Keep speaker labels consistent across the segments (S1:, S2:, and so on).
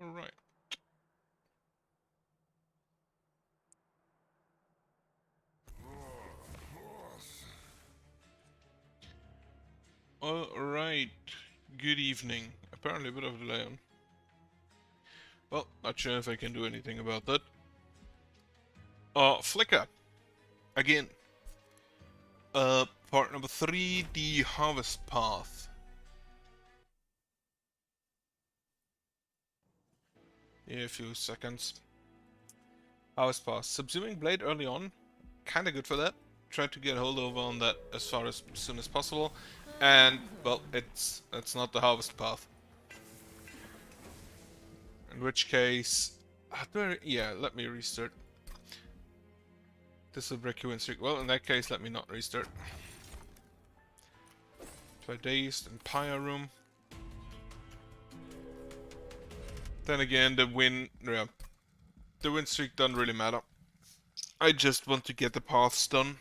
S1: Alright. Alright. Good evening. Apparently a bit of a delay on. Well, not sure if I can do anything about that. Flicker. Again. Part number 3, the Harvest Path. Yeah, a few seconds. Harvest Path. Subsuming Blade early on. Kinda good for that. Tried to get hold over on that as soon as possible. And, well, it's not the Harvest Path. In which case... yeah, let me restart. This will break you in streak. Well, in that case, let me not restart. Try Dazed and Pyre Room. Then again, the win streak doesn't really matter. I just want to get the paths done.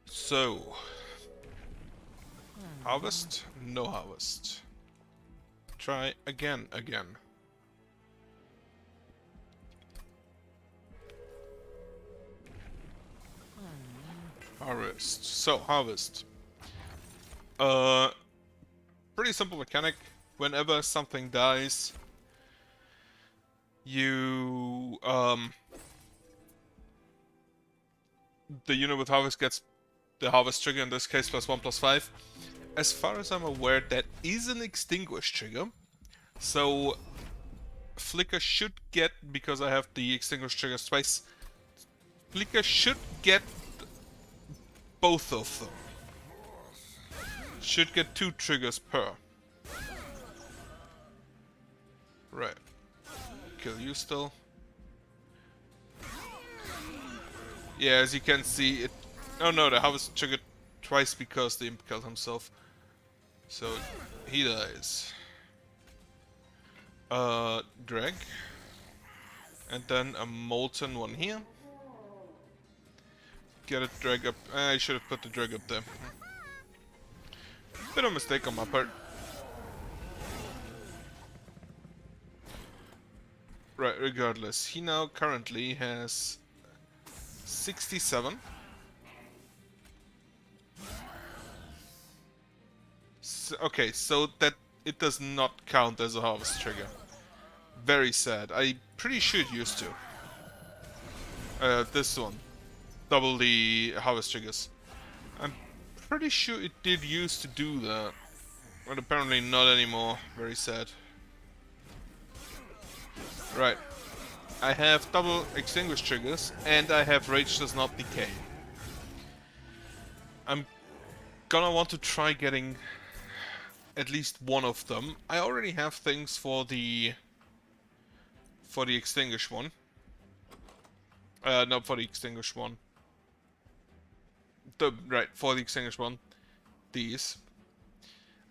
S1: So, harvest, no harvest. Try again. Harvest. So, harvest. Pretty simple mechanic. Whenever something dies, you, the unit with harvest gets the harvest trigger, in this case +1/+5. As far as I'm aware, that is an extinguish trigger. So, Flicker should get, because I have the extinguish triggers twice, Flicker should get both of them. Should get 2 triggers per. Right. Kill you still. Yeah, as you can see, it... Oh no, the harvest triggered twice because the imp killed himself. So, he dies. Drag. And then a molten one here. Get a drag up. I should have put the drag up there. Bit of a mistake on my part. Right, regardless. He now currently has 67. Okay, so that it does not count as a harvest trigger. Very sad. I'm pretty sure it used to. This one. Double the harvest triggers. I'm pretty sure it did used to do that. But apparently not anymore. Very sad. Right. I have double extinguish triggers, and I have Rage Does Not Decay. I'm gonna want to try getting at least one of them. I already have things for the extinguish one. No, for the extinguish one. Right, for the extinguish one. These.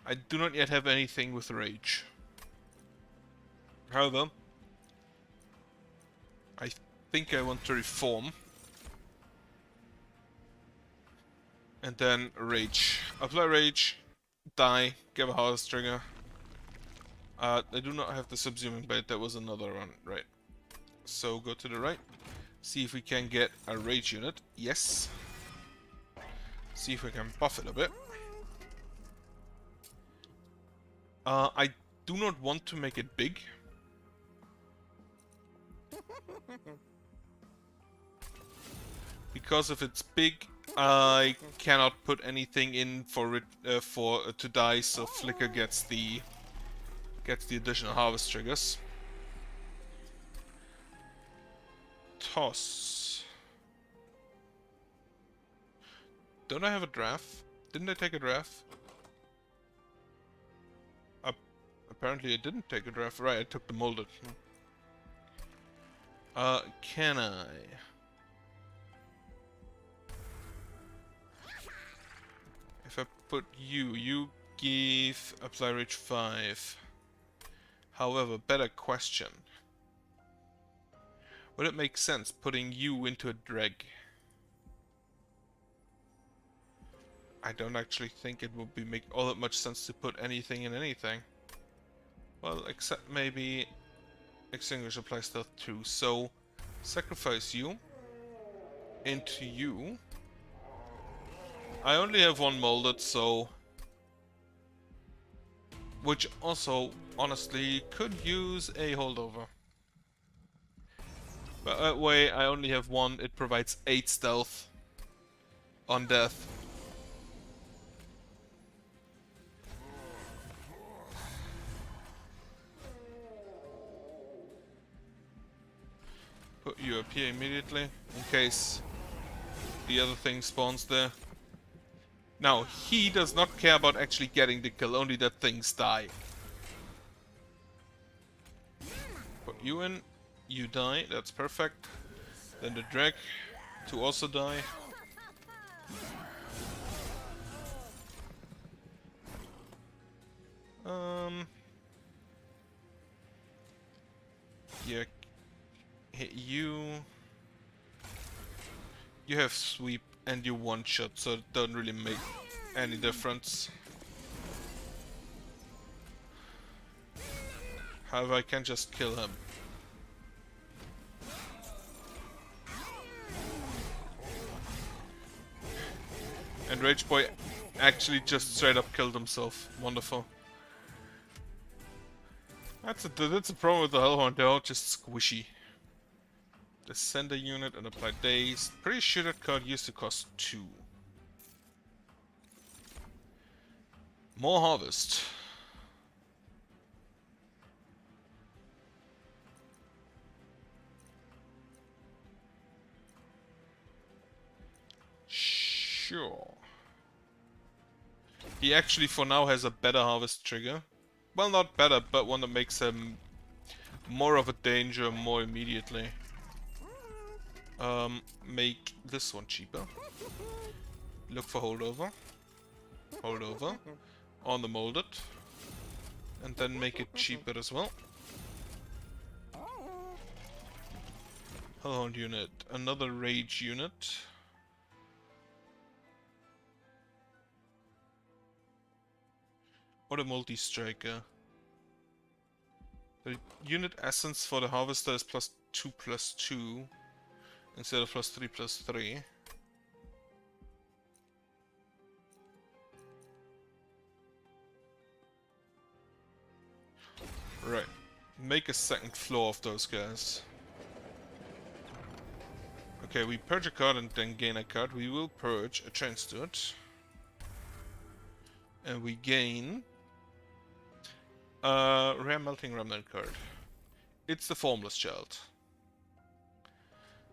S1: I do not yet have anything with Rage. However, I think I want to reform. And then Rage. Apply Rage, die, give a harvest trigger. I do not have the subsuming blade, that was another one, right. So go to the right, see if we can get a Rage unit, yes. See if we can buff it a bit. I do not want to make it big. Because if it's big, I cannot put anything in for it to die, so Flicker gets the additional harvest triggers. Toss. Don't I have a draft? Didn't I take a draft? Apparently I didn't take a draft. Right, I took the molded. Can I? If I put you give apply rage 5. However, better question. Would it make sense putting you into a drag? I don't actually think it would make all that much sense to put anything in anything. Well, except maybe Extinguish applies stealth too. So, sacrifice you into you. I only have one molded, so... Which also, honestly, could use a holdover. But that way, I only have one. It provides 8 stealth on death. Put you up here immediately, in case the other thing spawns there. Now, he does not care about actually getting the kill, only that things die. Put you in, you die, that's perfect. Then the drag to also die. Yeah, hit you. You have sweep and you one shot, so it doesn't really make any difference. However, I can just kill him. And Rage Boy actually just straight up killed himself. Wonderful. That's a problem with the Hellhound, they're all just squishy. Descender unit and apply daze. Pretty sure that card used to cost 2. More harvest. Sure. He actually for now has a better harvest trigger. Well, not better, but one that makes him more of a danger more immediately. Make this one cheaper. Look for holdover. Holdover. On the molded. And then make it cheaper as well. Hellhound unit. Another rage unit. Or a multi-striker. The unit essence for the harvester is +2/+2 instead of +3/+3. Right. Make a second floor of those guys. Okay, we purge a card and then gain a card. We will purge a Chain Steward. And we gain Rare Melting Remnant card. It's the Formless Child.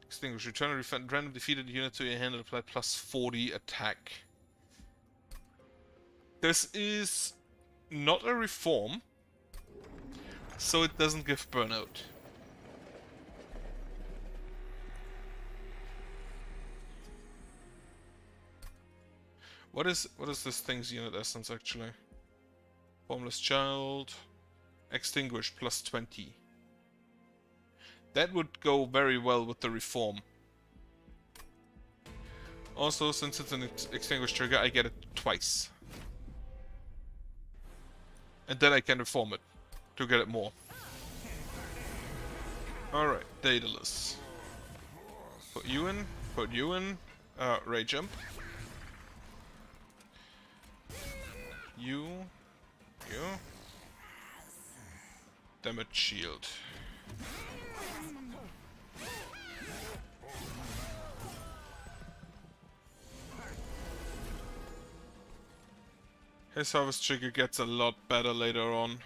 S1: Extinguish. Return a random defeated unit to your hand and apply +40 attack. This is not a reform, so it doesn't give burnout. What is this thing's unit essence actually? Formless Child, Extinguish +20. That would go very well with the reform. Also, since it's an Extinguish trigger, I get it twice. And then I can reform it to get it more. Alright, Daedalus. Put you in, Ray Jump. You. Damage shield. His harvest trigger gets a lot better later on.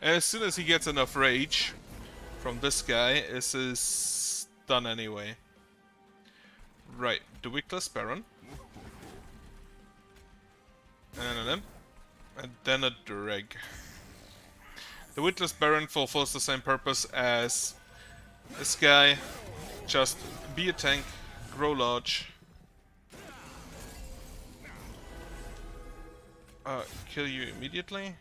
S1: As soon as he gets enough rage from this guy, this is done anyway. Right, the Witless Baron. And then a Dreg. The Witless Baron fulfills the same purpose as this guy. Just be a tank, grow large. Kill you immediately.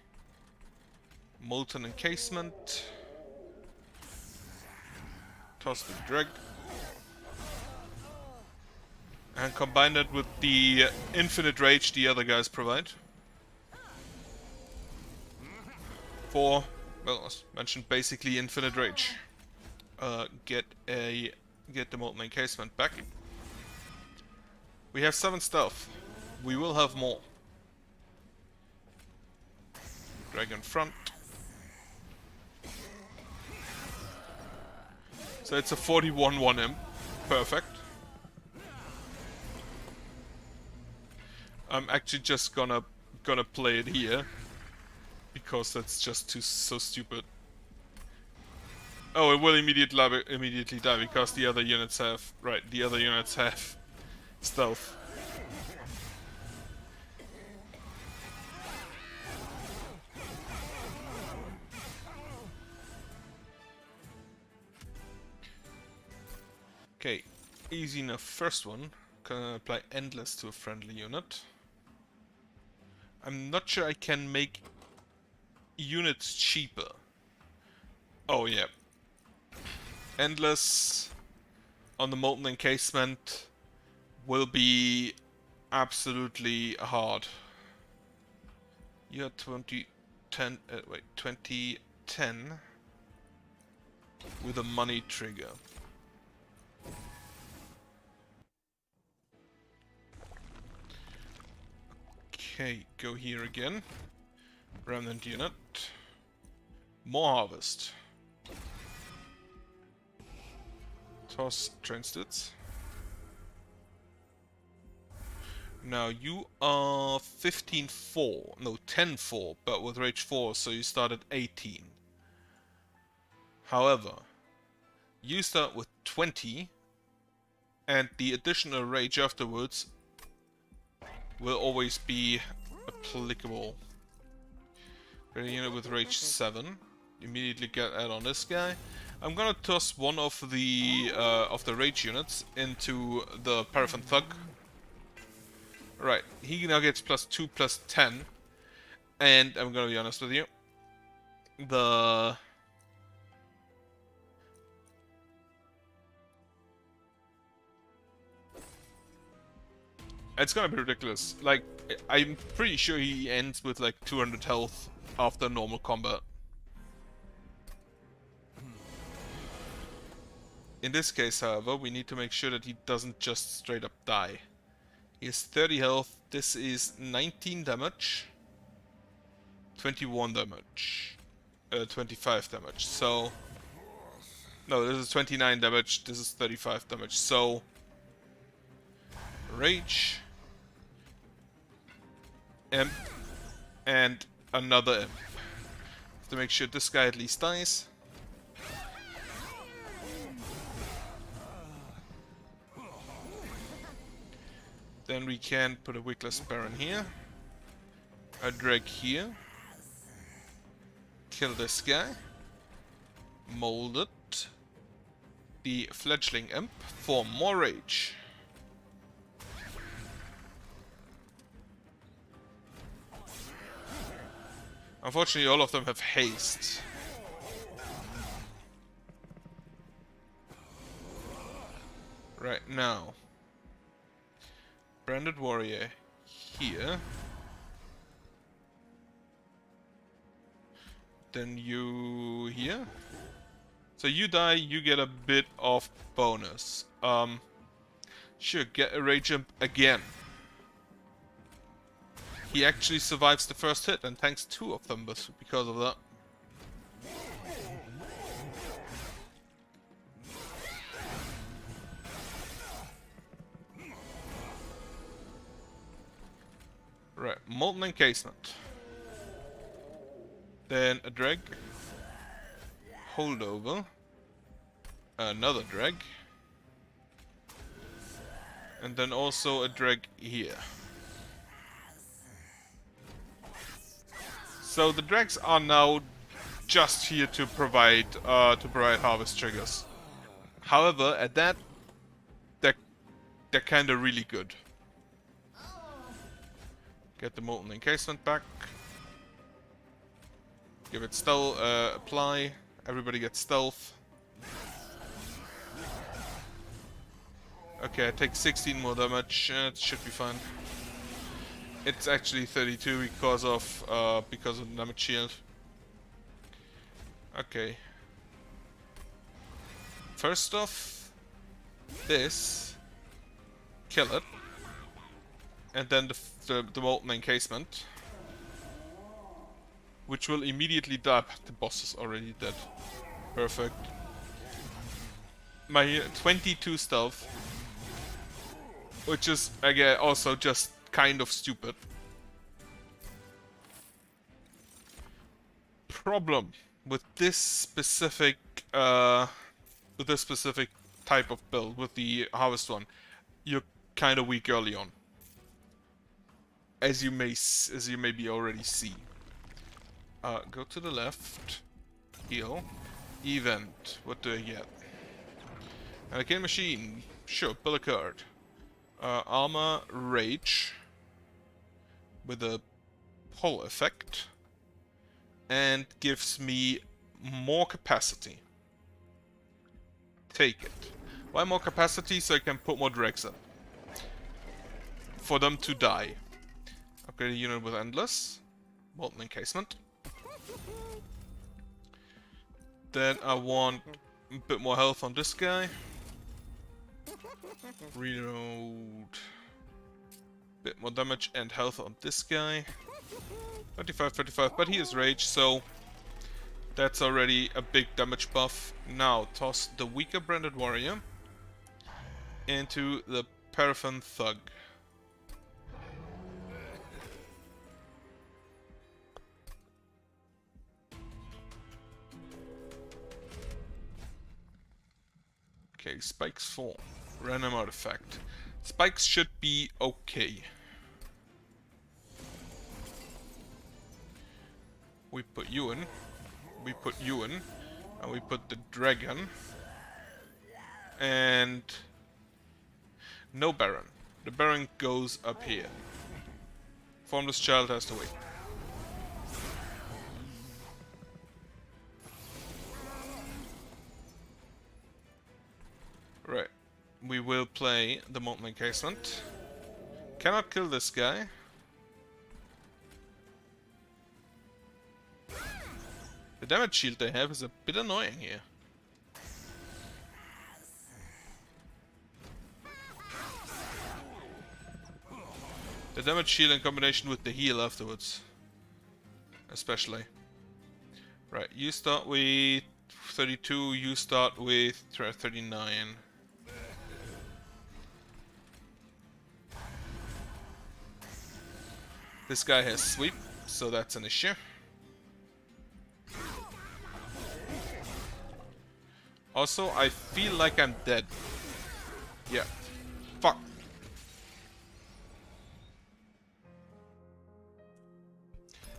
S1: Molten Encasement. Toss the Dreg. And combine that with the Infinite Rage the other guys provide. For, well, as mentioned, basically Infinite Rage. Get the Molten Encasement back. We have 7 stealth. We will have more. Dragon front. So it's a 41-1 imp. Perfect. I'm actually just gonna play it here. Because that's just so stupid. Oh, it will immediately die because the other units have... Right, the other units have stealth. Okay, easy enough first one. Can apply Endless to a friendly unit. I'm not sure I can make units cheaper. Oh yeah. Endless on the Molten Encasement will be absolutely hard. You're 2010 with a money trigger. Okay, go here again. Remnant unit. More harvest. Toss Transtits. Now you are 15-4. No, 10-4, but with Rage 4, so you start at 18. However, you start with 20, and the additional Rage afterwards will always be applicable. Get a unit with Rage 7. Immediately get that on this guy. I'm gonna toss one of the Rage units into the Paraffin Thug. Right, he now gets +2, +10. And I'm gonna be honest with you. It's gonna be ridiculous. Like, I'm pretty sure he ends with like 200 health after normal combat. In this case, however, we need to make sure that he doesn't just straight up die. He has 30 health. This is 19 damage. 21 damage. 25 damage. So... No, this is 29 damage. This is 35 damage. So... Rage. Imp. And another imp. Have to make sure this guy at least dies. Then we can put a Wickless Baron here. A Dreg here. Kill this guy. Mold it. The Fledgling Imp for more Rage. Unfortunately, all of them have haste. Right now. Branded Warrior here. Then you here. So you die, you get a bit of bonus. Sure, get a Rage Imp again. He actually survives the first hit and tanks 2 of them because of that. Right, Molten Encasement. Then a Dreg. Holdover. Another Dreg. And then also a Dreg here. So the Dregs are now just here to provide harvest triggers. However, at that, they're kind of really good. Get the Molten Encasement back. Give it stealth, apply. Everybody gets stealth. Okay, I take 16 more damage. It should be fine. It's actually 32 because of the damage shield. Okay. First off, this, kill it, and then the molten encasement, which will immediately die. The boss is already dead. Perfect. My 22 stealth, which is again also just kind of stupid. Problem with this specific type of build, with the harvest one, you're kind of weak early on, as you maybe already see. Go to the left, heal, event. What do I get? Arcane machine. Sure, pull a card. Armor rage with a pull effect, and gives me more capacity. Take it. Why more capacity? So I can put more dregs in. For them to die. Upgrade a unit with Endless. Molten encasement. Then I want a bit more health on this guy. Reload. Bit more damage and health on this guy. 25, 35, but he is rage, so that's already a big damage buff. Now toss the weaker branded warrior into the Paraffin Thug. Okay, spikes fall. Random artifact. Spikes should be okay. We put you in. We put you in. And we put the dragon. And no Baron. The Baron goes up here. Formless child has to wait. Right. We will play the Molten Encasement. Cannot kill this guy. The damage shield they have is a bit annoying here. The damage shield in combination with the heal afterwards. Especially. Right, you start with 32, you start with 39. This guy has sweep, so that's an issue. Also, I feel like I'm dead. Yeah. Fuck.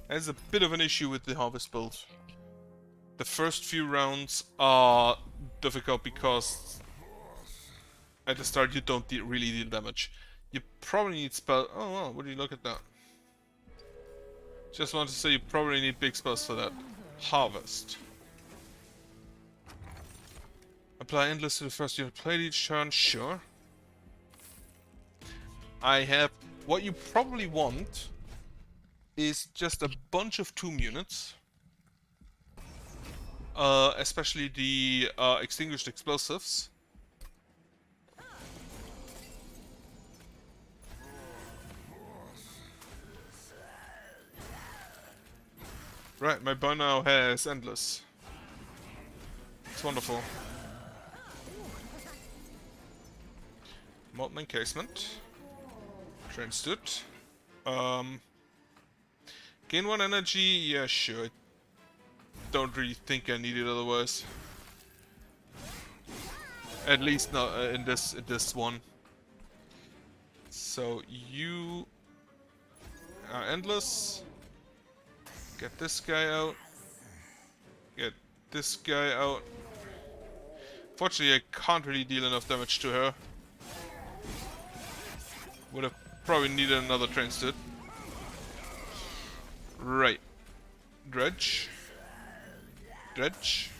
S1: There's a bit of an issue with the Harvest build. The first few rounds are difficult because at the start you don't really deal damage. You probably need spell. Oh, wow, would you look at that? Just want to say you probably need big spells for that. Harvest. Apply endless to the first unit played each turn, sure. I have... What you probably want is just a bunch of tomb units. Especially the extinguished explosives. Right, my bow now has endless. It's wonderful. Molten encasement. Transstood. Gain 1 energy, yeah, sure. Don't really think I need it otherwise. At least not in this one. So you are endless. Get this guy out. Get this guy out. Fortunately, I can't really deal enough damage to her. Would have probably needed another transit. Right. Dredge. Dredge.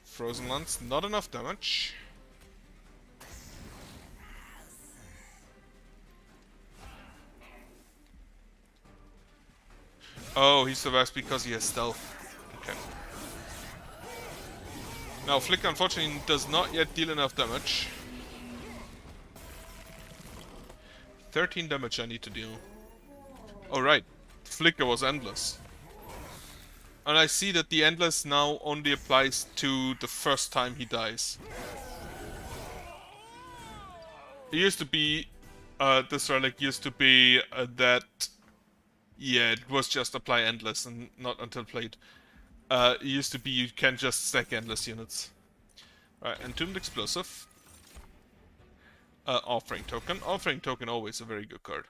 S1: Frozen Lance, not enough damage. Oh, he survives because he has stealth. Okay. Now, Flicker unfortunately does not yet deal enough damage. 13 damage I need to deal. Oh right, Flicker was endless. And I see that the endless now only applies to the first time he dies. It used to be, this relic used to be that, yeah, it was just apply endless and not until played. It used to be you can just stack endless units. Right, Entombed Explosive. Offering Token. Offering Token, always a very good card.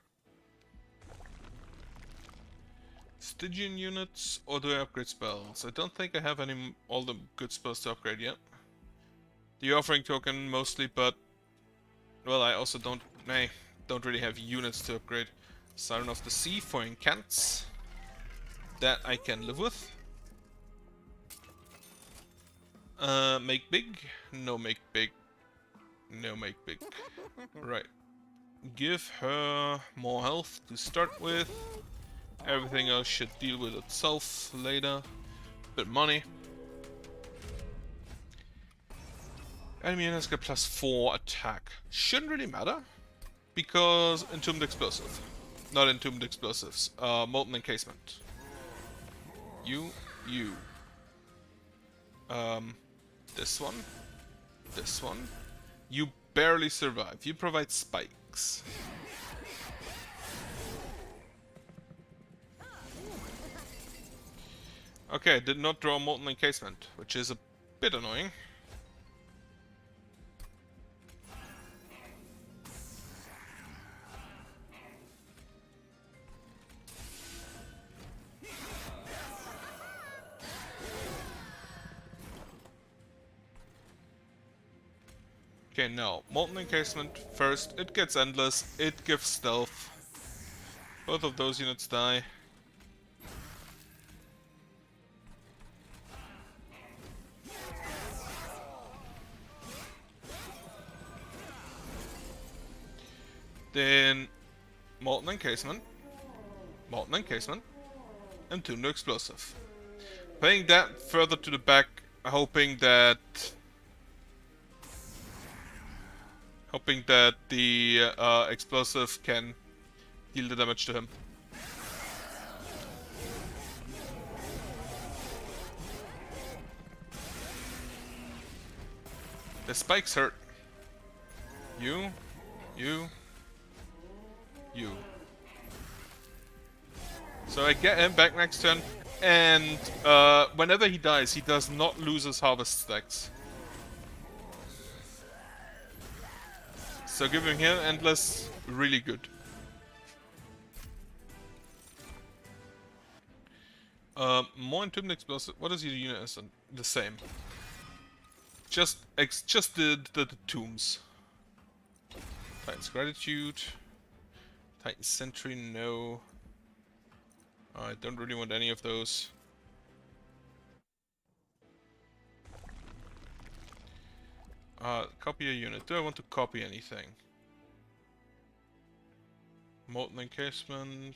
S1: Stygian units, or do I upgrade spells? I don't think I have all the good spells to upgrade yet. The Offering Token mostly, but well, I also don't really have units to upgrade. Siren of the Sea for incants. That I can live with. Make big? No make big. No make big. Right. Give her more health to start with. Everything else should deal with itself later. Bit money. Enemy units get +4 attack. Shouldn't really matter. Because Entombed Explosive. Not Entombed Explosives. Molten Encasement. You. This one. This one. You barely survive. You provide spikes. Okay, did not draw Molten Encasement, which is a bit annoying. Okay, no. Molten Encasement first. It gets endless. It gives stealth. Both of those units die. Then Molten Encasement. Molten Encasement. Entombed Explosive. Playing that further to the back, hoping that the explosive can deal the damage to him. The spikes hurt. You. So I get him back next turn, and whenever he dies, he does not lose his harvest stacks. So giving him endless, really good. More Entombed Explosive. What is your unit? Is the same. Just the tombs. Titan's Gratitude. Titan's Sentry, no. I don't really want any of those. Copy a unit. Do I want to copy anything? Molten Encasement,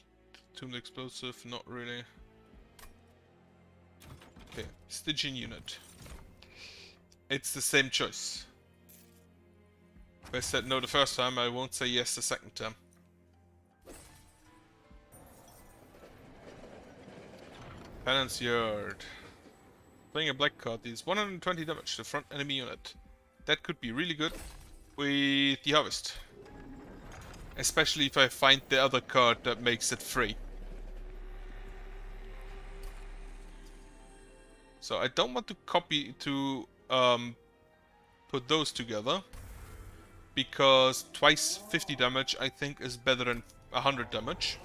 S1: Entombed Explosive, not really. Okay, Stygian unit. It's the same choice. If I said no the first time, I won't say yes the second time. Penance Yard. Playing a black card deals 120 damage to front enemy unit. That could be really good with the harvest. Especially if I find the other card that makes it free. So I don't want to put those together. Because twice 50 damage I think is better than 100 damage.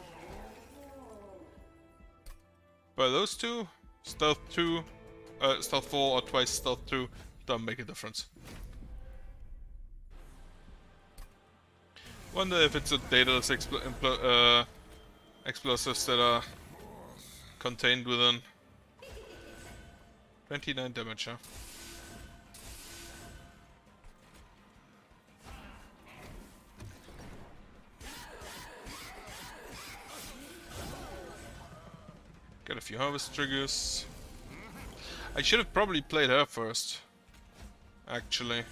S1: But those two, Stealth 2, Stealth 4 or twice Stealth 2, don't make a difference. Wonder if it's a dataless explosives that are contained within. 29 damage, huh? Got a few harvest triggers. I should have probably played her first, actually.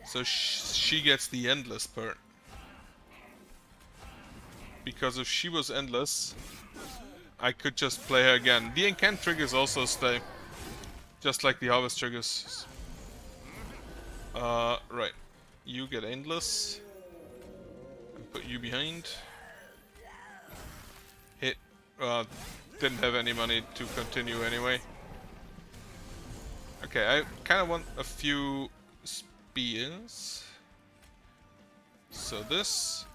S1: So she gets the endless perk. Because if she was endless, I could just play her again. The incant triggers also stay, just like the harvest triggers. Right. You get endless. And put you behind. Hit. Didn't have any money to continue anyway. Okay, I kind of want a few spears. So this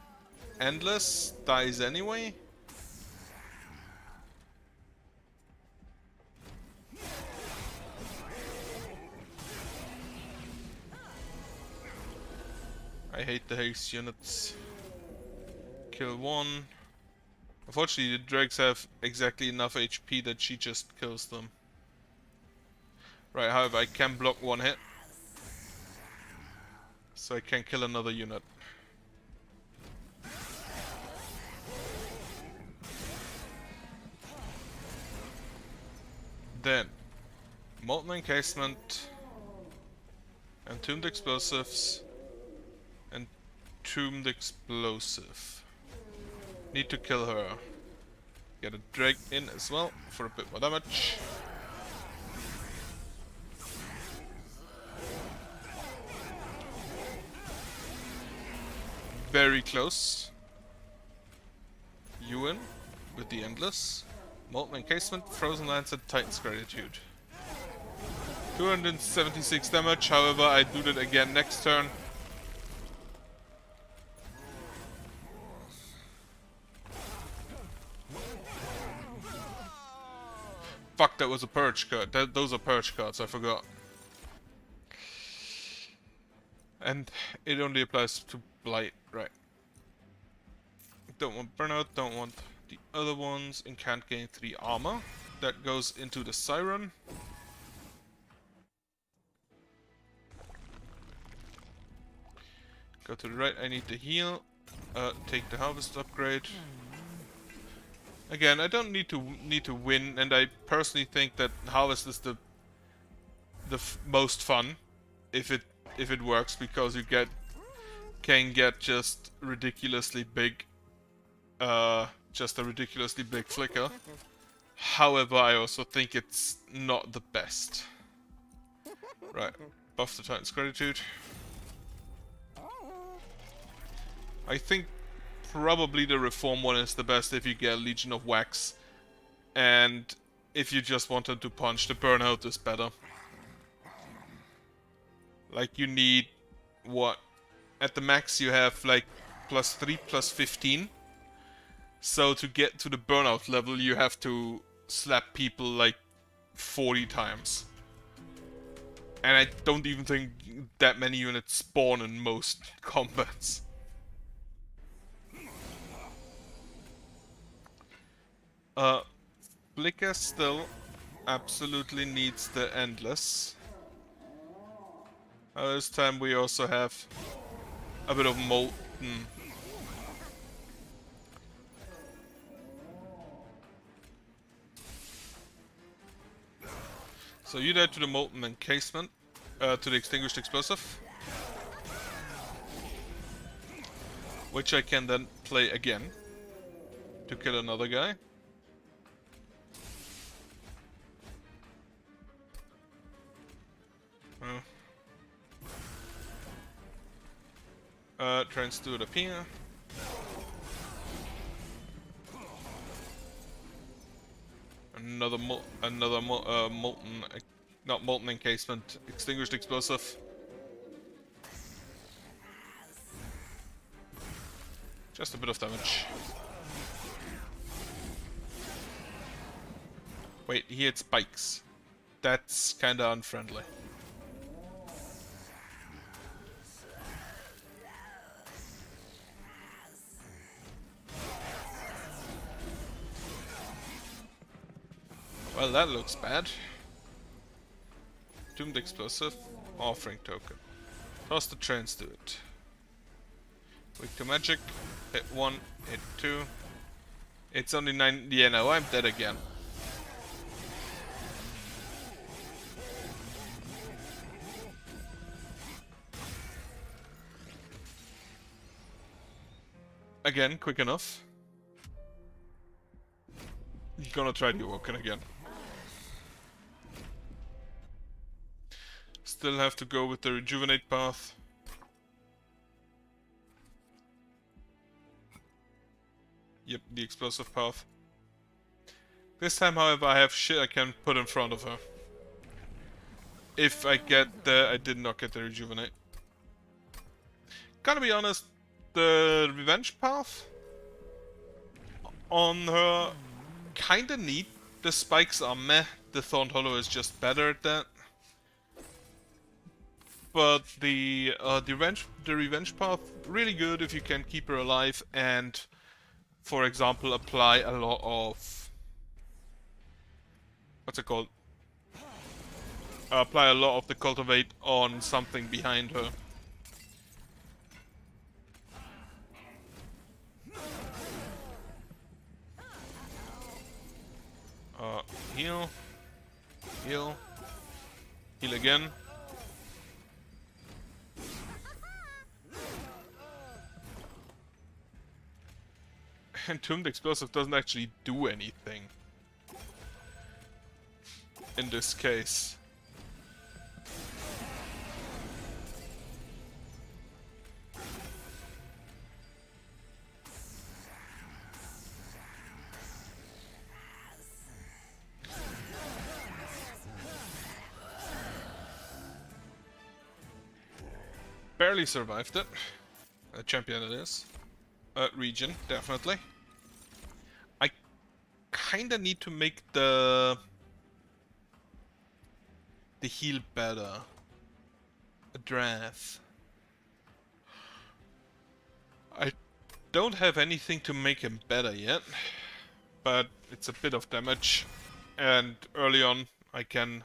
S1: endless dies anyway. I hate the haste units. Kill one. Unfortunately, the dregs have exactly enough HP that she just kills them. Right, however, I can block one hit. So I can kill another unit. Then, Molten Encasement, Entombed Explosives, Entombed Explosive. Need to kill her. Get a drag in as well for a bit more damage. Very close. Ewan with the Endless. Molten Encasement, Frozen Lance, and Titan's Gratitude. 276 damage, however, I do that again next turn. Fuck, that was a purge card. Those are purge cards, I forgot. And it only applies to Blight, right. Don't want Burnout, don't want the other ones, and can't gain 3 armor. That goes into the Siren. Go to the right, I need to heal. Take the Harvest upgrade. Again, I don't need to win, and I personally think that Harvest is the most fun if it works, because you can get just ridiculously big, just a ridiculously big flicker. However, I also think it's not the best. Right, buff the Titan's Gratitude. I think probably the Reform one is the best if you get Legion of Wax. And if you just wanted to punch, the Burnout is better. Like, you need, what? At the max you have like +3, +15. So to get to the Burnout level you have to slap people like 40 times. And I don't even think that many units spawn in most combats. Flicker still absolutely needs the Endless. This time we also have a bit of Molten. So you die to the Molten Encasement, to the Extinguished Explosive. Which I can then play again to kill another guy. Tries to appear. Another molten, not Molten Encasement, Extinguished Explosive. Just a bit of damage. Wait, he had spikes. That's kinda unfriendly. Well, that looks bad. Doomed explosive. Offering token. Toss the trance to it. Weak to magic. Hit 1, hit 2. It's only 9. Yeah, no, I'm dead again. Again, quick enough. Gonna try the Awoken again. Still have to go with the Rejuvenate path. Yep, the explosive path. This time, however, I have shit I can put in front of her. If I get the... I did not get the Rejuvenate. Gotta be honest, the Revenge path on her kinda neat. The spikes are meh, the Thorned Hollow is just better at that. But the revenge path, really good if you can keep her alive and, for example, apply a lot of... what's it called? Apply a lot of the Cultivate on something behind her. Heal. Heal. Heal again. Entombed Explosive doesn't actually do anything. In this case. Barely survived it. A champion it is. Region, definitely. I kinda need to make the heal better. A Drath. I don't have anything to make him better yet, but it's a bit of damage, and early on I can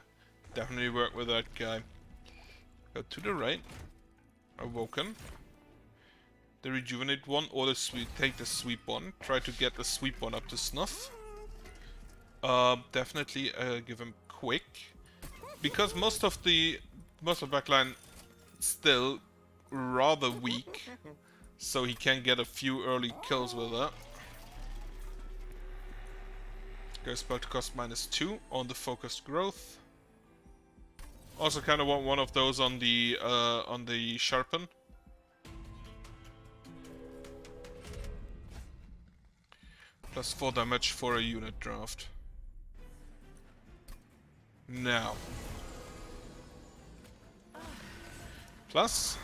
S1: definitely work with that guy. Go to the right. Awoken. The Rejuvenate one or the sweep. Take the sweep one. Try to get the sweep one up to snuff. Definitely give him quick, because most of backline still rather weak, so he can get a few early kills with that. Go spell to cost -2 on the focused growth. Also kind of want one of those on the sharpen. Plus 4 damage for a unit draft. Now. Plus.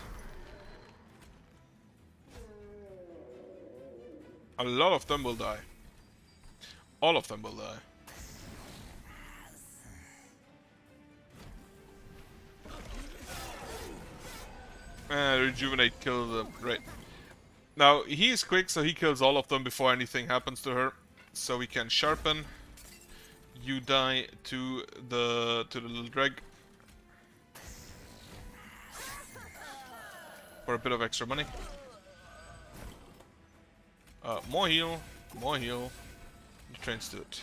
S1: A lot of them will die. All of them will die. Rejuvenate, kill them. Right. Now, he is quick, so he kills all of them before anything happens to her. So we can sharpen. You die to the little dreg. For a bit of extra money. More heal. More heal. You trains to it.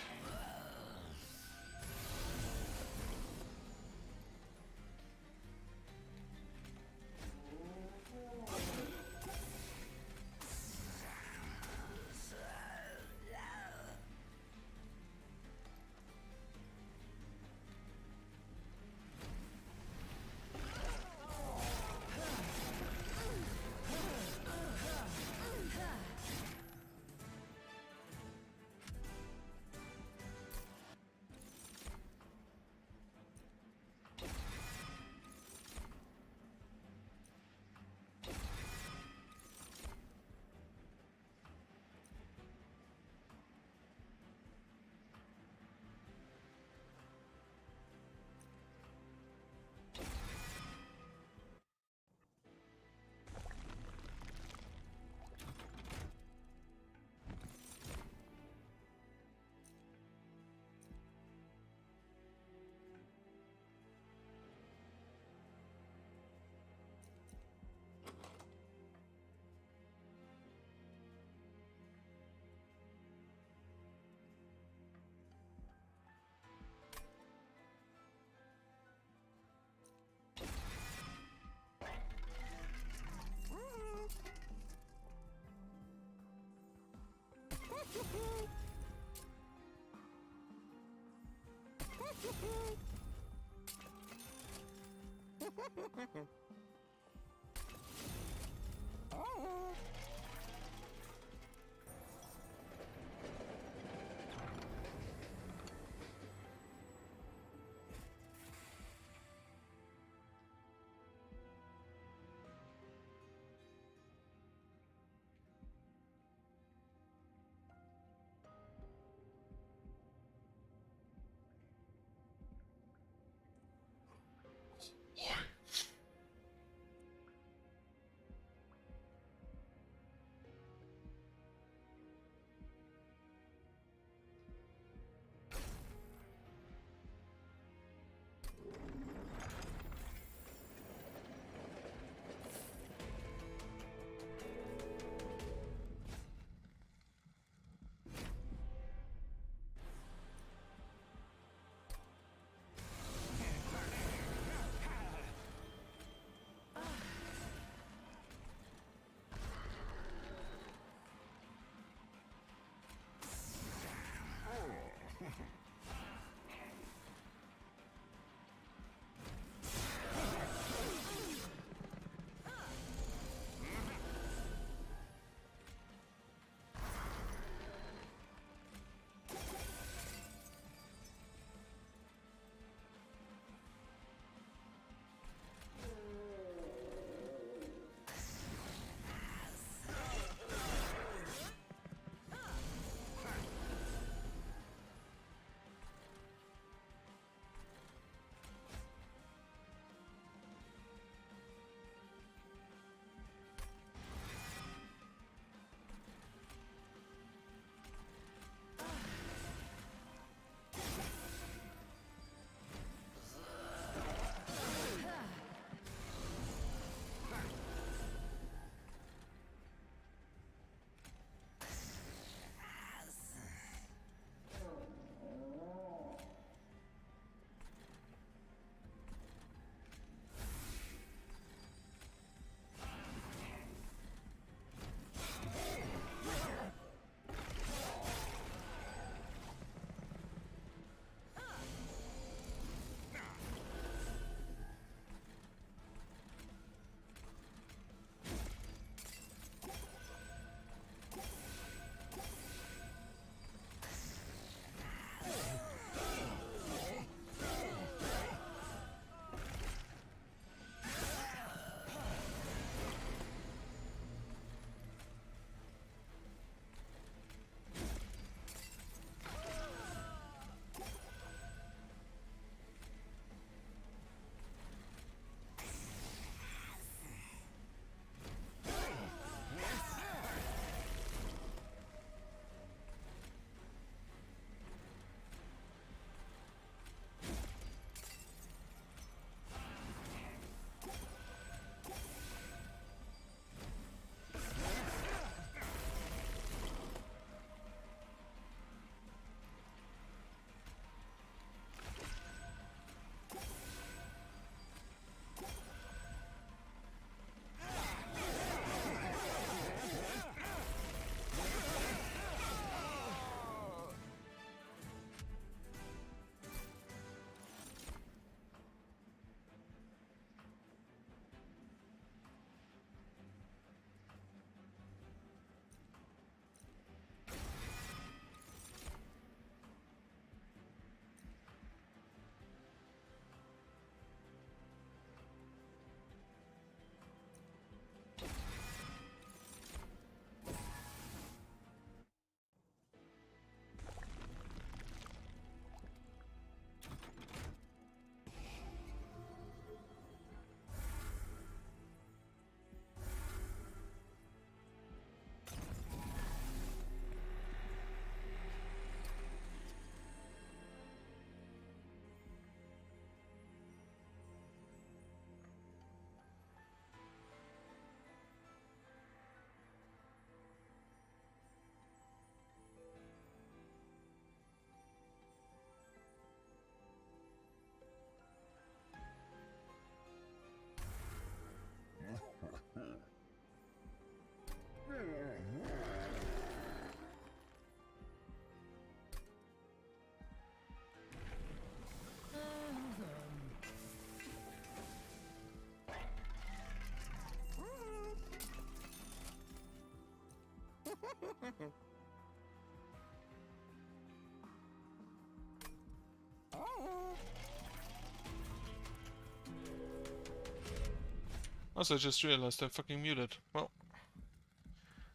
S1: Also, I just realized I'm fucking muted. Well,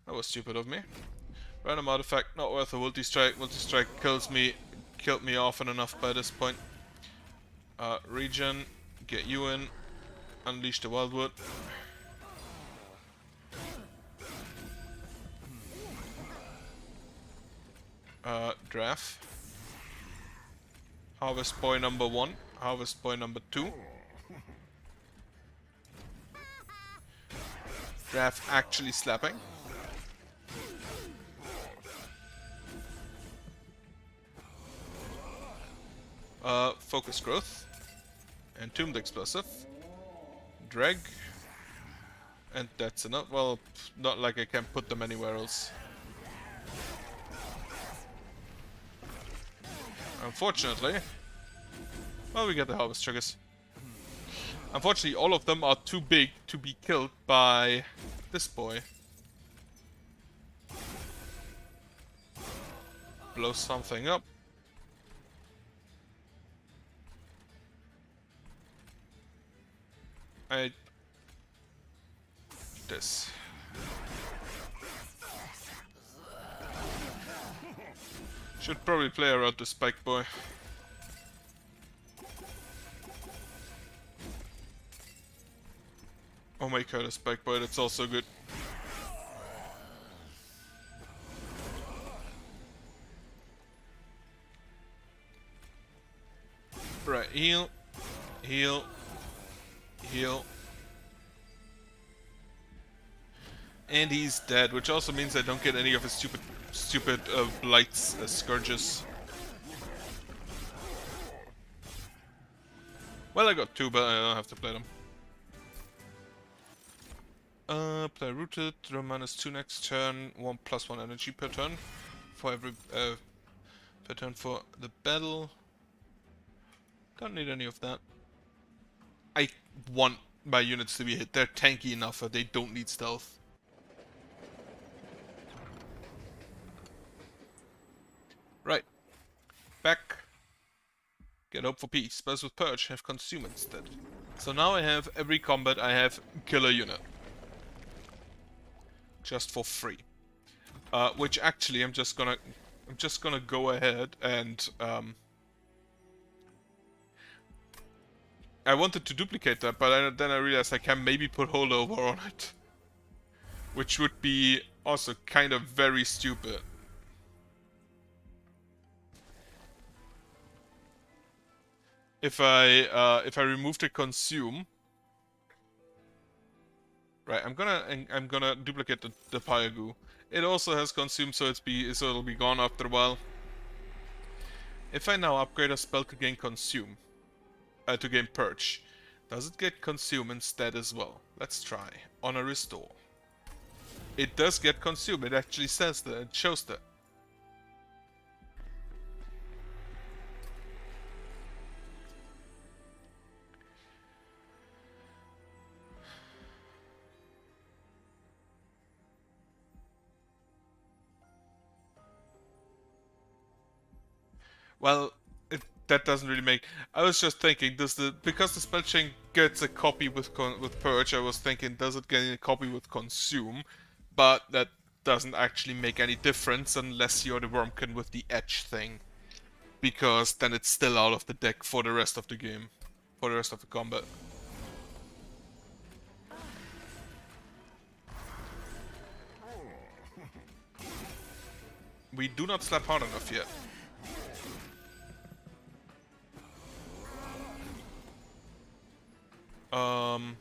S1: that was stupid of me. Random artifact, not worth a multi-strike. Multi-strike killed me often enough by this point. Regen, get you in. Unleash the Wildwood. Draft. Harvest boy number 1. Harvest boy number 2. Draft actually slapping. Focus growth. Entombed explosive. Drag. And that's enough. Well, not like I can put them anywhere else. Unfortunately. Well, we get the harvest triggers. Unfortunately, all of them are too big to be killed by this boy. Blow something up. This. Should probably play around the spike boy. Oh my god, a spike boy, that's also good. Right, heal. Heal. Heal. And he's dead, which also means I don't get any of his stupid blights as scourges. Well, I got 2, but I don't have to play them. Play rooted, draw -2 next turn, 1+1 energy per turn for every per turn for the battle. Don't need any of that. I want my units to be hit. They're tanky enough that they don't need stealth. Right. Back. Get hope for peace. Spells with Purge have Consume instead. So now I have every combat I have killer unit. Just for free. Which actually I'm just gonna go ahead and I wanted to duplicate that, but then I realized I can maybe put holdover on it. Which would be also kind of very stupid. If I remove the consume, right? I'm gonna duplicate the Pyre-Goo. It also has consume, so it'll be gone after a while. If I now upgrade a spell to gain consume, to gain purge, does it get consume instead as well? Let's try. On a restore, it does get consume. It actually says that. It shows that. Well, that doesn't really make. I was just thinking, because the spell chain gets a copy with purge, I was thinking, does it get a copy with consume? But that doesn't actually make any difference unless you're the Wormkin with the edge thing, because then it's still out of the deck for the rest of the game, for the rest of the combat. We do not slap hard enough yet.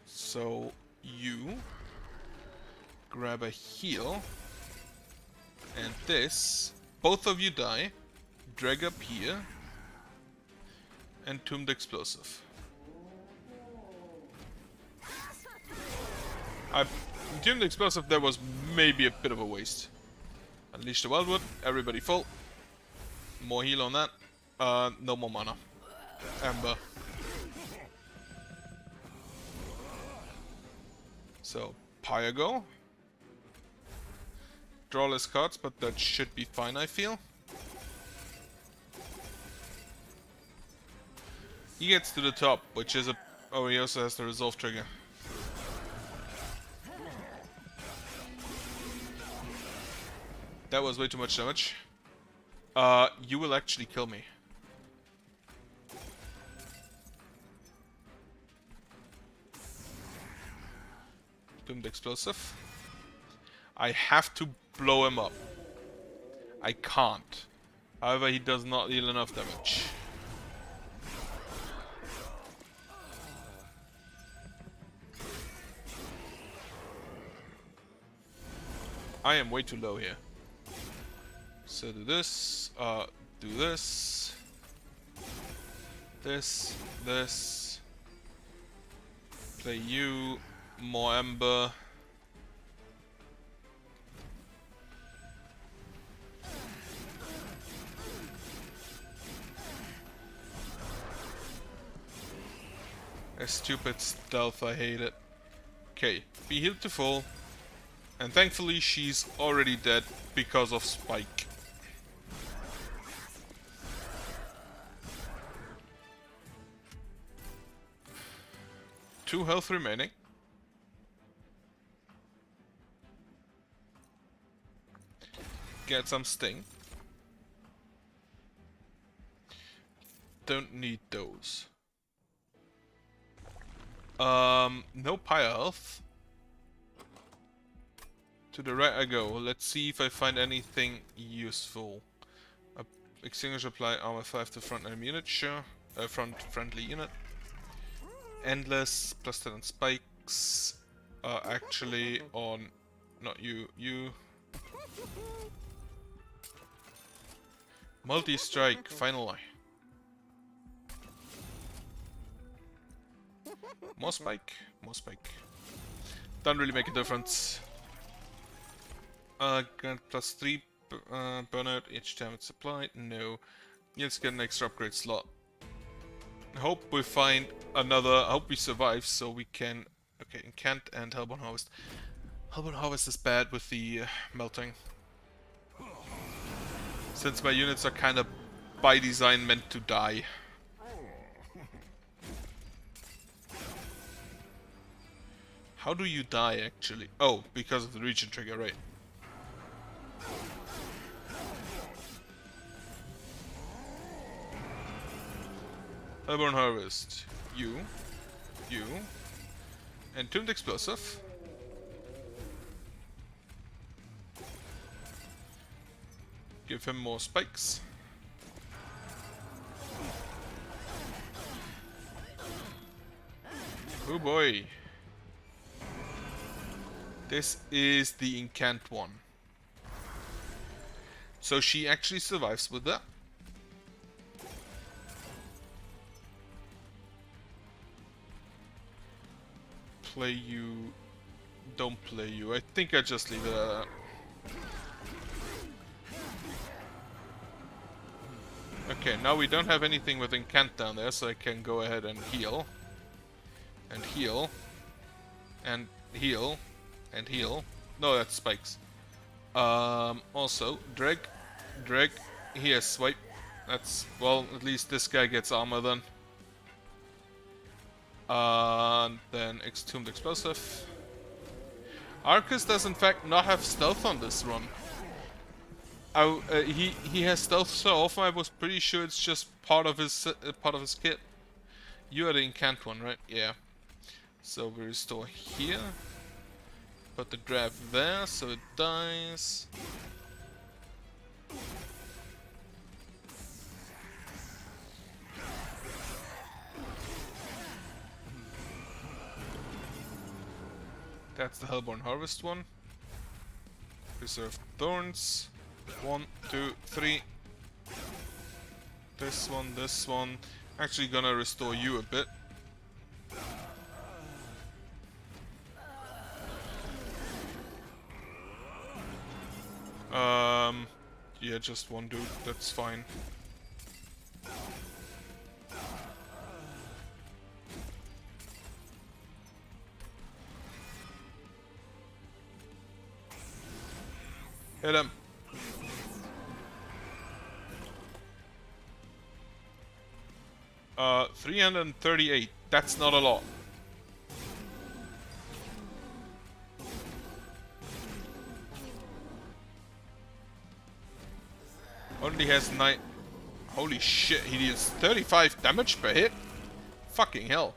S1: So you grab a heal, and this, both of you die, drag up here, Entombed explosive. Entombed explosive there was maybe a bit of a waste. Unleash the Wildwood, everybody full. More heal on that. No more mana. Ember. So, Pyre-Go. draw less cards, but that should be fine, I feel. He gets to the top, which is a... Oh, he also has the resolve trigger. That was way too much damage. You will actually kill me. Doomed explosive. I have to blow him up. I can't. However, he does not deal enough damage. I am way too low here. So do this, do this. This. Play you, more Ember. A stupid stealth, I hate it. Okay, be healed to full. And thankfully she's already dead because of Spike. Two health remaining. Get some sting. Don't need those. No pyre health. To the right I go. Let's see if I find anything useful. Extinguish apply armor 5 to front enemy unit, sure. Front friendly unit. Endless plus 10 spikes are actually on... Not you, you. Multi-strike, finally. More spike, more spike. Doesn't really make a difference. Grant plus 3 burnout each time it's applied. No. Let's get an extra upgrade slot. Hope we find another. I hope we survive so we can. Okay, Incant and Hellborn Harvest. Hellborn Harvest is bad with the melting. Since my units are kind of by design meant to die. How do you die actually? Oh, because of the region trigger, right? Hellborn Harvest. You. Entombed Explosive. Give him more spikes. Oh boy. This is the Incant one. So she actually survives with that. Play you. Don't play you. I think I just leave it at that. Okay, now we don't have anything with Incant down there, so I can go ahead and heal. And heal. And heal. And heal. No, that's spikes. Also, Dreg. He has swipe. That's, well, at least this guy gets armor then. Then Extombed Explosive. Arcus does in fact not have stealth on this run. He has stealth so often I was pretty sure it's just part of his kit. You are the Incant one, right? Yeah. So we restore here. Put the draft there so it dies. That's the Hellborn Harvest one. Preserve Thorns. 1, 2, 3. This one. Actually gonna restore you a bit. Yeah, just one dude, that's fine. Hit him. Uh, 338. That's not a lot. Only has 9... Holy shit, he deals 35 damage per hit? Fucking hell.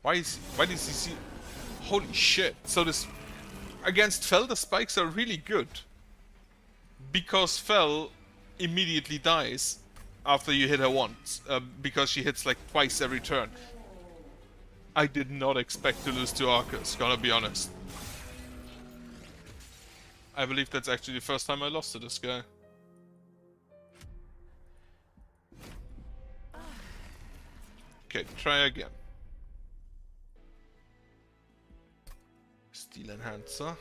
S1: Why does he see... Holy shit. So this... Against Fel, the spikes are really good. Because Fel immediately dies after you hit her once. Because she hits like twice every turn. I did not expect to lose to Arcus, gonna be honest. I believe that's actually the first time I lost to this guy. Okay, try again. Steel Enhancer.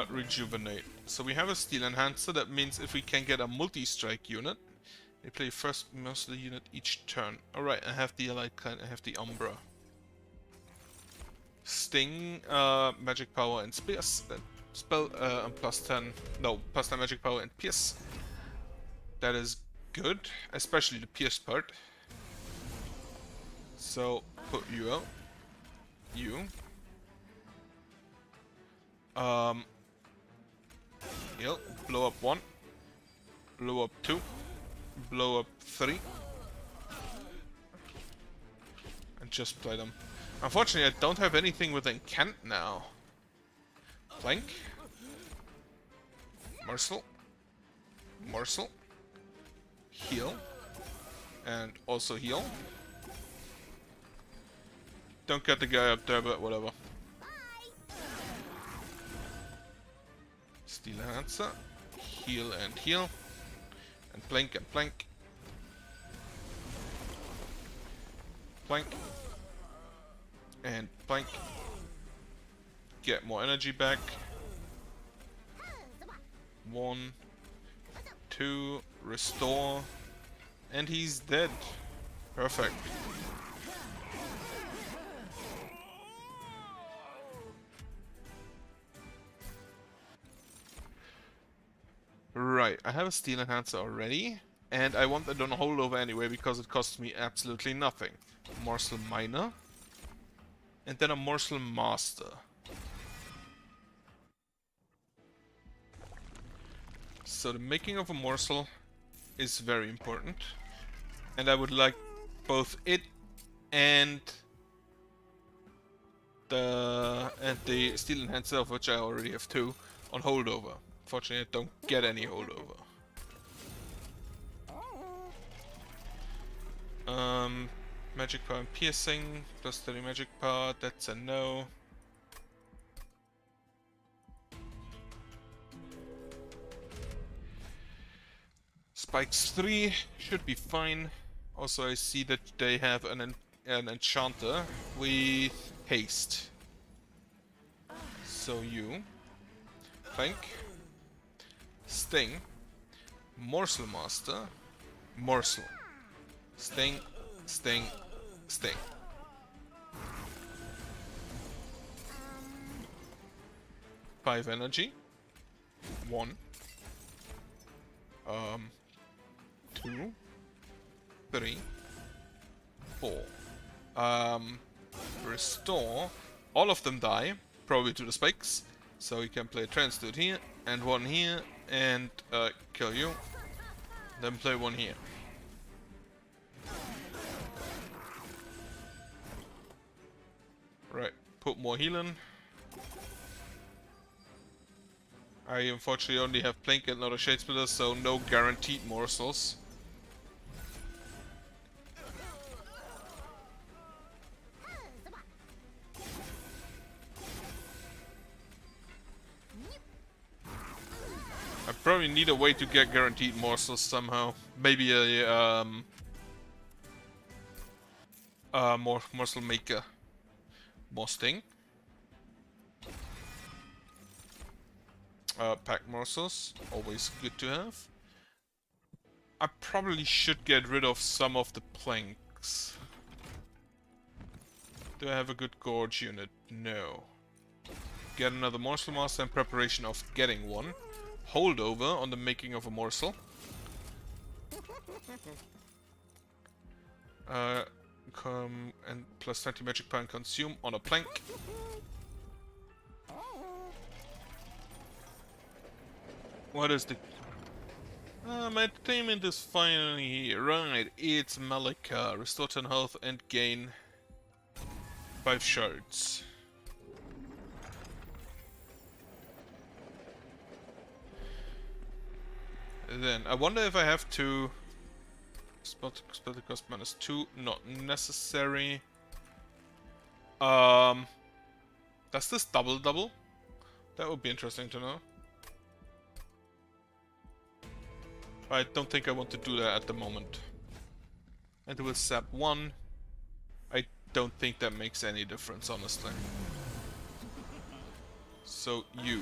S1: Rejuvenate. So we have a Steel Enhancer, that means if we can get a multi-strike unit, they play first mercenary unit each turn. Alright, I have the Allied Clan, I have the Umbra. Sting, magic power and Pierce. Spell, and plus 10. No, plus 10 magic power and Pierce. That is good, especially the Pierce part. So, put you out. You. Yep, blow up 1. Blow up 2. Blow up 3. And just play them. Unfortunately, I don't have anything with Encant now. Plank. Morsel. Morsel. Heal. And also heal. Don't get the guy up there, but whatever. Steel Enhancer. Heal and heal. And plank and plank. Plank. And plank. Get more energy back. 1, 2, restore. And he's dead. Perfect. Right, I have a Steel Enhancer already. And I want that on holdover anyway because it costs me absolutely nothing. Morsel Miner. And then a Morsel Master. So the making of a morsel is very important. And I would like both it and the Steel Enhancer, of which I already have 2, on holdover. Fortunately, I don't get any holdover. Magic power and piercing, plus 30 magic power, that's a no. Spikes 3 should be fine. Also, I see that they have an enchanter with haste. So you, Plank, Sting, Morsel Master, Morsel, Sting, Sting, Sting. Five energy. 1. 2, 3, 4. Restore. All of them die, probably to the spikes. So you can play a Transdude here, and 1 here, and kill you. Then play 1 here. Right, put more healing. I unfortunately only have Plank and not a Shadesplitter, so no guaranteed morsels. I probably need a way to get guaranteed morsels somehow. Maybe a morsel maker. More Sting. Pack morsels, always good to have. I probably should get rid of some of the planks. Do I have a good gorge unit? No. Get another morsel master in preparation of getting one. Holdover on the making of a morsel. Come and plus 20 magic power and consume on a plank. What is the... my entertainment is finally here. Right, it's Malika. Restore 10 health and gain 5 shards. Then, I wonder if I have to... Spell the cost -2, not necessary. Does this double? That would be interesting to know. I don't think I want to do that at the moment. And with sap 1, I don't think that makes any difference, honestly. So you.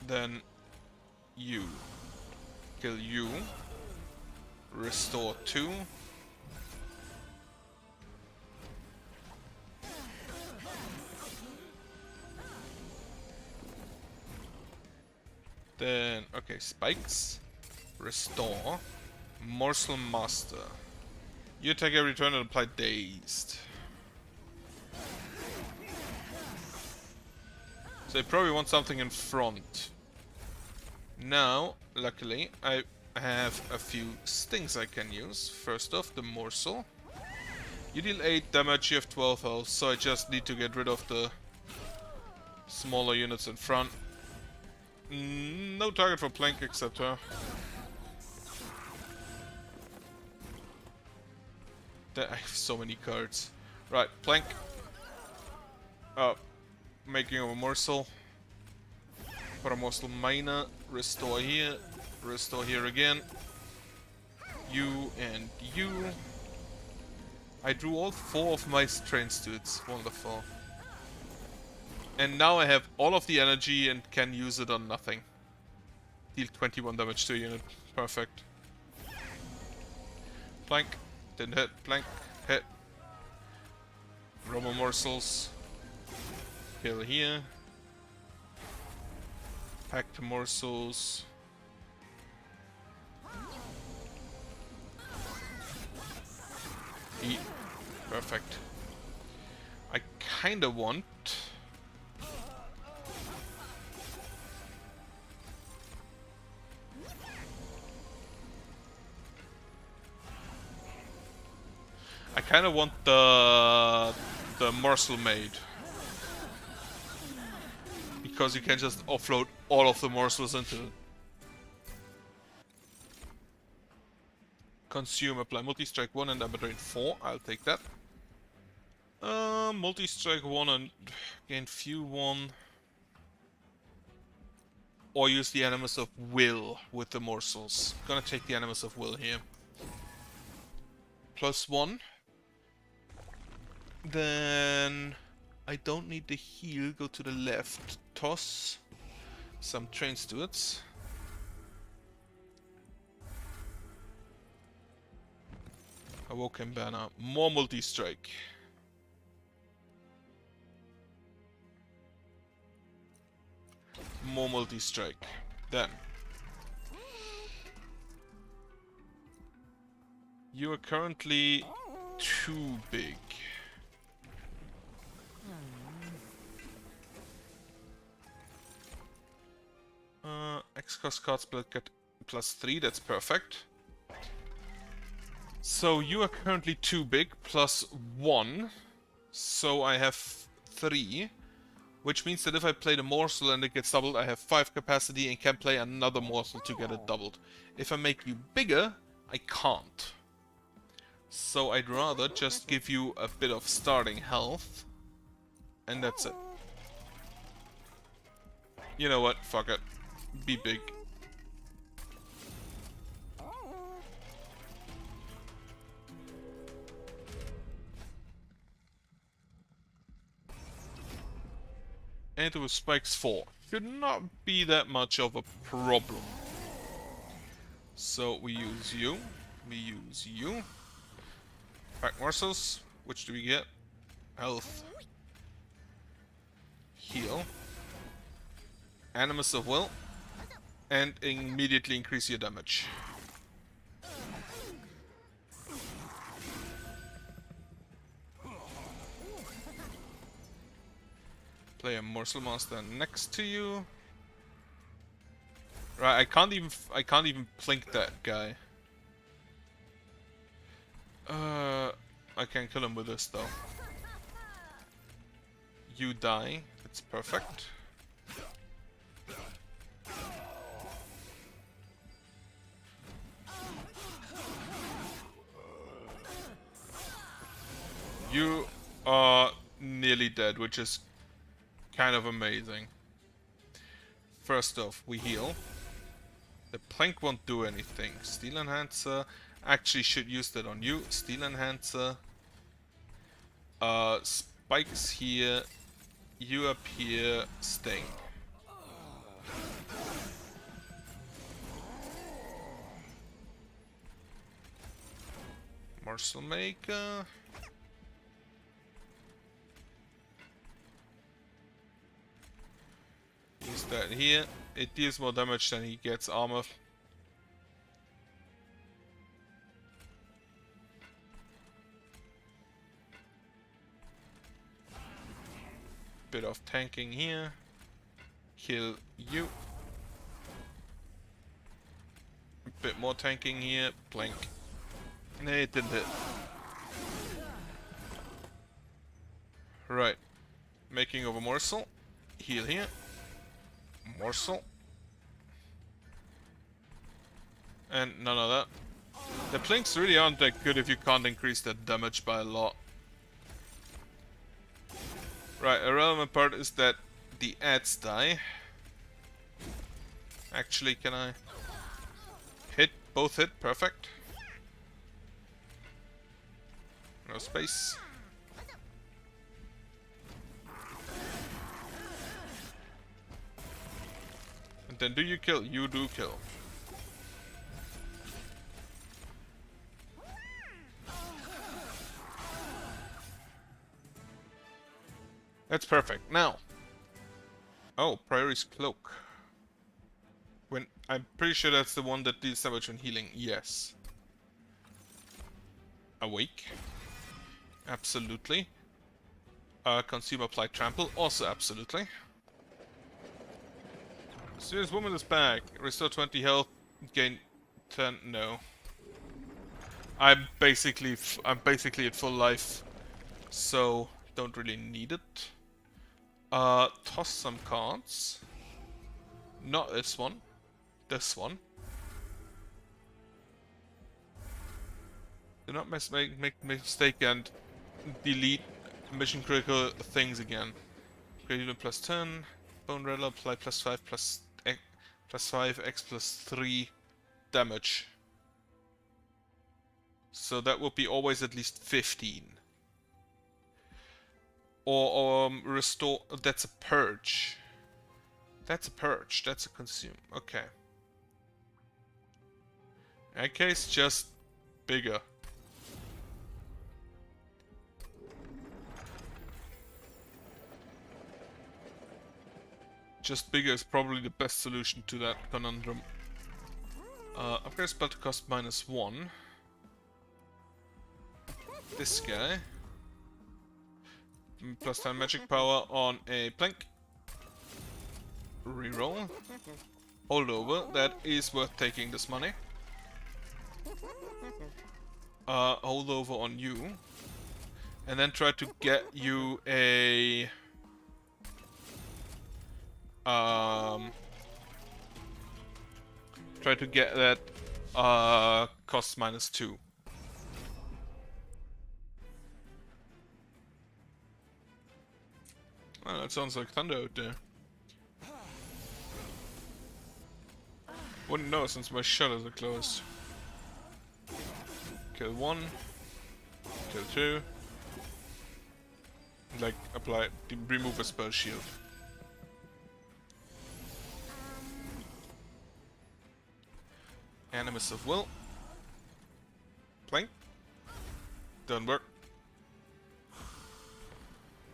S1: Then you. Kill you. Restore 2. Then, okay, spikes. Restore. Morsel Master. You attack every turn and apply Dazed. So they probably want something in front. Now, luckily, I have a few stings I can use. First off, the Morsel. You deal 8 damage, you have 12 health, so I just need to get rid of the smaller units in front. No target for plank except her. I have so many cards. Right, plank. Making of a morsel. For a morsel miner. Restore here again. You and you. I drew all 4 of my train students. Wonderful. And now I have all of the energy and can use it on nothing. Deal 21 damage to a unit. Perfect. Plank. Didn't hit. Plank. Hit. Robo morsels. Kill here. Packed morsels. Eat. Perfect. I kinda want... the morsel maid. Because you can just offload all of the morsels into it. Consume, apply multi-strike 1 and Ember Drain 4. I'll take that. Multi-strike 1 and gain few 1. Or use the Animus of Will with the morsels. Gonna take the Animus of Will here. +1. Then I don't need the heal, go to the left. Toss some train stewards. Awoken Banner. More multi-strike. More multi-strike. Then you are currently too big. X-Cost card split get +3, that's perfect. So you are currently too big, +1. So I have 3. Which means that if I play the morsel and it gets doubled, I have 5 capacity and can play another morsel to get it doubled. If I make you bigger, I can't. So I'd rather just give you a bit of starting health. And that's it. You know what? Fuck it. Be big. And with spikes 4. Should not be that much of a problem. So we use you. We use you. Pack morsels. Which do we get? Health. Heal. Animus of Will. And immediately increase your damage. Play a morsel monster next to you. Right, I can't even plink that guy. I can kill him with this though. You die. It's perfect. You are nearly dead, which is kind of amazing. First off, we heal. The plank won't do anything. Steel Enhancer. Actually should use that on you. Steel Enhancer. Spikes here. You up here. Sting. Morsel Maker. Use that here. It deals more damage than he gets armor. Bit of tanking here. Kill you. A bit more tanking here. Blink. Nah, it didn't hit. Right. Making of a morsel. Heal here. Morsel. And none of that. The plinks really aren't that good if you can't increase that damage by a lot. Right, a relevant part is that the ads die. Actually, can I hit? Both hit, perfect. No space. And then do you kill? You do kill. That's perfect. Now. Oh, Priority's Cloak. When I'm pretty sure that's the one that deals damage when healing. Yes. Awake. Absolutely. Consume Applied Trample. Also absolutely. Serious Woman is back. Restore 20 health. Gain 10. No. I'm basically at full life. So don't really need it. Toss some cards. Not this one. This one. Do not make mistake and delete mission critical things again. Great unit plus 10. Bone Rattler apply plus 5 plus 5 x plus 3 damage. So that would be always at least 15. Or restore. That's a purge. That's a purge. That's a consume. Okay. In that case, just bigger. Just bigger is probably the best solution to that conundrum. Upgrade spell to cost -1. This guy. Plus 10 magic power on a plank. Reroll. Hold over. That is worth taking this money. Hold over on you. And then try to get you a... try to get that cost -2. Oh, that sounds like thunder out there. Wouldn't know since my shutters are closed. Kill 1. Kill 2. Like, apply... remove a spell shield. Animus of Will. Plank. Don't work.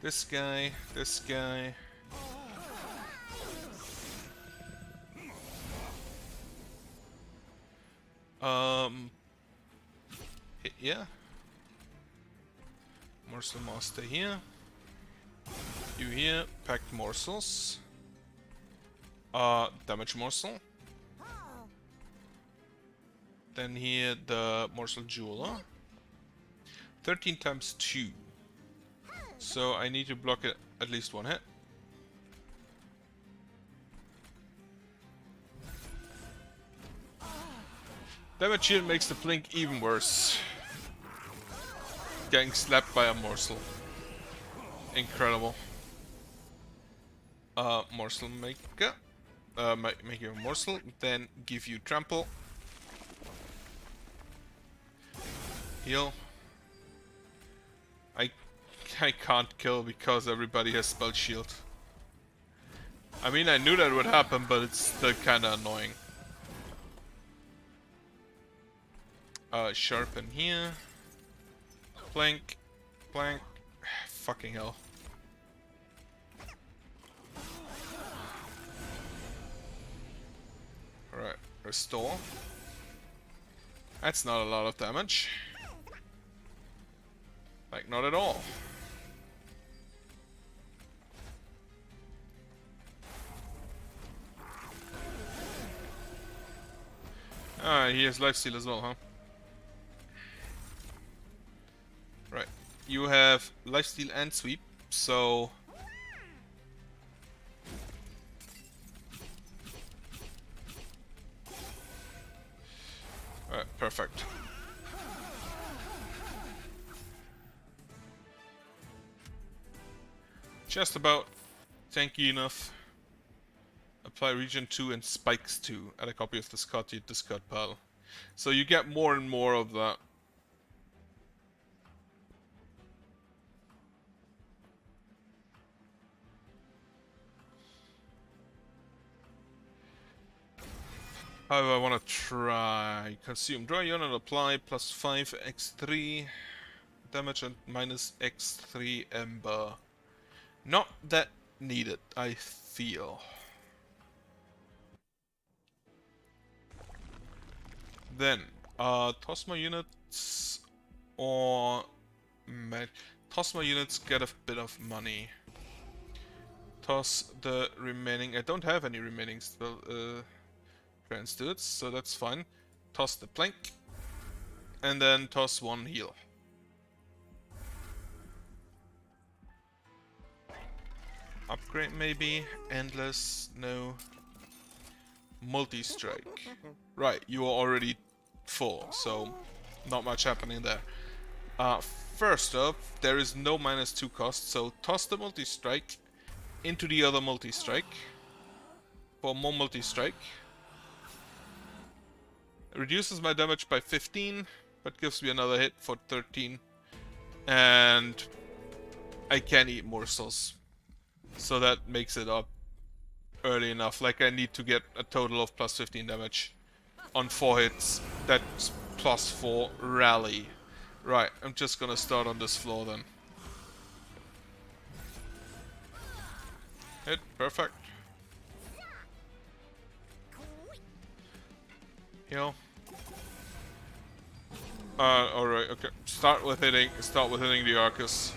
S1: This guy, this guy. Yeah. Morsel Master here. You here, packed morsels. Damage morsel. Then here the morsel jeweler. 13 times 2. So I need to block it at least one hit. Damage shield makes the blink even worse. Getting slapped by a morsel. Incredible. Morsel maker. Make you a morsel, then give you trample. Heal. I can't kill because everybody has spell shield. I mean, I knew that would happen, but it's still kinda annoying. Sharpen here. Plank. Plank. Fucking hell. Alright, restore. That's not a lot of damage. Like, not at all. Ah, he has lifesteal as well, huh? Right. You have lifesteal and sweep, so... Alright, perfect. Just about tanky enough. Apply region 2 and spikes 2. Add a copy of the Scott to your discard pile. So you get more and more of that. How do I want to try? Consume. Draw unit, apply plus 5 x3 damage and minus x3 ember. Not that needed, I feel. Then, toss my units or toss my units, get a bit of money. Toss the remaining. I don't have any remaining spell transduits, so that's fine. Toss the plank, and then toss one heal. Upgrade maybe. Endless, no. Multi-strike. Right, you are already full, so not much happening there. First up, there is no -2 cost, so toss the multi-strike into the other multi-strike for more multi-strike. Reduces my damage by 15, but gives me another hit for 13. And I can eat morsels, so that makes it up early enough. Like, I need to get a total of plus 15 damage on 4 hits. That's plus 4 rally. Right, I'm just gonna start on this floor then. Hit, perfect. Heal. Alright, okay. Start with hitting the Arcus.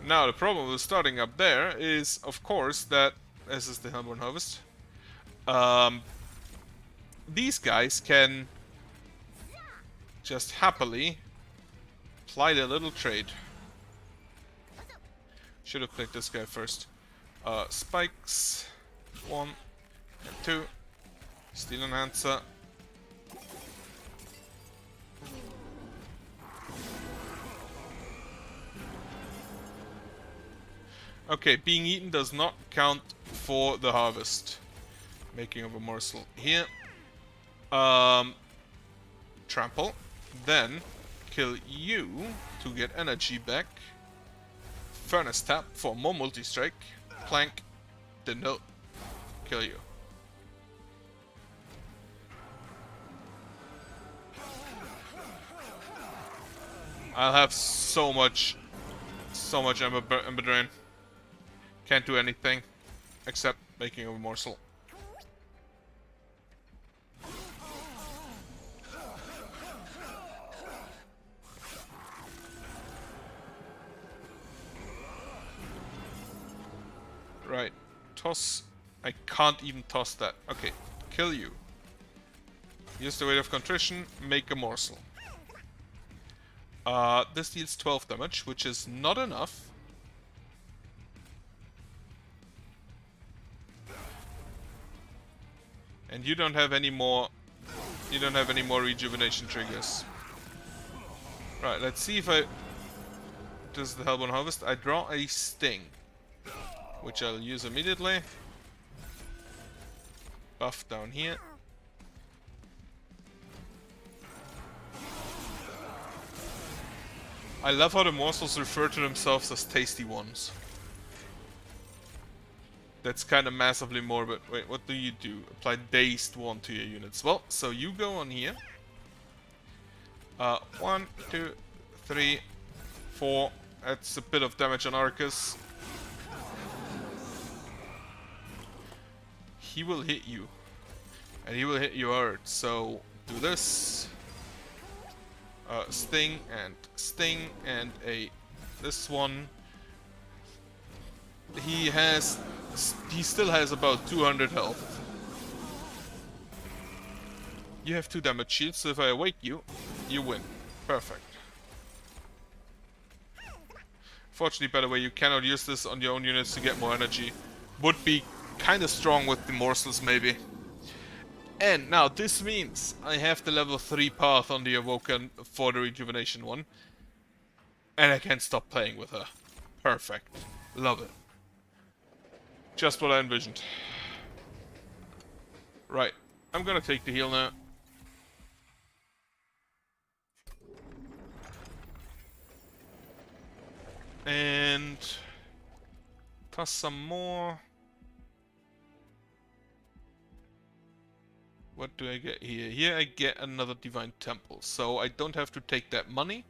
S1: Now, the problem with starting up there is, of course, that this is the Hellborn Harvest. These guys can just happily apply their little trade. Should have played this guy first. Spikes. 1 and 2. Steel Enhancer. Okay, being eaten does not count for the harvest. Making of a morsel here. Trample. Then kill you to get energy back. Furnace tap for more multi-strike. Plank. Then no. Kill you. I'll have so much ember drain. Can't do anything except making a morsel. Right. Toss. I can't even toss that. Okay. Kill you. Use the weight of contrition. Make a morsel. This deals 12 damage, which is not enough. And you don't have any more. You don't have any more rejuvenation triggers. Right. Let's see if I. Does the Hellborn Harvest? I draw a sting, which I'll use immediately. Buff down here. I love how the morsels refer to themselves as tasty ones. That's kind of massively morbid. Wait, what do you do? Apply dazed one to your units. Well, so you go on here. 1, 2, 3, 4. That's a bit of damage on Arcus. He will hit you. And he will hit you hard. So, do this. Sting and this one. He still has about 200 health. You have 2 damage shields, so if I awake you, you win. Perfect. Fortunately, by the way, you cannot use this on your own units to get more energy. Would be kind of strong with the morsels, maybe. And now this means I have the level 3 path on the Awoken for the rejuvenation one. And I can't stop playing with her. Perfect. Love it. Just what I envisioned. Right. I'm gonna take the heal now. And toss some more. What do I get here? Here I get another Divine Temple, so I don't have to take that money.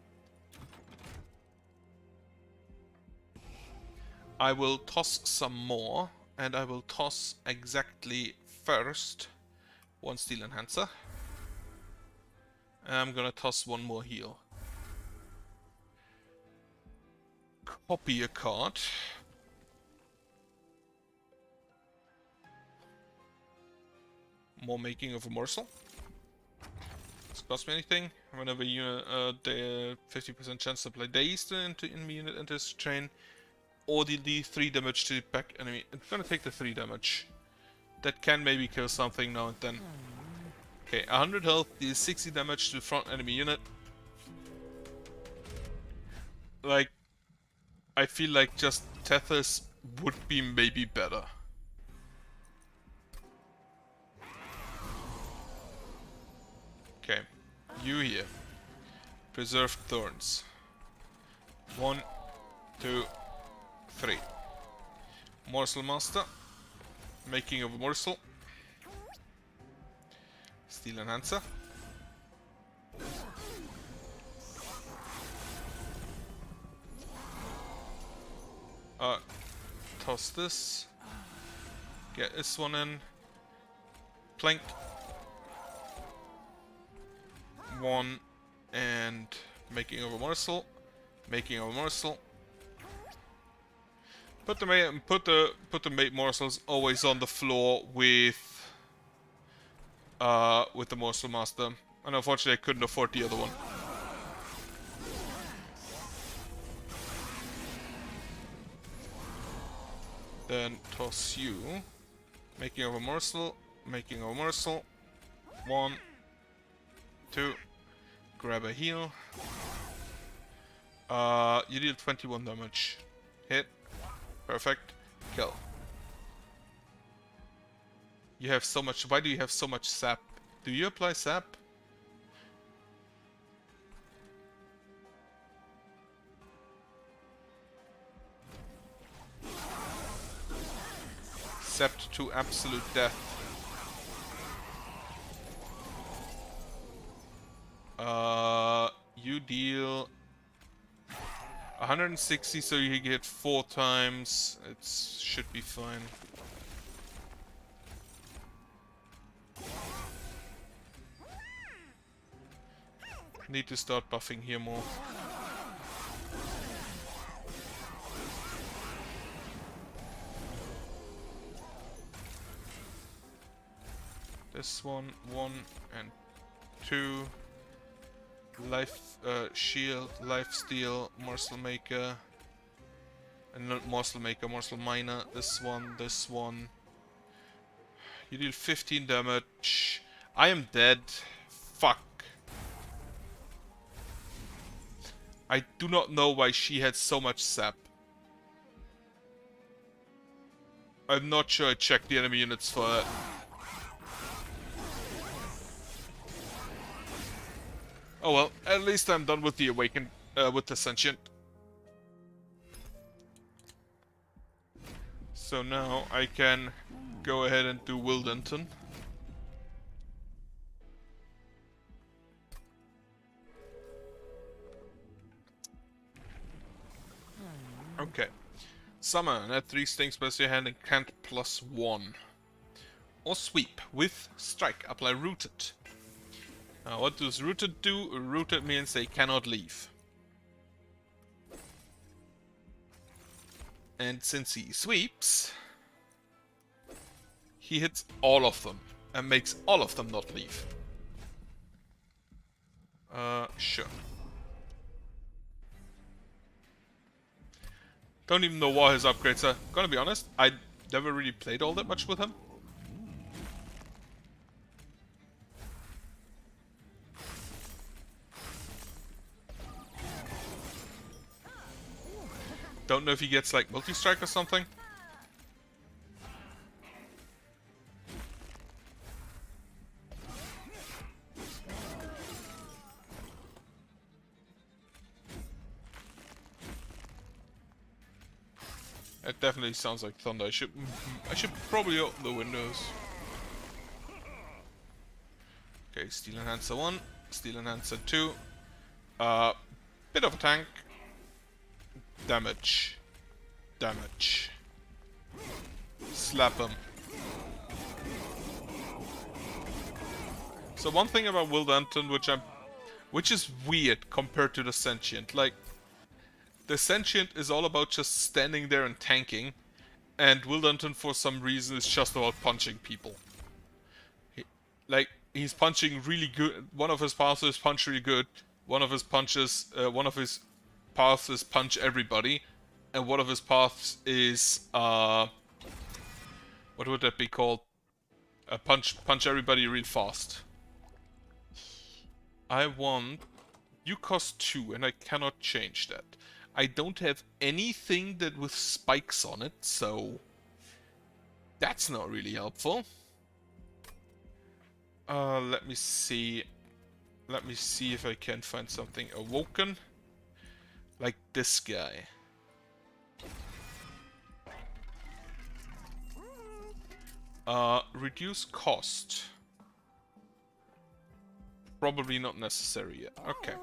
S1: I will toss some more, and I will toss exactly first 1 Steel Enhancer. And I'm gonna toss 1 more heal. Copy a card. More making of a morsel. Does it cost me anything? Whenever you the 50% chance to play dazed into enemy unit enters chain, or the 3 damage to the back enemy. It's gonna take the 3 damage. That can maybe kill something now and then. Okay, 100 health deals 60 damage to the front enemy unit. Like, I feel like just Tethys would be maybe better. Okay, you here. Preserved Thorns. 1, 2, 3. Morsel Master. Making of a morsel. Steel Enhancer. Toss this. Get this one in. Plank. 1 and making of a morsel. Making of a morsel. Put the mate morsels always on the floor with the morsel master. And unfortunately I couldn't afford the other one. Then toss you. Making of a morsel. Making of a morsel. 1, 2. Grab a heal. You deal 21 damage. Hit. Perfect. Kill. You have so much. Why do you have so much sap? Do you apply sap? Sapped to absolute death. You deal 160, so you get 4 times. It should be fine. Need to start buffing here more. This one, 1 and 2. Life shield, life steal, morsel maker. And not morsel maker, morsel miner. This one. You deal 15 damage. I am dead. Fuck. I do not know why she had so much sap. I'm not sure I checked the enemy units for that. Oh well, at least I'm done with the awakened, with the sentient. So now I can go ahead and do Wildenton. Okay. Summon, add 3 stings plus your hand and can't +1. Or sweep with strike, apply rooted. Now what does rooted do? Rooted means they cannot leave. And since he sweeps, he hits all of them and makes all of them not leave. Sure. Don't even know what his upgrades are. Gonna be honest, I never really played all that much with him. Don't know if he gets like multi-strike or something. It definitely sounds like thunder. I should probably open the windows. Okay, Steel Enhancer 1, Steel Enhancer 2. Bit of a tank. Damage. Damage. Slap him. So one thing about Wildenton, which is weird compared to the Sentient, like the Sentient is all about just standing there and tanking, and Wildenton for some reason is just about punching people. He's punching really good. One of his paths is punch really good. One of his paths is punch everybody, and one of his paths is what would that be called? Punch everybody real fast. You cost 2 and I cannot change that. I don't have anything that with spikes on it, so that's not really helpful. Let me see. Let me see if I can find something awoken. Like this guy. Reduce cost. Probably not necessary yet. Okay.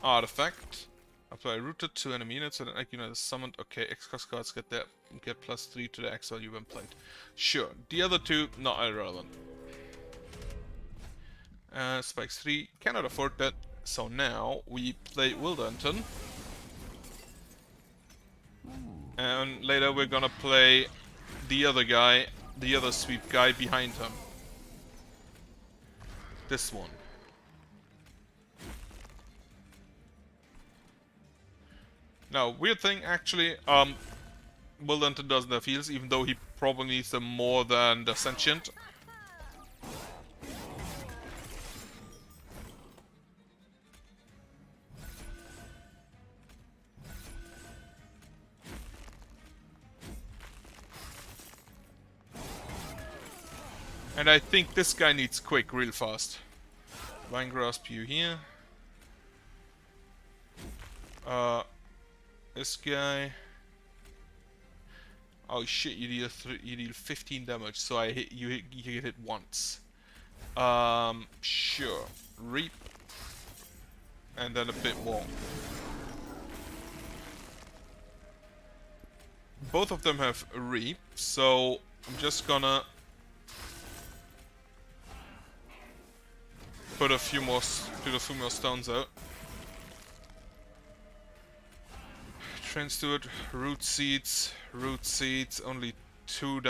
S1: Artifact. Apply rooted to enemy units and an egg unit is summoned. Okay, X-Cost cards get +3 to the X value when played. Sure. The other two, not irrelevant. Spikes 3, cannot afford that. So now we play Wildenton. And later we're gonna play the other guy, the other sweep guy behind him. This one. Now, weird thing actually, Wildenton doesn't have heals, even though he probably needs them more than the Sentient. And I think this guy needs quick real fast. Vine Grasp you here. This guy. Oh shit! You deal 15 damage. So you get hit once. Sure. Reap. And then a bit more. both of them have Reap, so I'm just gonna put a few more stones out. Train Steward, root seeds, only 4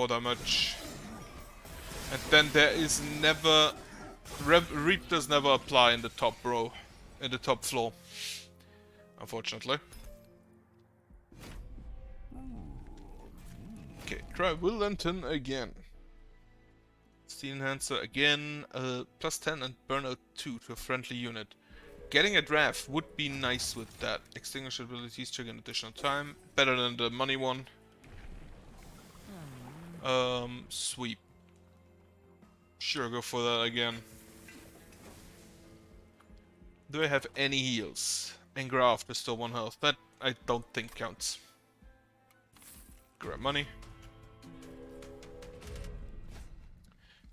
S1: damage. And then there is never... Reap does never apply in the top row, in the top floor, unfortunately. Okay, try Will Lantern again. Steel Enhancer again, plus 10 and Burnout 2 to a friendly unit. Getting a draft would be nice with that. Extinguish abilities trigger an additional time. Better than the money one. Sweep. Sure, go for that again. Do I have any heals? Engraft is still 1 health. That I don't think counts. Grab money.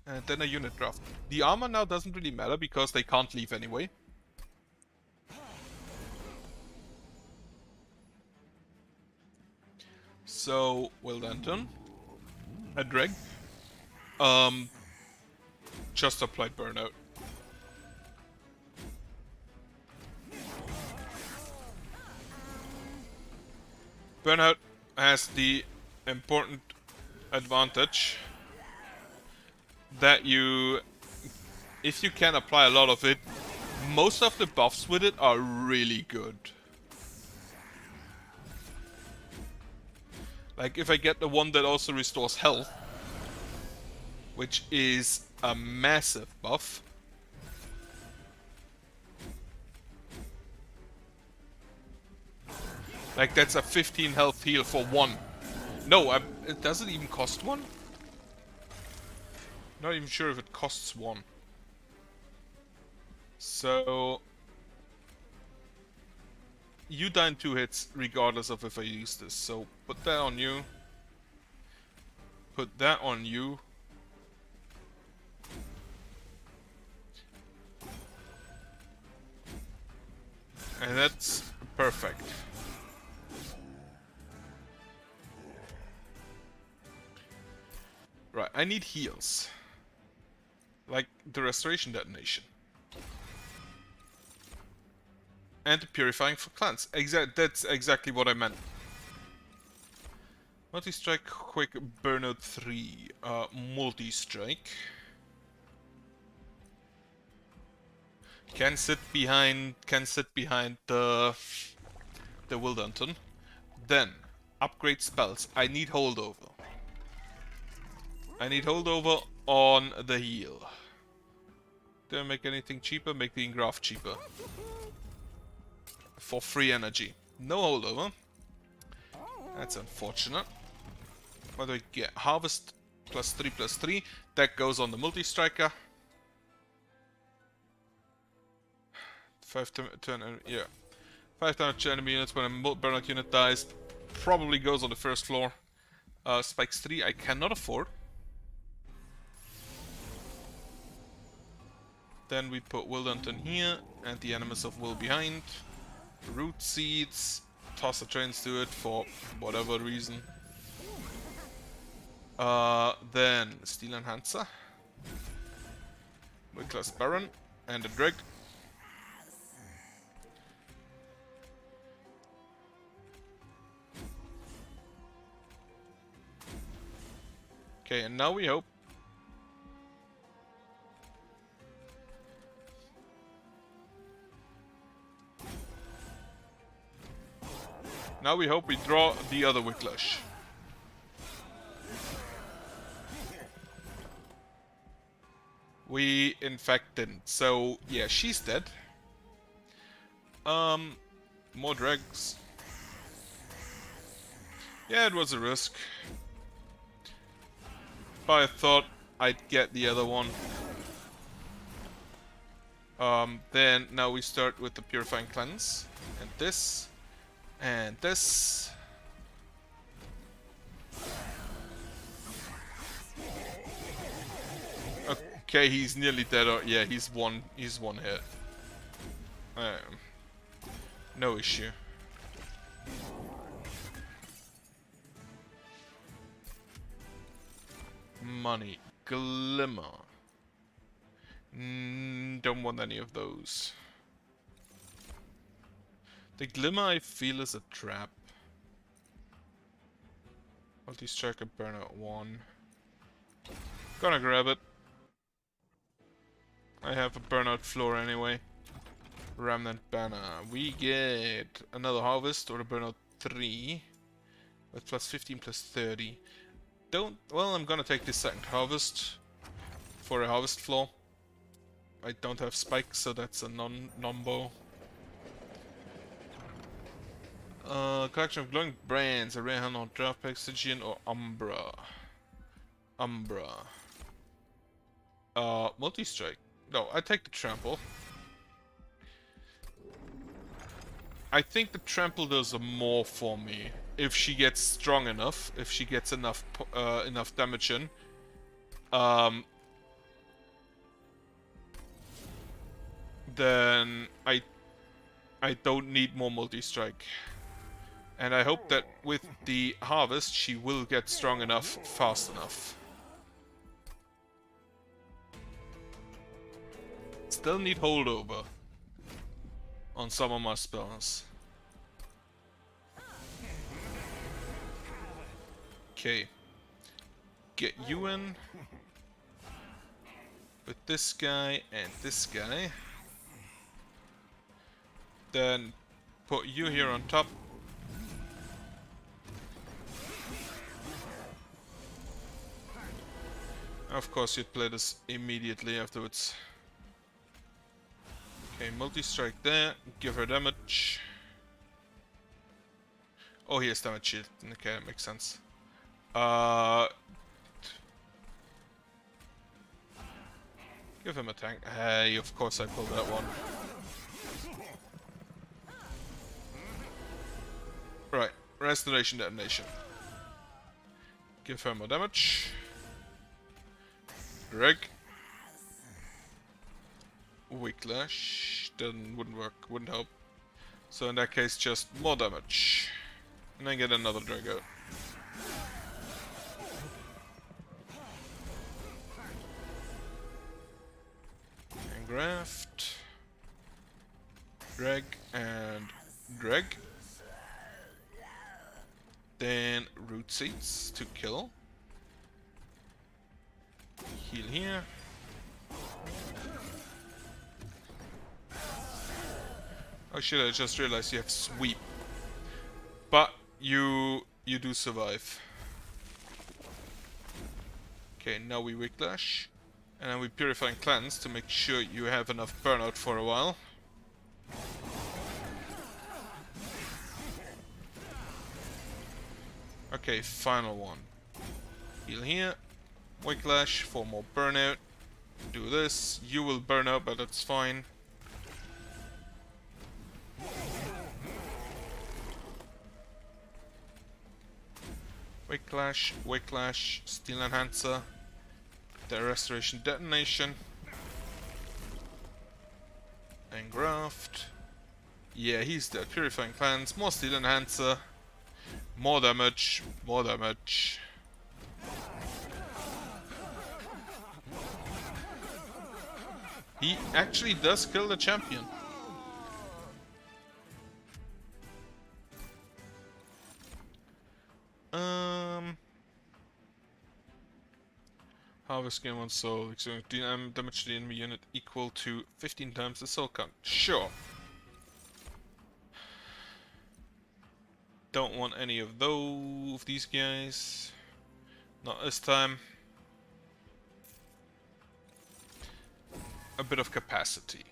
S1: And then a unit draft. The armor now doesn't really matter because they can't leave anyway. So, Will Lantern. A Dreg. Just applied Burnout. Burnout has the important advantage that if you can apply a lot of it, most of the buffs with it are really good. Like if I get the one that also restores health, which is a massive buff. Like that's a 15 health heal for 1. No, it doesn't even cost 1. Not even sure if it costs 1. So you die in 2 hits regardless of if I use this. So put that on you. Put that on you. And that's perfect. Right, I need heals. Like the Restoration Detonation. And the Purifying for Clans. That's exactly what I meant. Multi-strike, quick, Burnout 3. Multi-strike. Can sit behind the Will Lantern. Then, upgrade spells. I need holdover. I need holdover on the heal. Did I make anything cheaper? Make the engraft cheaper. For free energy. No holdover. That's unfortunate. What do I get? Harvest +3/+3. That goes on the multi-striker. 5 turn, yeah. 5 damage to enemy units when a burnout unit dies. Probably goes on the first floor. Spikes 3 I cannot afford. Then we put Will Lantern here and the Animus of Will behind. Root seeds. Toss a Train Steward for whatever reason. Then Steel Enhancer. Wickler's Baron and a Dreg. Okay, and now we hope. Now we hope we draw the other Wicklash. We in fact didn't. So yeah, she's dead. More dregs. Yeah, it was a risk. But I thought I'd get the other one. Then now we start with the Purifying Cleanse. And this. And this. Okay, he's nearly dead. Or yeah, he's one hit. No issue. money. Glimmer. Don't want any of those. The Glimmer I feel is a trap. Multi-strike a burnout 1. Gonna grab it. I have a burnout floor anyway. Remnant banner. We get another harvest or a burnout 3 with plus 15 plus 30. Well, I'm gonna take this second harvest for a harvest floor. I don't have spikes, so that's a non-bow. Collection of glowing brands, a rare hand on draft pack, Stygian or Umbra. Multi-strike. No, I take the trample. I think the trample does more for me if she gets strong enough, if she gets enough damage in. Then I don't need more multi-strike. And I hope that with the harvest she will get strong enough fast enough. Still need holdover on some of my spells. Okay. Get you in with this guy and this guy. Then put you here on top. Of course you'd play this immediately afterwards. Okay, multi-strike there, give her damage. Oh, he has damage shield. Okay, that makes sense. Give him a tank. Hey, of course I pulled that one. Right, restoration detonation. Give her more damage. Greg. Whiplash. Wouldn't work, wouldn't help. So in that case, just more damage. And then get another drag out. And graft. Drag and drag. Then root seeds to kill. Heal here. Oh shit, I just realized you have sweep. But you do survive. Okay, now we Whiplash. And then we Purify and Cleanse to make sure you have enough burnout for a while. Okay, final one. Heal here. Whiplash for more burnout. Do this. You will burn out, but that's fine. Whiplash, Whiplash, Steel Enhancer. The Restoration Detonation. And Graft. Yeah, he's dead. Purifying Cleanse. More Steel Enhancer. More damage. More damage. He actually does kill the champion. Harvest gain 1 soul. Damage to the enemy unit equal to 15 times the soul count. Sure. Don't want any of these guys. Not this time. A bit of capacity.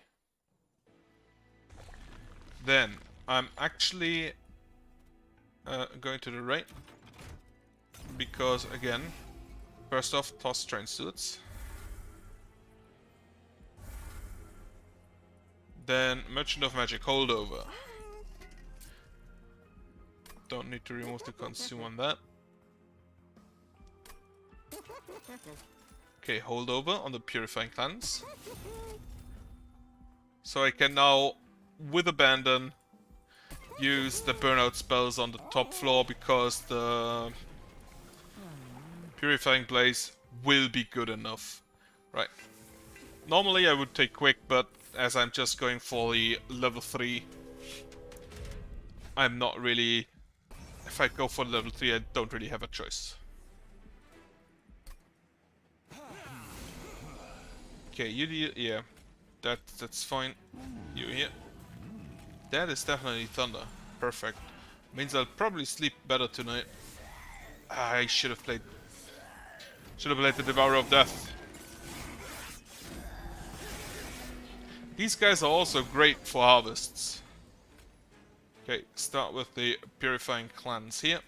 S1: Then I'm actually going to the right because again, first off, toss train suits. Then Merchant of Magic holdover. Don't need to remove the consume on that. Okay, holdover on the Purifying Cleanse. So I can now, with Abandon, use the burnout spells on the top floor because the Purifying Blaze will be good enough. Right. Normally I would take quick, but as I'm just going for the level 3, I'm not really... If I go for level 3, I don't really have a choice. Okay, you deal... Yeah. That's fine. You here. That is definitely thunder. Perfect. Means I'll probably sleep better tonight. I should have played the Devourer of Death. These guys are also great for harvests. Okay, start with the Purifying Cleanse here.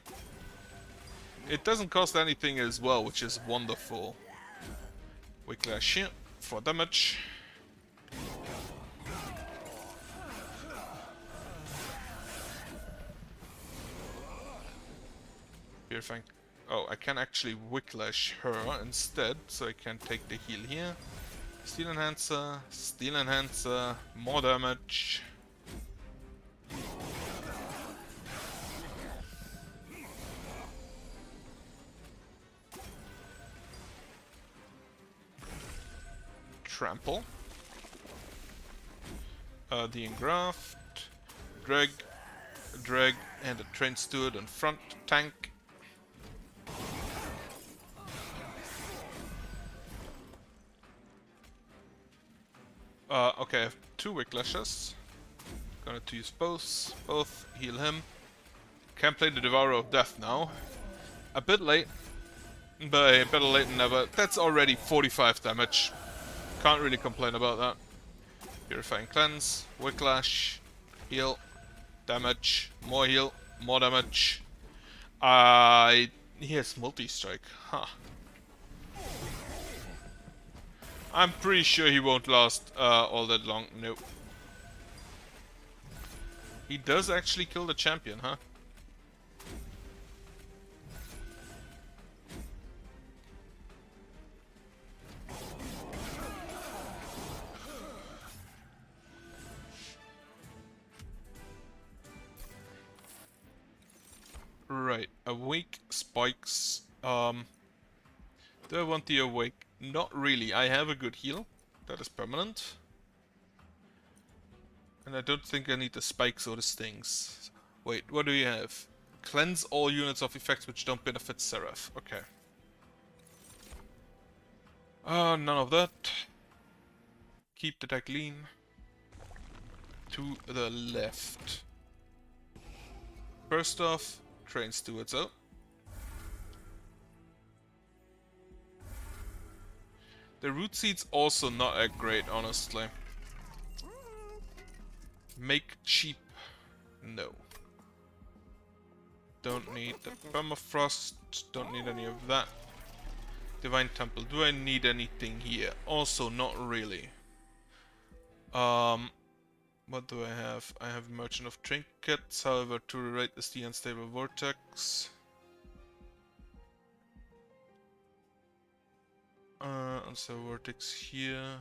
S1: It doesn't cost anything as well, which is wonderful. Whiplash here for damage. Purifying... Oh, I can actually Whiplash her instead, so I can take the heal here. Steel Enhancer, more damage. Trample. The Engraft. Drag, and a Train Steward in front. Tank. Okay, I have 2 Whiplashes. Gonna use both. Both heal him. Can play the Devourer of Death now. A bit late, but better late than never. That's already 45 damage. Can't really complain about that. Purifying Cleanse, Whiplash, heal, damage, more heal, more damage. He has multi-strike, huh. I'm pretty sure he won't last all that long. Nope. He does actually kill the champion, huh? Right, awake spikes. Do I want the awake? Not really. I have a good heal. That is permanent. And I don't think I need the spikes or the stings. Wait, what do you have? Cleanse all units of effects which don't benefit Seraph. Okay. None of that. Keep the deck lean. To the left. First off, Train Stewards out. The root seed's also not that great, honestly. Make cheap. No. Don't need the permafrost. Don't need any of that. Divine Temple. Do I need anything here? Also, not really. What do I have? I have Merchant of Trinkets, however, to rewrite is the Unstable Vortex. Unstable Vortex here.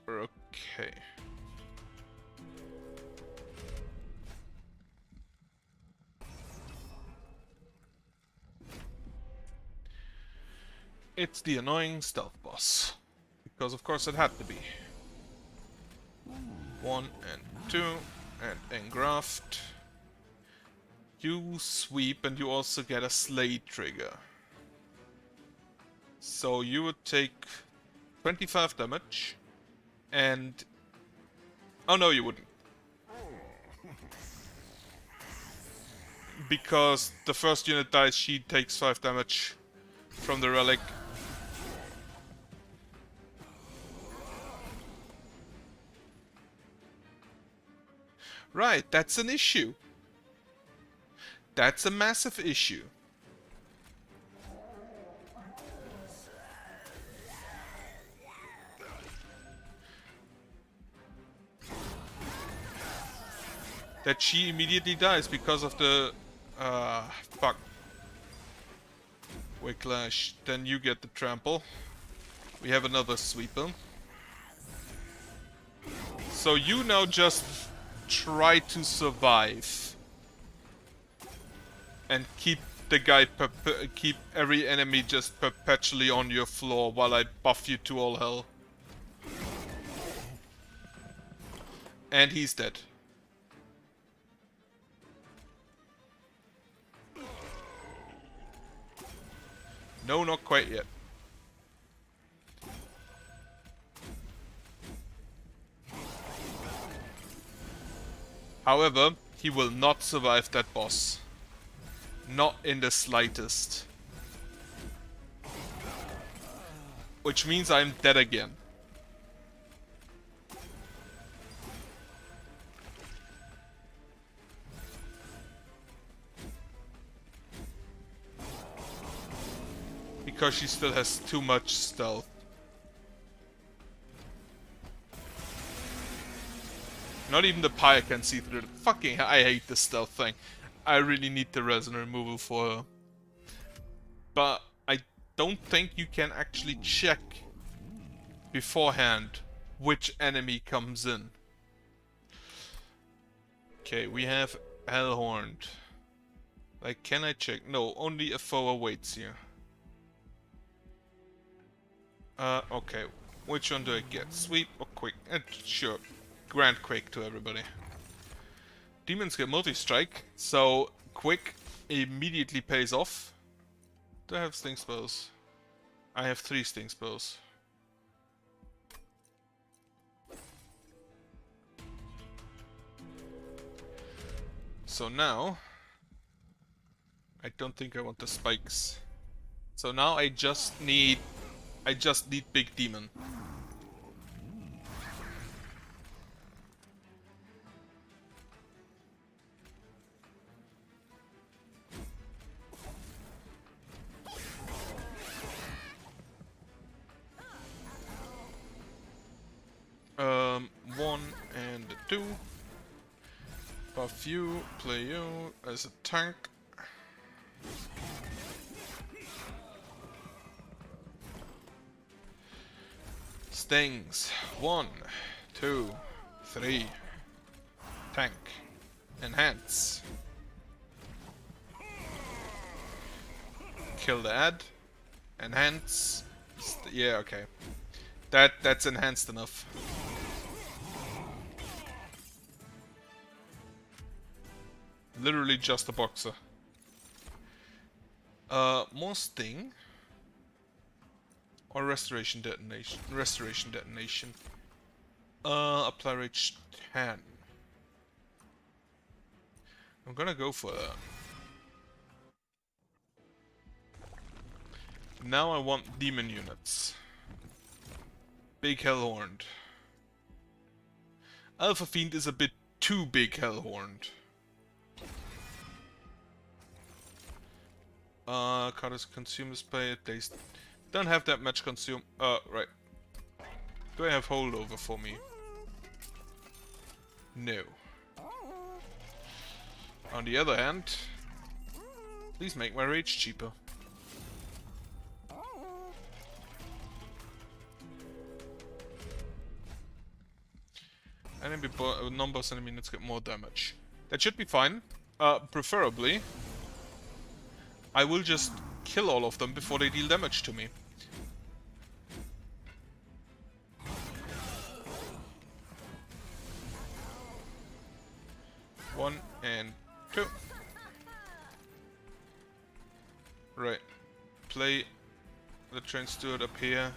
S1: Okay. It's the annoying stealth boss. Because of course it had to be. 1 and 2 and Engraft. You sweep and you also get a Slay trigger. So you would take 25 damage and... Oh no, you wouldn't. Because the first unit dies, she takes 5 damage from the relic. Right, that's an issue. That's a massive issue. That she immediately dies because of the... fuck. Whiplash. Then you get the trample. We have another sweeper. So you now just try to survive. and keep the guy keep every enemy just perpetually on your floor while I buff you to all hell. And he's dead. No, not quite yet. However, he will not survive that boss. Not in the slightest. Which means I'm dead again. Because she still has too much stealth. Not even the pyre can see through it. Fucking I hate this stealth thing. I really need the resin removal for her. But I don't think you can actually check beforehand which enemy comes in. Okay, we have Hellhorned. Like, can I check? No, only a foe awaits here. Okay. Which one do I get? Sweep or quick? Sure. Grand quick to everybody. Demons get multi-strike, so quick immediately pays off. Do I have sting spells? I have 3 sting spells. So now, I don't think I want the spikes. So now I just need Big Demon. One and 2. Buff you, play you as a tank. Stings. 1, 2, 3. Tank. Enhance. Kill the ad. Enhance. Yeah, okay. That's enhanced enough. Literally just a boxer. More sting. Or restoration detonation. Restoration detonation. Apply rage 10. I'm gonna go for that. Now I want demon units. Big Hellhorned. Alpha Fiend is a bit too big Hellhorned. Cards consume display. They don't have that much consume. Right. Do I have holdover for me? No. On the other hand, please make my rage cheaper. Enemy non-boss enemy units get more damage. That should be fine. Preferably, I will just kill all of them before they deal damage to me. One and 2. Right. Play the Train Steward up here.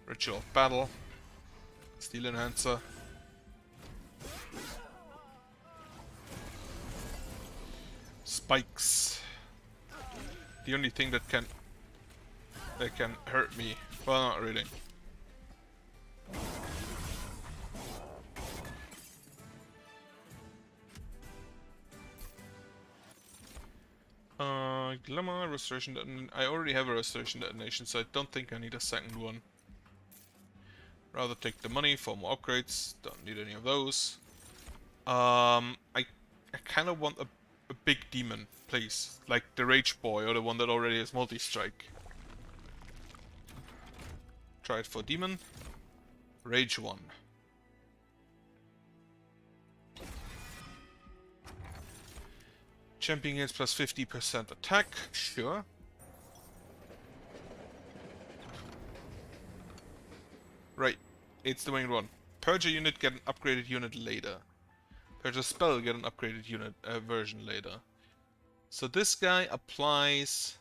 S1: Ritual of Battle. Steel Enhancer. Spikes. The only thing that can hurt me. Well, not really. Glamour, Restoration Detonation. I already have a Restoration Detonation, so I don't think I need a second one. Rather take the money for more upgrades. Don't need any of those. I kind of want a big demon, please. Like the Rage Boy, or the one that already has multi-strike. Try it for demon. Rage 1. Champion gains plus 50% attack, sure. Right, it's the main one. Purge a unit, get an upgraded unit later. Purge a spell, get an upgraded unit version later. So this guy applies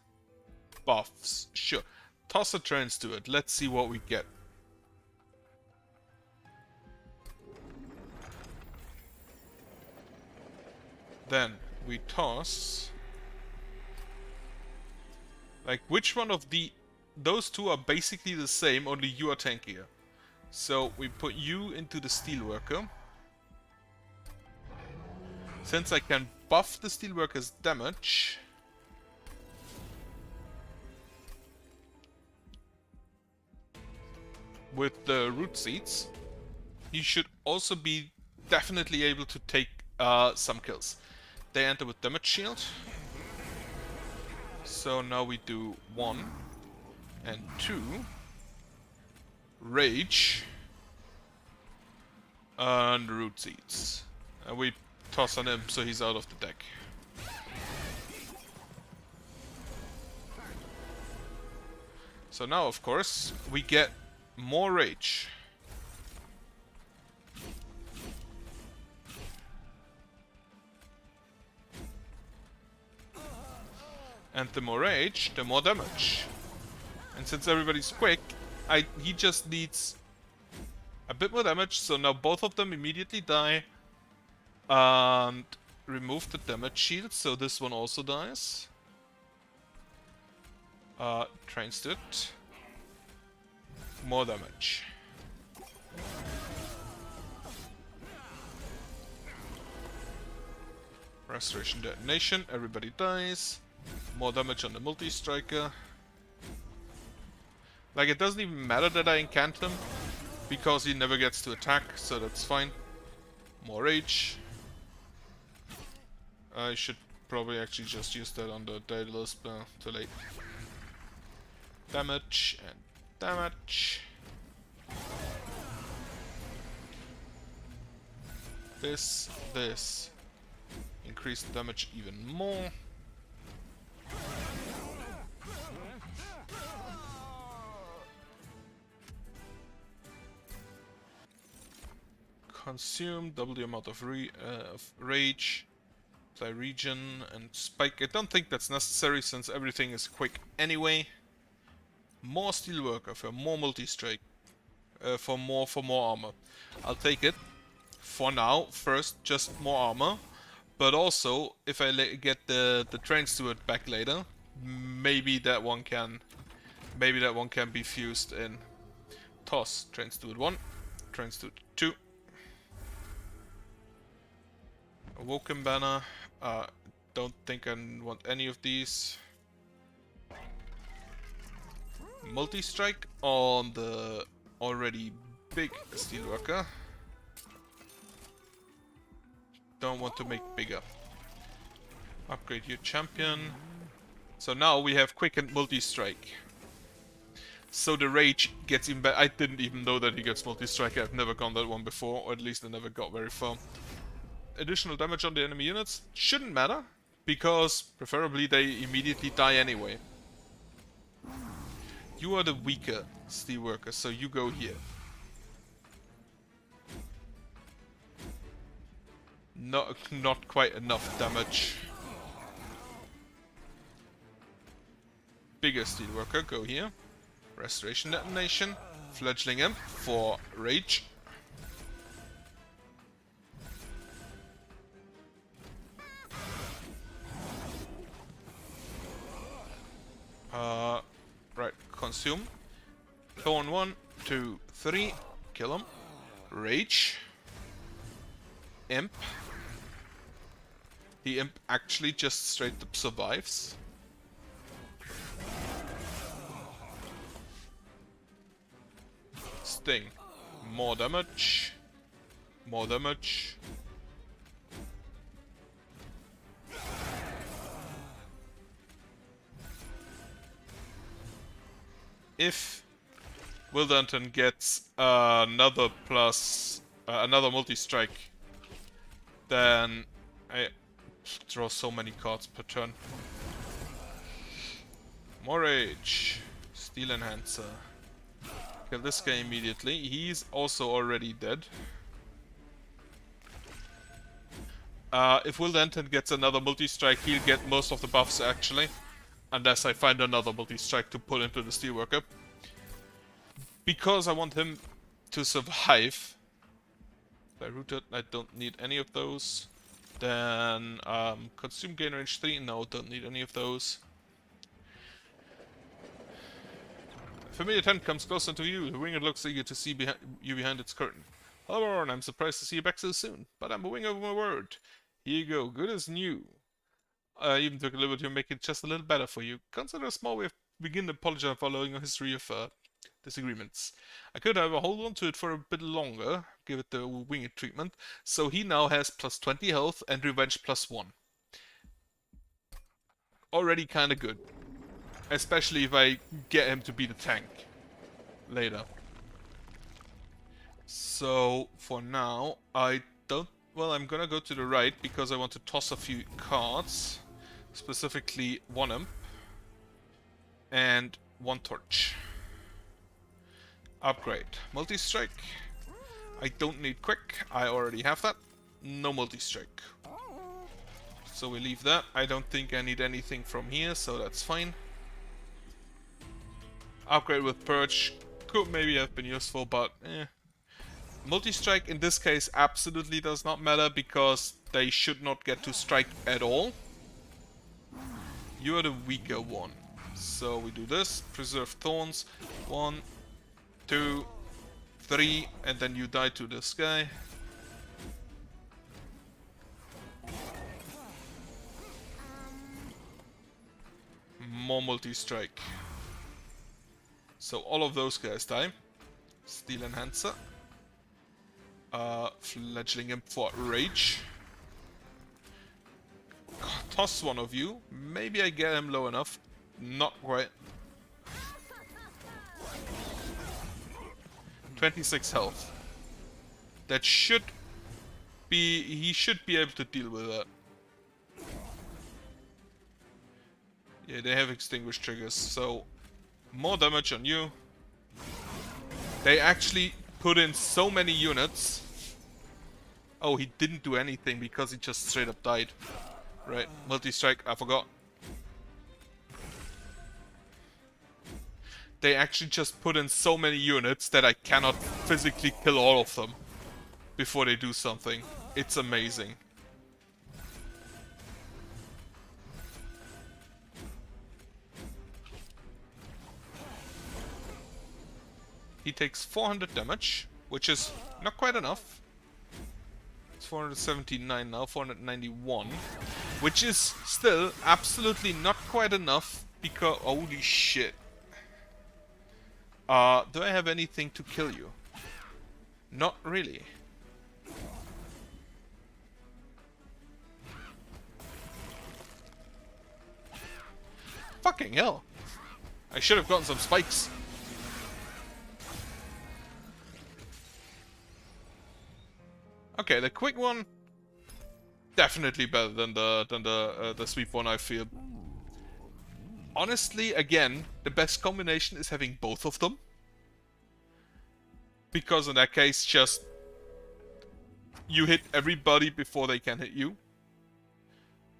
S1: buffs, sure. Toss a trance to it, let's see what we get. Then we toss... Like, which one of those two are basically the same, only you are tankier. So we put you into the Steelworker. Since I can buff the Steelworker's damage... with the Root Seeds, you should also be definitely able to take some kills. They enter with damage shield. So now we do 1 and 2. Rage. And Root Seeds. And we toss on him so he's out of the deck. So now, of course, we get more Rage. And the more Rage, the more damage. And since everybody's quick, he just needs a bit more damage, so now both of them immediately die. And remove the damage shield, so this one also dies. Trains it. More damage. Restoration detonation, everybody dies. More damage on the multi-striker. Like, it doesn't even matter that I incant him, because he never gets to attack, so that's fine. More rage. I should probably actually just use that on the Daedalus, but too late. Damage and damage. This. Increase the damage even more. Consume, double the amount of rage. Apply regen and spike. I don't think that's necessary since everything is quick anyway. More Steelworker for more multi-strike. For more armor. I'll take it. For now, first, just more armor. But also, if I get the trains to it back later, maybe that one can be fused in. Toss. Trains to it 1. Trains to it 2. Awoken Banner. Don't think I want any of these. Multi-strike on the already big Steelworker. Don't want to make bigger. Upgrade your champion. So now we have quick and multi-strike. So the rage gets even better. I didn't even know that he gets multi-strike. I've never gone that one before, or at least I never got very far. Additional damage on the enemy units shouldn't matter, because preferably they immediately die anyway. You are the weaker Steelworker, so you go here. Not quite enough damage. Bigger Steelworker, go here. Restoration detonation. Fledgling Imp for rage. Right, consume. Thorn 1, 2, 3. Kill him. Rage. Imp. The Imp actually just straight up survives. Sting. More damage. More damage. If Wilderton gets another multi-strike, then draw so many cards per turn. More rage. Steel Enhancer. Kill this guy immediately. He's also already dead. If Will Denton gets another multi-strike, he'll get most of the buffs actually. Unless I find another multi-strike to pull into the Steelworker. Because I want him to survive. Diluted, I don't need any of those. Then, consume gain range 3, no, don't need any of those. Familiar tent comes closer to you. The winger looks eager to see you behind its curtain. Hello, Aaron, I'm surprised to see you back so soon, but I'm a winger of my word. Here you go, good as new. I even took a liberty to make it just a little better for you. Consider a small way of begin to apologize for allowing a history of disagreements. I could, however, hold on to it for a bit longer, give it the winged treatment, so he now has plus 20 health and revenge plus 1. Already kinda good. Especially if I get him to be the tank later. So, for now, I don't... Well, I'm gonna go to the right because I want to toss a few cards. Specifically, one imp. And one torch. Upgrade. Multi-strike. I don't need quick. I already have that. No multi-strike. So we leave that. I don't think I need anything from here, so that's fine. Upgrade with Purge could maybe have been useful, but eh. Multi-strike in this case absolutely does not matter because they should not get to strike at all. You are the weaker one. So we do this. Preserve Thorns. 1, 2, 3, and then you die to this guy. More multi-strike. So all of those guys die. Steel Enhancer. Fledgling Imp for Rage. Toss one of you. Maybe I get him low enough. Not quite. 26 health. That should be... He should be able to deal with that. Yeah, they have extinguished triggers, so... More damage on you. They actually put in so many units. Oh, he didn't do anything because he just straight up died. Right, multi-strike, I forgot. They actually just put in so many units that I cannot physically kill all of them before they do something. It's amazing. He takes 400 damage, which is not quite enough. It's 479 now, 491. Which is still absolutely not quite enough because... Holy shit. Do I have anything to kill you? Not really. Fucking hell. I should have gotten some spikes. Okay, the quick one definitely better than the sweep one, I feel. Honestly, again, the best combination is having both of them. Because in that case, just you hit everybody before they can hit you.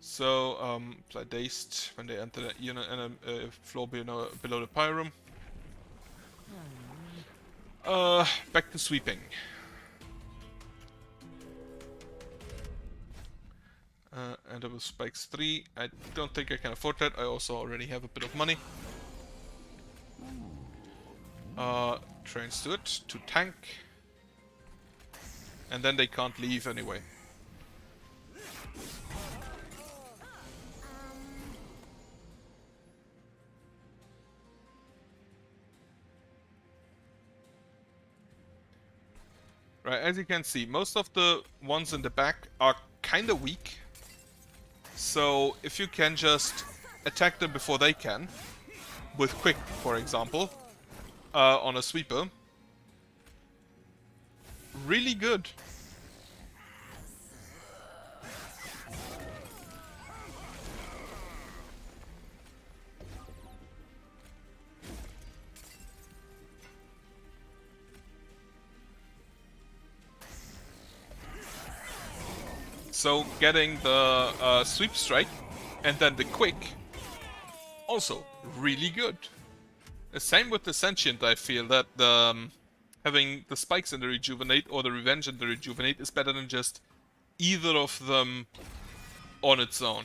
S1: So, apply Dazed when they enter the unit and floor below the Pyrum. Back to sweeping. And double spikes 3. I don't think I can afford that. I also already have a bit of money. Trains to it to tank. And then they can't leave anyway. Right, as you can see, most of the ones in the back are kinda weak. So, if you can just attack them before they can, with Quick, for example, on a sweeper, really good. So getting the sweep strike and then the quick, also really good. The same with the sentient, I feel that having the spikes in the rejuvenate or the revenge in the rejuvenate is better than just either of them on its own.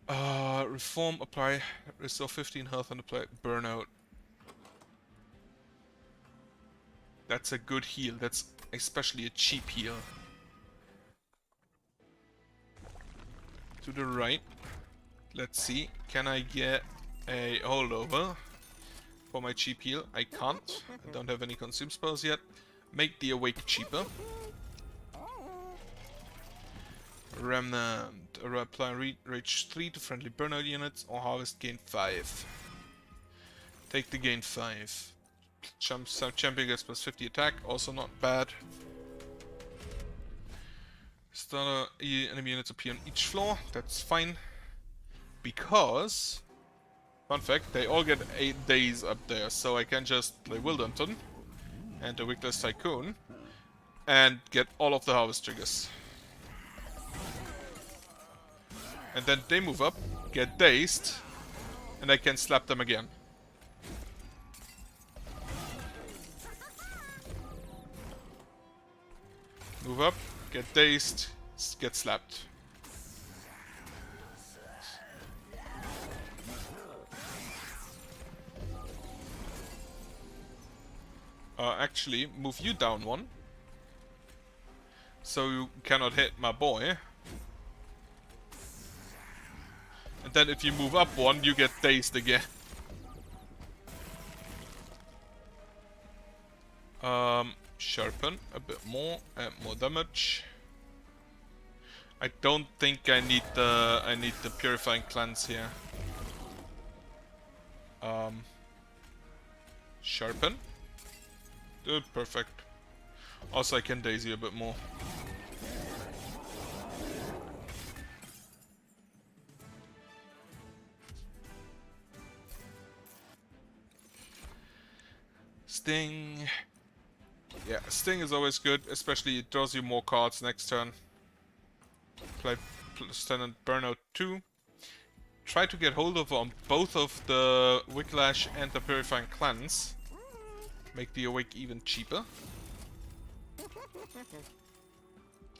S1: Reform, apply, restore 15 health and apply burnout. That's a good heal. That's especially a cheap heal. To the right. Let's see. Can I get a holdover for my cheap heal? I can't. I don't have any consume spells yet. Make the awake cheaper. Remnant. Apply rage 3 to friendly burnout units or harvest gain 5. Take the gain 5. Champion gets plus 50 attack, also not bad. Starter enemy units appear on each floor, that's fine. Because, fun fact, they all get 8 days up there, so I can just play Wildenton and the Wickless Tycoon and get all of the harvest triggers. And then they move up, get dazed, and I can slap them again. Move up, get dazed, get slapped. Actually, move you down one. So you cannot hit my boy. And then if you move up one, you get dazed again. Sharpen a bit more, add more damage. I don't think I need the purifying cleanse here. Sharpen. Perfect. Also I can daisy a bit more. Sting. Yeah, Sting is always good, especially it draws you more cards next turn. Play Standard Burnout 2. Try to get hold of on both of the Wicklash and the Purifying Cleanse. Make the Awake even cheaper.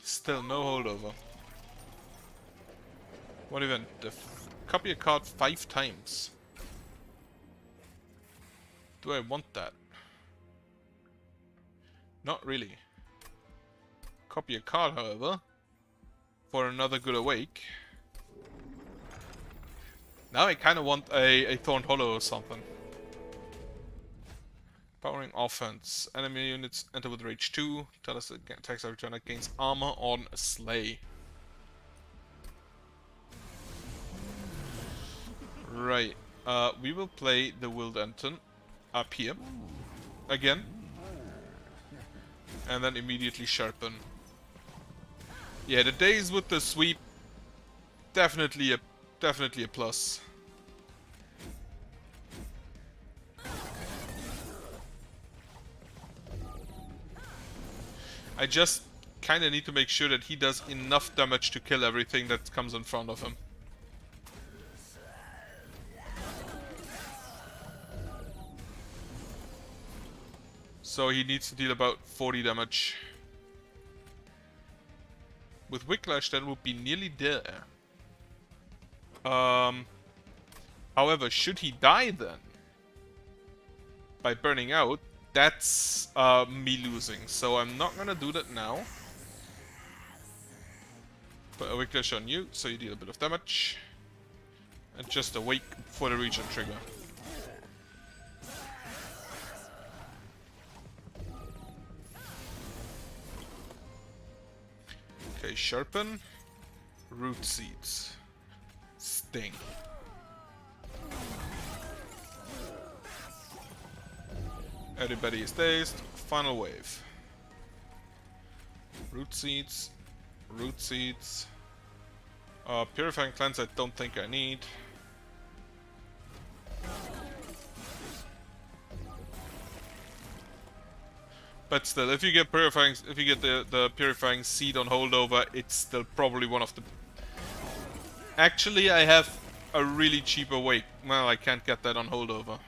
S1: Still no holdover. What event? Copy a card 5 times. Do I want that? Not really. Copy a card, however, for another good awake. Now I kind of want a Thorned Hollow or something. Powering offense. Enemy units enter with rage 2. Tell us attacks are returned against armor on Slay. Right. We will play the Wildenton up here again. And then immediately sharpen. Yeah, the days with the sweep, definitely a plus. I just kind of need to make sure that he does enough damage to kill everything that comes in front of him. So he needs to deal about 40 damage. With Wicklash that would be nearly there. However, should he die then? By burning out, that's me losing. So I'm not gonna do that now. Put a Wicklash on you, so you deal a bit of damage. And just awake for the regen trigger. Okay, sharpen. Root seeds. Sting. Everybody is dazed. Final wave. Root seeds. Root seeds. Purifying cleanse I don't think I need. But still, if you get the purifying seed on holdover, it's still probably one of the. Actually, I have a really cheap awake. Well, I can't get that on holdover.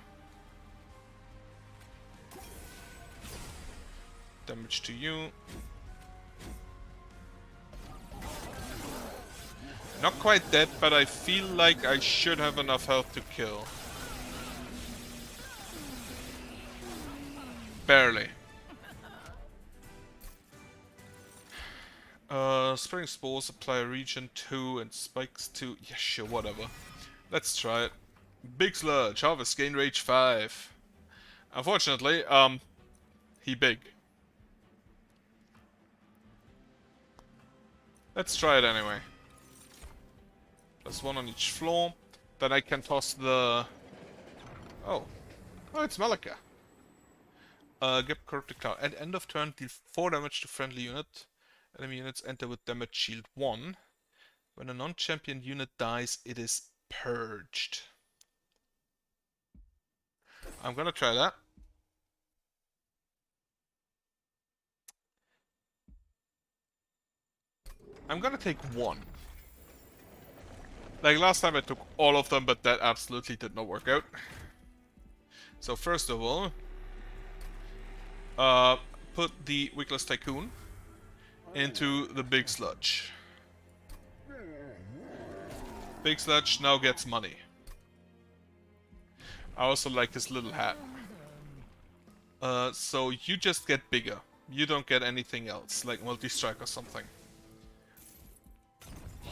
S1: Damage to you. Not quite dead, but I feel like I should have enough health to kill. Barely. Spring Spores, apply region 2 and spikes 2. Yeah, sure, whatever. Let's try it. Big Sludge, Harvest, gain rage 5. Unfortunately, he big. Let's try it anyway. Plus 1 on each floor. Then I can toss the... Oh. Oh, it's Malika. Get Corrupted Cloud. At end of turn, deal 4 damage to friendly unit. Enemy units enter with damage shield 1. When a non-champion unit dies, it is purged. I'm gonna try that. I'm gonna take 1. Like last time I took all of them, but that absolutely did not work out. So first of all, put the Wickless Tycoon into the Big Sludge. Big Sludge now gets money. I also like this little hat. So you just get bigger. You don't get anything else, like multi-strike or something.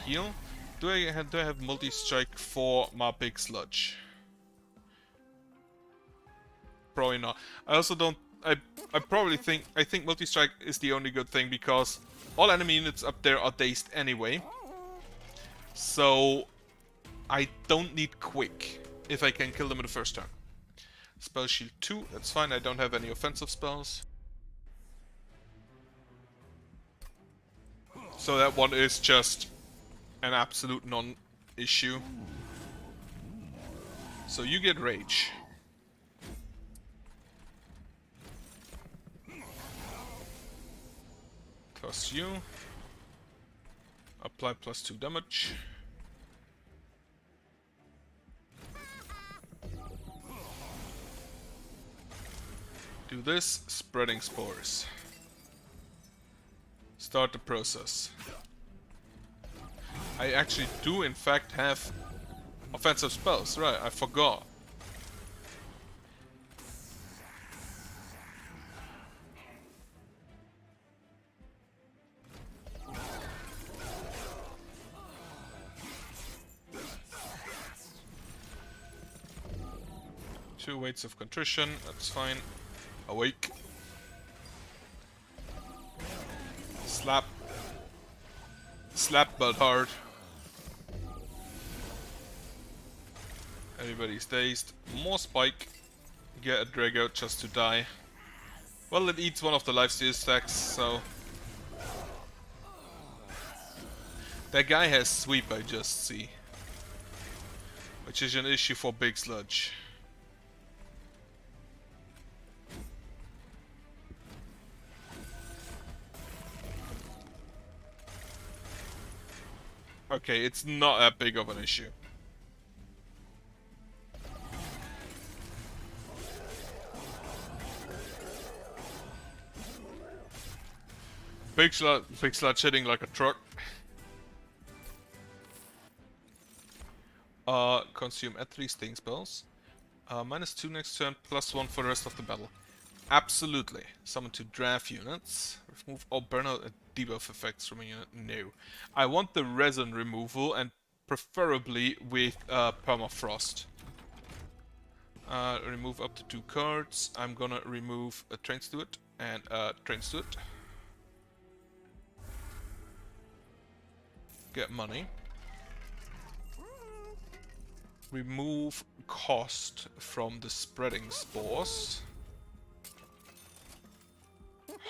S1: Heal. Do I have multi-strike for my Big Sludge? Probably not. I also don't. I think multi-strike is the only good thing because all enemy units up there are dazed anyway. So I don't need quick if I can kill them in the first turn. Spell shield 2, that's fine. I don't have any offensive spells. So that one is just an absolute non-issue. So you get rage. Toss you. Apply plus 2 damage. Do this, spreading spores. Start the process. I actually do in fact have offensive spells, right, I forgot. Two weights of contrition, that's fine. Awake. Slap. Slap but hard. Everybody's dazed. More spike. Get a drag out just to die. Well, it eats one of the lifesteal stacks, so... That guy has sweep, I just see. Which is an issue for Big Sludge. Okay, it's not that big of an issue. Big Sludge hitting like a truck. Consume at 3 sting spells. -2 next turn, +1 for the rest of the battle. Absolutely. Summon 2 draft units. Remove all burnout and debuff effects from a unit. No. I want the resin removal and preferably with permafrost. Remove up to 2 cards. I'm gonna remove a Train Steward and a Train Steward. Get money. Remove cost from the spreading spores.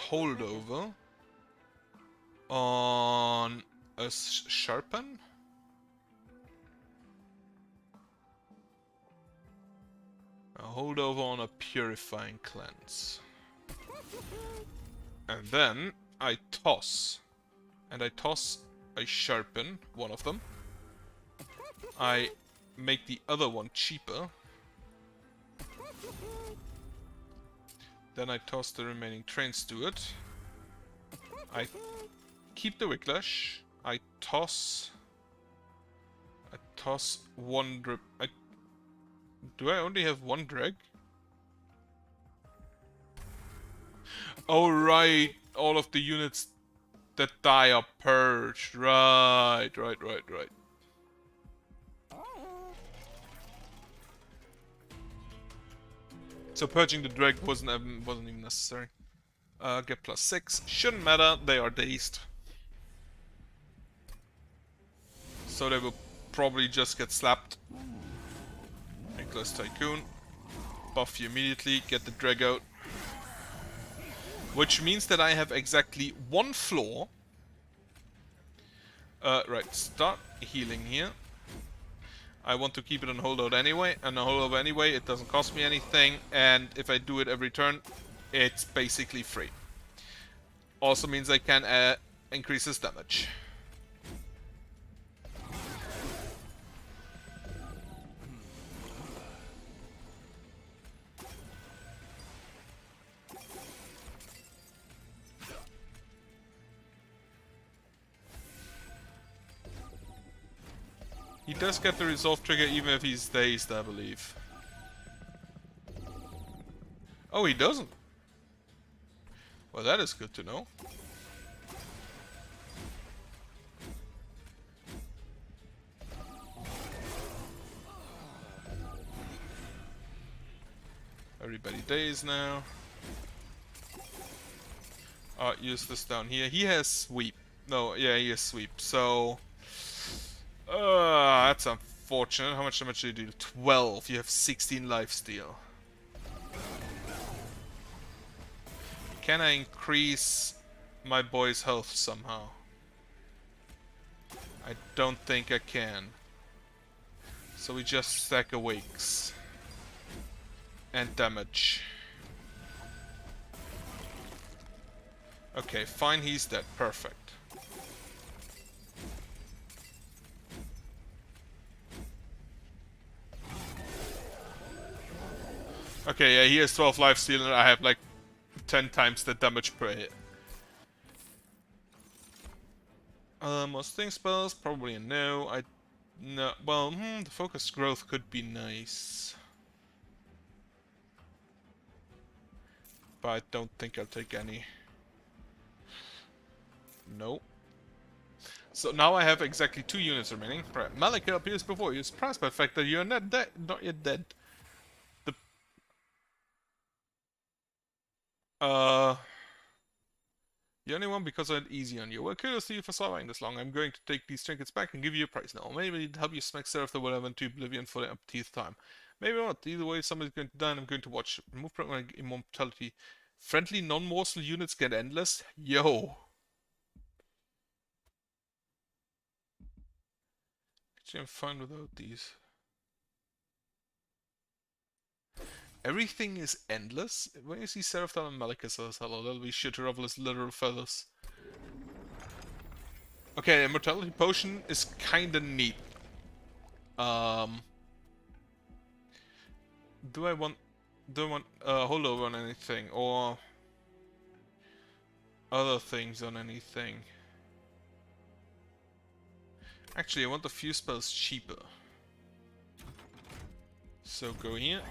S1: Holdover on a sharpen. A holdover on a purifying cleanse. And then I toss. And I toss, I sharpen one of them. I make the other one cheaper. Then I toss the remaining train steward. I keep the Wicklash. I toss one drip. Do I only have one drag? Oh right, all of the units that die are purged. Right. So purging the drag wasn't even necessary. Get +6. Shouldn't matter, they are dazed. So they will probably just get slapped. Nicholas Tycoon. Buff you immediately, get the drag out. Which means that I have exactly one floor. Right, start healing here. I want to keep it on holdout anyway, and on holdout anyway, it doesn't cost me anything, and if I do it every turn, it's basically free. Also means I can increase his damage. He does get the resolve trigger even if he's dazed, I believe. Oh, he doesn't. Well, that is good to know. Everybody dazed now. Use this down here. He has sweep. No, yeah, he has sweep. So... that's unfortunate. How much damage do you do? 12. You have 16 lifesteal. Can I increase my boy's health somehow? I don't think I can. So we just stack awakes. And damage. Okay, fine, he's dead. Perfect. Okay, yeah, he has 12 lifesteal and I have like 10 times the damage per hit. More sting spells? Probably a no. No. Well, the focus growth could be nice. But I don't think I'll take any. No. So now I have exactly 2 units remaining. Right. Malika appears before you, surprised by the fact that you are not yet dead. The only one because I went easy on you. Well, kudos to you for surviving this long. I'm going to take these trinkets back and give you a prize now. Maybe it'll help you smack Seraph the Whatever into oblivion for the umpteenth time. Maybe not. Either way, somebody's going to die and I'm going to watch. Remove immortality. Friendly non-morsel units get endless? Yo! Actually, I'm fine without these. Everything is endless? When you see Seraphon and Malika says hello, that'll be shitter of his literal feathers. Okay, Immortality Potion is kinda neat. Do I want hollow on anything or other things on anything? Actually, I want a few spells cheaper. So go here.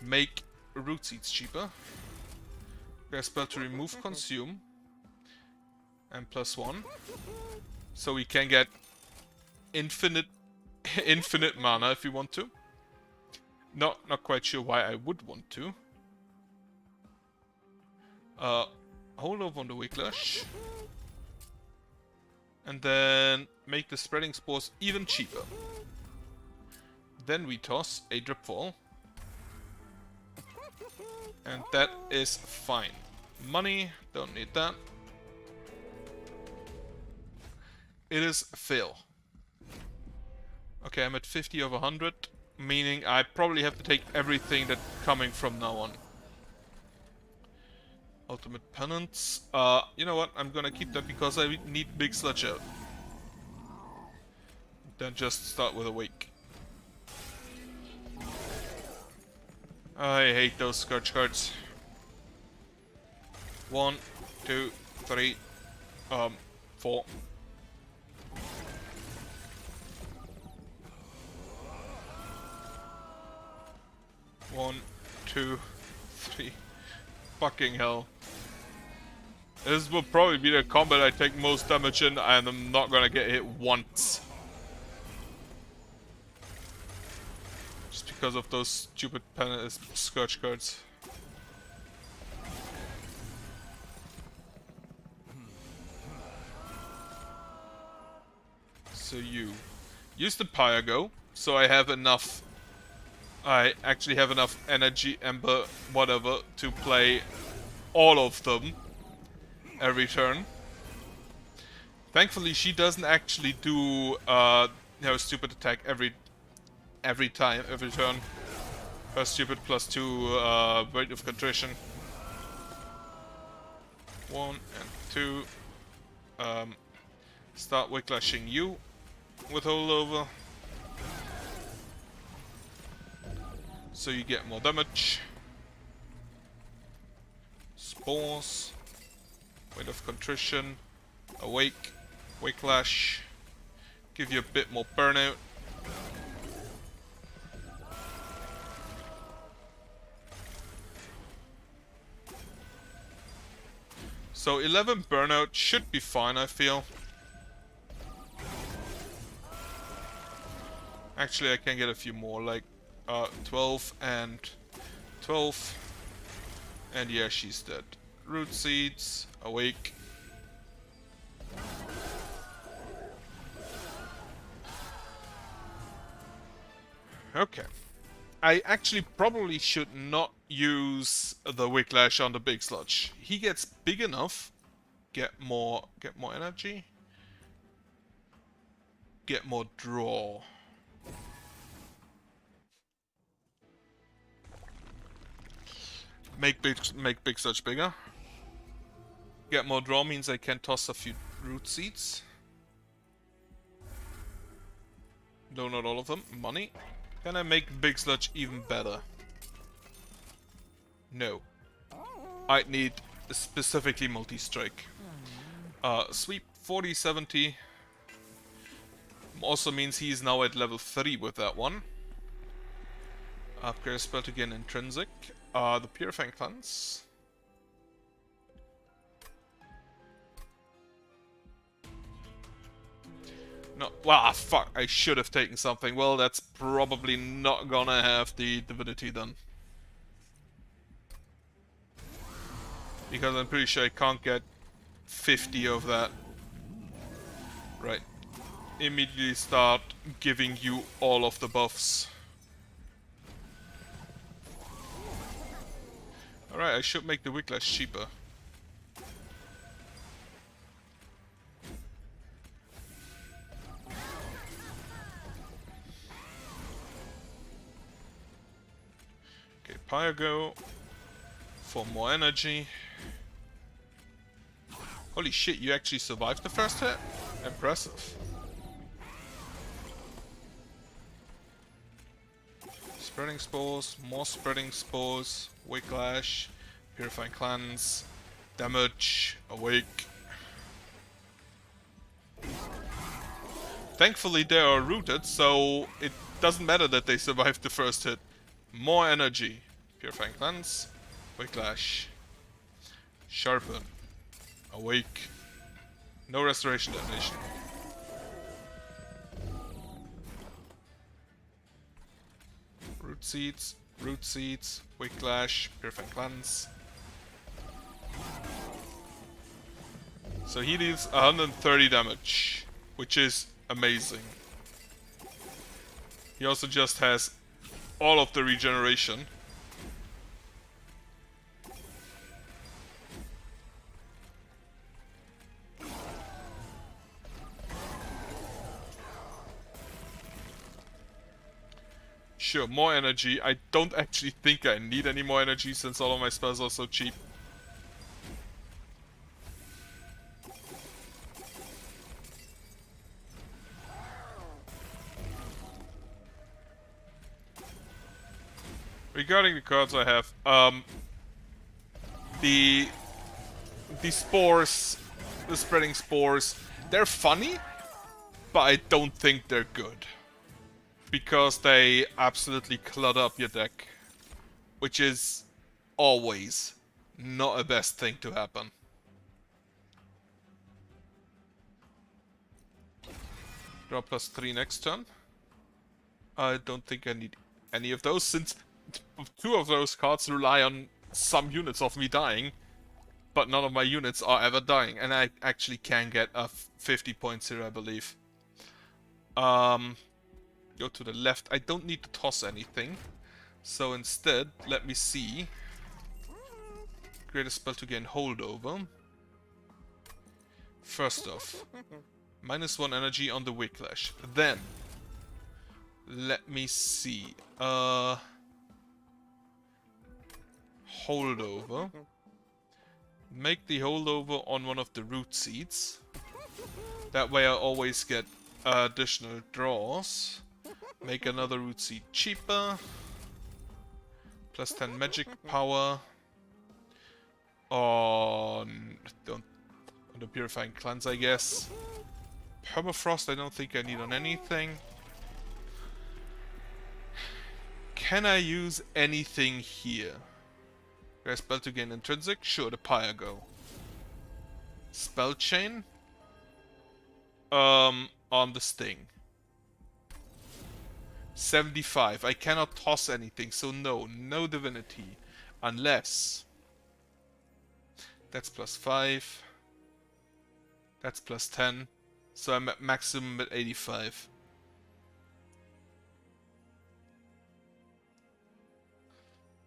S1: Make root seeds cheaper. Get a spell to remove consume. And +1. So we can get infinite mana if we want to. Not quite sure why I would want to. Hold over on the Wicklash. And then make the spreading spores even cheaper. Then we toss a Dripfall. And that is fine. Money, don't need that. It is fill. Okay, I'm at 50 of 100, meaning I probably have to take everything that's coming from now on. Ultimate Penance. You know what? I'm gonna keep that because I need Big Sludge out. Then just start with Awake. I hate those Scourge cards. 1, 2, 3, 4. One, two, three. Fucking hell. This will probably be the combat I take most damage in, and I'm not gonna get hit once. Just because of those stupid Scourge cards. So you use the Pyro, so I have enough. I actually have enough energy, ember, whatever, to play all of them every turn. Thankfully, she doesn't actually do stupid attack every time, every turn. Her stupid +2 Weight of Contrition. 1 and 2. Start Wicklashing you with Holdover. So you get more damage. Spores. Weight of Contrition. Awake. Wicklash. Give you a bit more burnout. So 11 burnout should be fine, I feel. Actually, I can get a few more, like 12 and 12. And yeah, she's dead. Root Seeds, Awake. Okay. I actually probably should not use the Wicklash on the Big Sludge. He gets big enough. Get more energy. Get more draw. Make Big Sludge bigger. Get more draw means I can toss a few Root Seeds. No, not all of them. Money. Can I make Big Sludge even better? No. I need specifically Multi-Strike. Sweep 40-70. Also means he's now at level 3 with that one. Upgrade spell to gain Intrinsic. The Purifying Cleanse. No, wow, fuck, I should have taken something. Well, that's probably not gonna have the Divinity then. Because I'm pretty sure I can't get 50 of that. Right. Immediately start giving you all of the buffs. Alright, I should make the Wicklash cheaper. Okay, Pyro for more energy. Holy shit, you actually survived the first hit? Impressive. Spreading Spores, more Spreading Spores, Wicklash, Purifying Cleanse, Damage, Awake. Thankfully they are rooted, so it doesn't matter that they survived the first hit. More energy. Purifying Cleanse, Wicklash, Sharpen, Awake. No Restoration Detonation. Root Seeds, Wicklash, Purifying Cleanse. So he deals 130 damage, which is amazing. He also just has all of the regeneration. Sure, more energy. I don't actually think I need any more energy since all of my spells are so cheap. regarding the cards I have, the spores, the spreading spores, they're funny, but I don't think they're good. Because they absolutely clutter up your deck. Which is always not a best thing to happen. Draw +3 next turn. I don't think I need any of those, since 2 of those cards rely on some units of me dying. But none of my units are ever dying, and I actually can get a 50 points here, I believe. Go to the left. I don't need to toss anything. So instead, let me see. Create a spell to gain holdover. First off, -1 energy on the Whiplash. Then, let me see. Holdover. Make the holdover on one of the root seeds. That way I always get additional draws. Make another root seed cheaper. +10 magic power. On the Purifying Cleanse, I guess. Permafrost I don't think I need on anything. Can I use anything here? Do I spell to gain intrinsic? Sure, the Pyre-Go. Spell chain? On the Sting. 75. I cannot toss anything, so no divinity. Unless... That's +5. That's +10. So I'm at maximum at 85.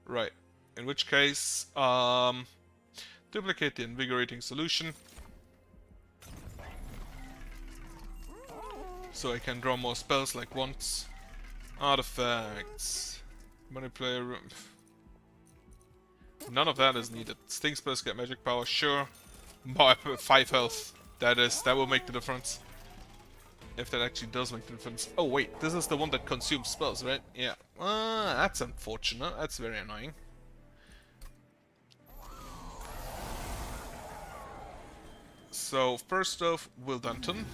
S1: Right. In which case, duplicate the Invigorating Solution. So I can draw more spells like once. Artifacts. Manipulator room. None of that is needed. Sting spells get magic power, sure. 5 health. That will make the difference. If that actually does make the difference. Oh wait, this is the one that consumes spells, right? Yeah. That's unfortunate. That's very annoying. So first off, Will Dunton.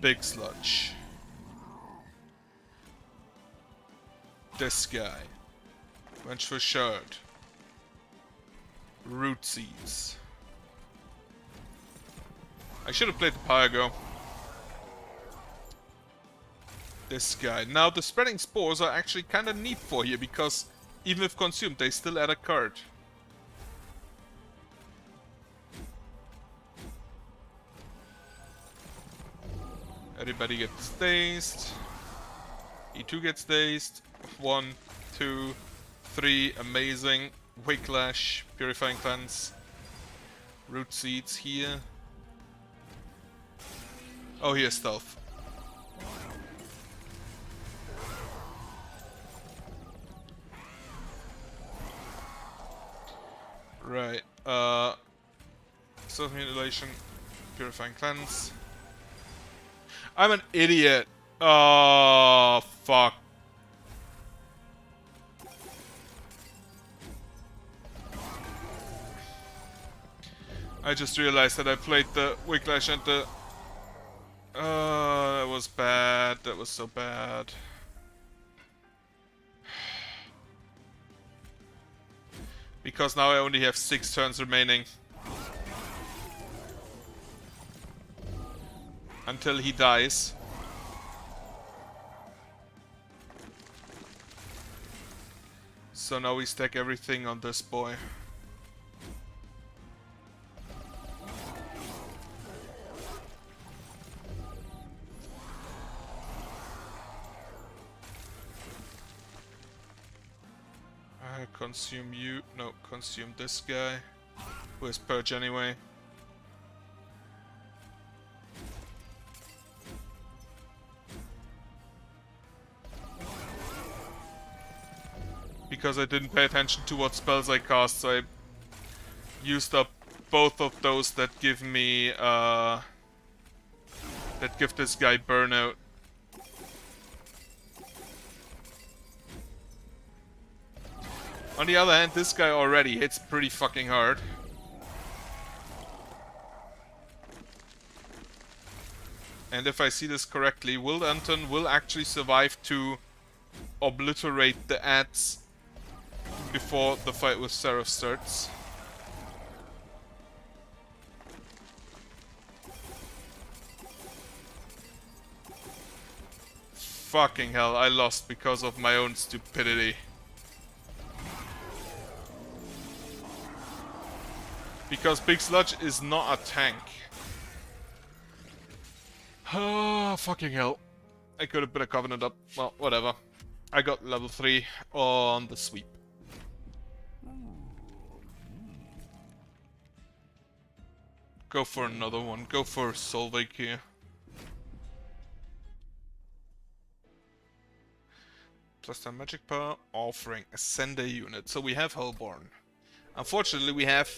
S1: Big Sludge. This guy. Vengeful Shard. Root Seeds. I should have played the Pyre-Go. This guy. Now the Spreading Spores are actually kind of neat for you, because even if consumed, they still add a card. Everybody gets dazed. E2 gets dazed. 1, 2, 3. Amazing. Whiplash. Purifying Cleanse. Root Seeds here. Oh, here's Stealth. Right. Self-mutilation. Purifying Cleanse. I'm an idiot. Oh, fuck. I just realized that I played the Whiplash and the... that was bad. That was so bad. Because now I only have 6 turns remaining. Until he dies. So now we stack everything on this boy. Consume you. No, consume this guy. Who has Purge anyway. Because I didn't pay attention to what spells I cast, so I used up both of those that give me, that give this guy Burnout. On the other hand, this guy already hits pretty fucking hard. And if I see this correctly, Wildanton will actually survive to obliterate the ads before the fight with Seraph starts. Fucking hell, I lost because of my own stupidity. Because Big Sludge is not a tank. Oh, fucking hell. I could have put a Covenant up. Well, whatever. I got level 3 on the sweep. Go for another one. Go for Solveig here. Plus 10 magic power, offering Ascender unit. So we have Hellborn. Unfortunately, we have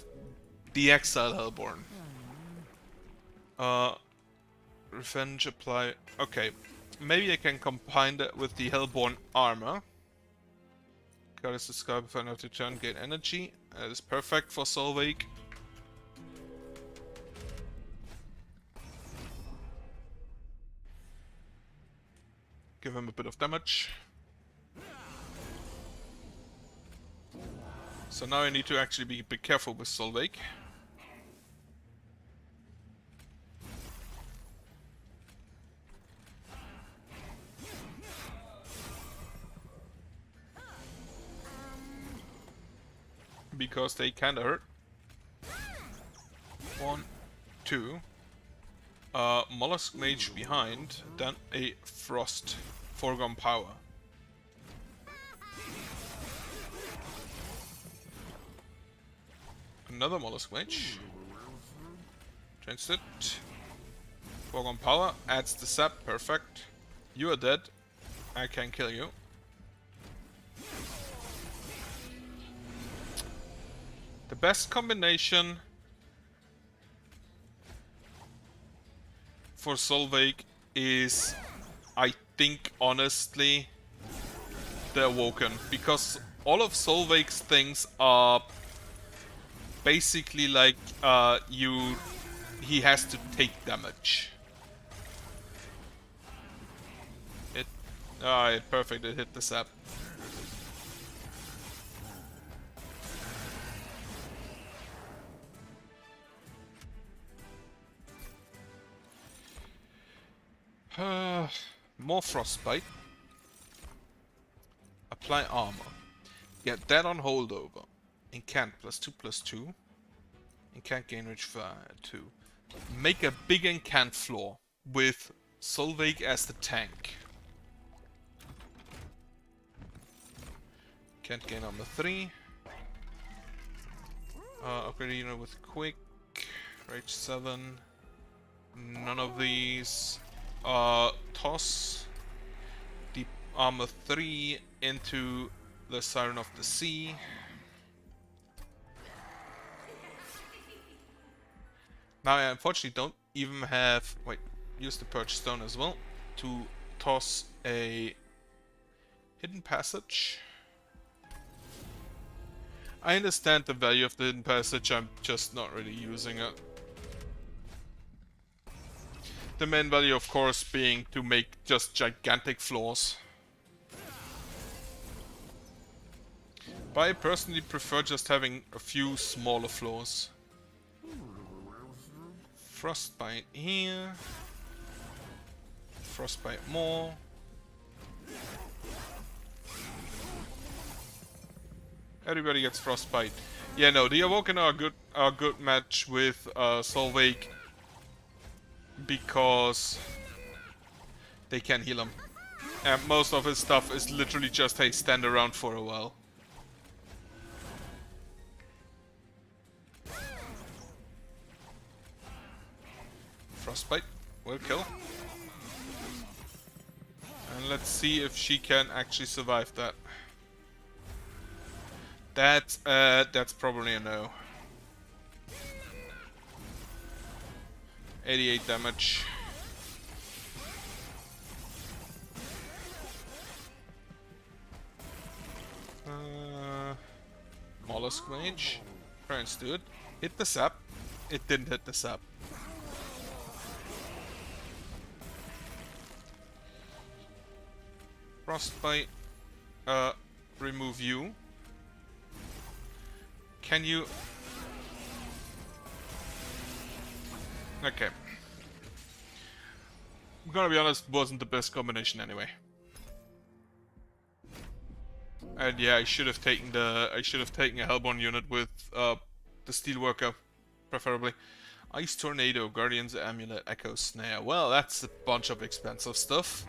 S1: the Exile Hellborn. Revenge apply. Okay, maybe I can combine that with the Hellborn armor. Goddess the sky before I have to turn, gain energy. That is perfect for Solveig. Give him a bit of damage. So now I need to actually be a bit careful with Solveig. Because they kinda hurt. 1, 2. Mollusk Mage behind, then a Frost Foregone Power. Another Mollusk Mage. Changed it. Foregone Power adds the sap, perfect. You are dead. I can kill you. The best combination for Solveig is, I think, honestly, the Awoken. Because all of Solveig's things are basically like, he has to take damage. Perfect, it hit the sap. More Frostbite. Apply armor. Get that on holdover. Incant +2/+2. Incant gain reach fire 2. Make a big incant floor with Solveig as the tank. Can't gain armor 3. Upgrade unit with quick. Rage 7. None of these. Toss the armor 3 into the Siren of the Sea. Now I unfortunately don't even have... Wait, use the Purge Stone as well to toss a Hidden Passage. I understand the value of the Hidden Passage, I'm just not really using it. The main value, of course, being to make just gigantic floors. But I personally prefer just having a few smaller floors. Frostbite here. Frostbite more. Everybody gets Frostbite. Yeah, no, the Awoken are a good match with Solveig. Because they can heal him. And most of his stuff is literally just, hey, stand around for a while. Frostbite will kill. And let's see if she can actually survive that. That's probably a no. 88 damage. Dusk Mage. Turns to it. Hit the sap. It didn't hit the sap. Frostbite. Remove you. Can you... Okay. I'm gonna be honest, wasn't the best combination anyway. And yeah, I should have taken a Hellborn unit with the Steelworker, preferably. Ice Tornado, Guardian's Amulet, Echo Snare. Well, that's a bunch of expensive stuff.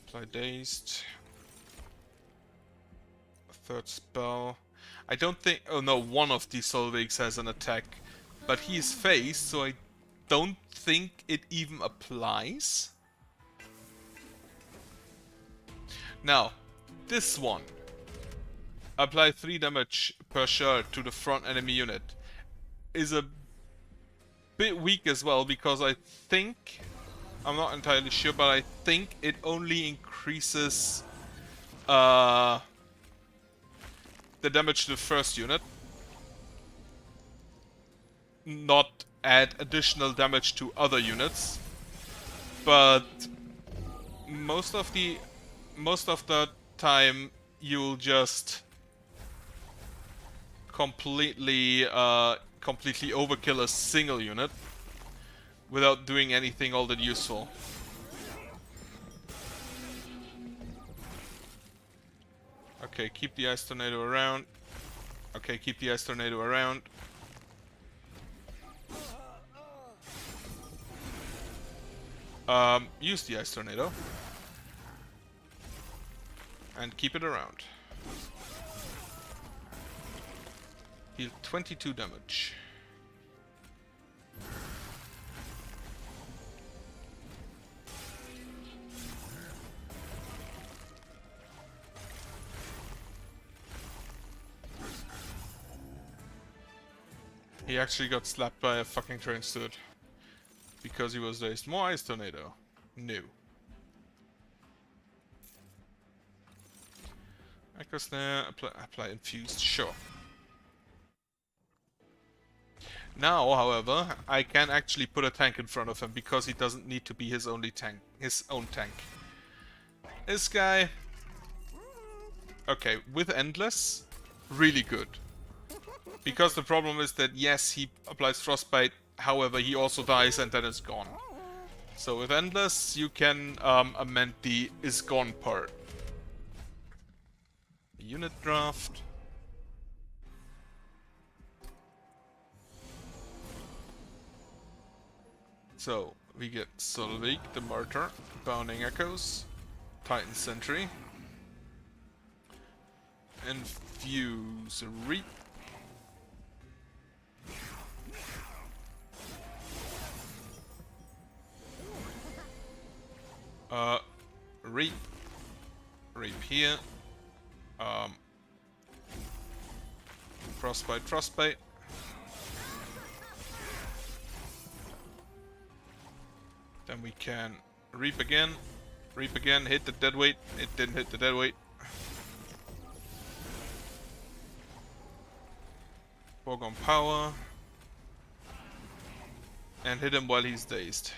S1: Apply Dazed. A third spell. I don't think... Oh no, one of these Solveig's has an attack. But he is phased, so I don't think it even applies. Now, this one. Apply 3 damage per shard to the front enemy unit. Is a bit weak as well, because I think... I'm not entirely sure, but I think it only increases... the damage to the first unit. Not add additional damage to other units. But... Most of the time, you'll just completely overkill a single unit without doing anything all that useful. Okay, keep the Ice Tornado around. Okay, keep the Ice Tornado around. Use the Ice Tornado. And keep it around. Deal 22 damage. He actually got slapped by a fucking train stud. Because he was dazed. More Ice Tornado. No. Echo Snare, apply Infused, sure. Now, however, I can actually put a tank in front of him because he doesn't need to be his own tank. This guy... Okay, with Endless, really good. Because the problem is that, yes, he applies Frostbite, however, he also dies and then it's gone. So with Endless, you can amend the is gone part. Unit draft. So, we get Solveig, the Martyr, Bounding Echoes, Titan Sentry, Infuse Reap, Reap here, Frostbite. Then we can Reap again, hit the deadweight. It didn't hit the deadweight. Foregone Power. And hit him while he's dazed.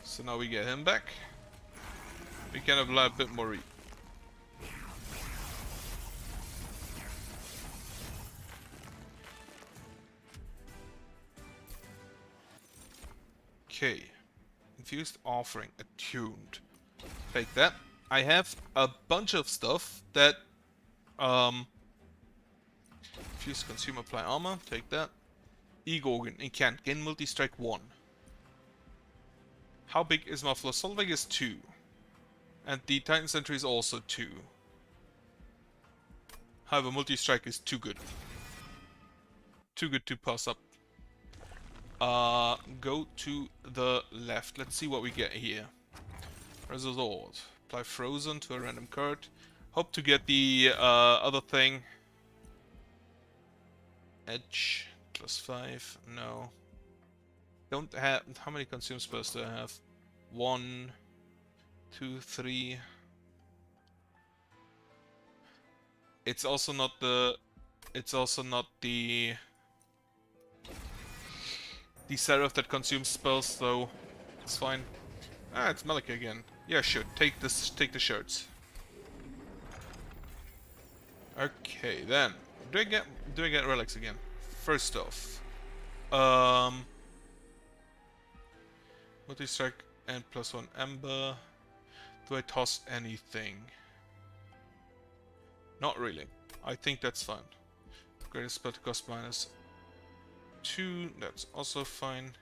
S1: So now we get him back. We can apply a bit more Reap. Okay. Infused Offering, Attuned. Take that. I have a bunch of stuff that Infused Consume, Apply Armor, take that. Egorgon, it can't gain multi-strike 1. How big is Muffler? Solveig is 2. And the Titan Sentry is also 2. However, multi-strike is too good. Too good to pass up. Go to the left. Let's see what we get here. Resort. Apply Frozen to a random card. Hope to get the other thing. Edge. +5. No. Don't have... How many consume spells do I have? 1, 2, 3. It's also not the Seraph that consumes spells, so it's fine. Ah, it's Malika again. Yeah, sure. Take the shirts. Okay, then do I get relics again? First off, multi-strike and +1 ember. Do I toss anything? Not really. I think that's fine. Greatest spell to cost -2. That's also fine.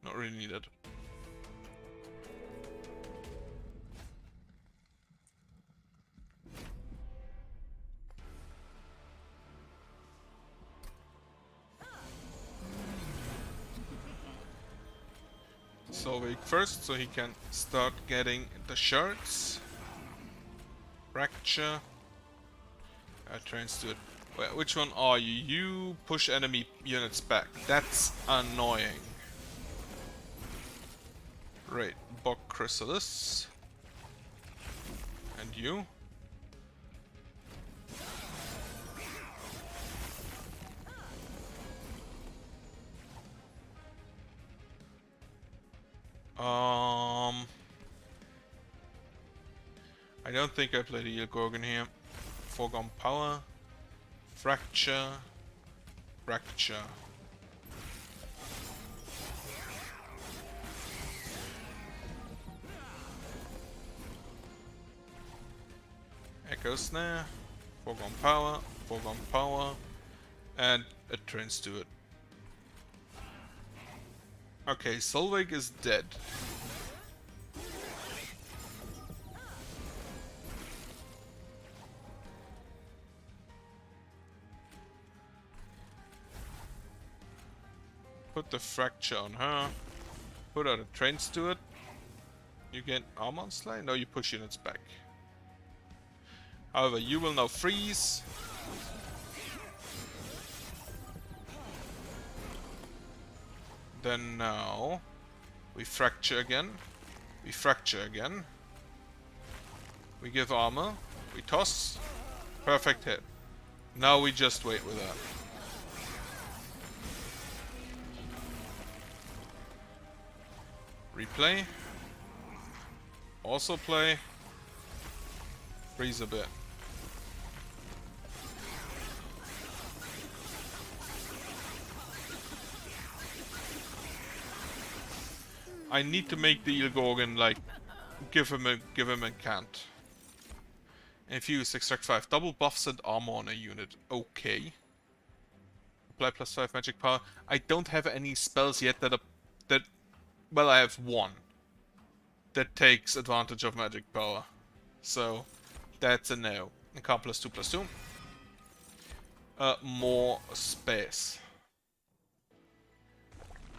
S1: Not really needed. Solveig first, so he can start getting the shards. Fracture. Trains to it. Wait, which one are you? You push enemy units back. That's annoying. Right, Bog Chrysalis. And you? I don't think I played the Gorgon here. Foregone power. Fracture. Fracture. Echo Snare. Foregone power. And a Trains to it. Okay, Solveig is dead. Put the fracture on her. Put out a Trains to it. You get armor on Slay? No, you push units back. However, you will now freeze. Then now we fracture again. We fracture again. We give armor. We toss. Perfect hit. Now we just wait with that. Replay. Also play. Freeze a bit. I need to make the Ilgorgon like give him a cant. Infuse, extract 5. Double buffs and armor on a unit. Okay. Apply +5 magic power. I don't have any spells yet well, I have one that takes advantage of magic power. So that's a no. Incant +2/+2. More space.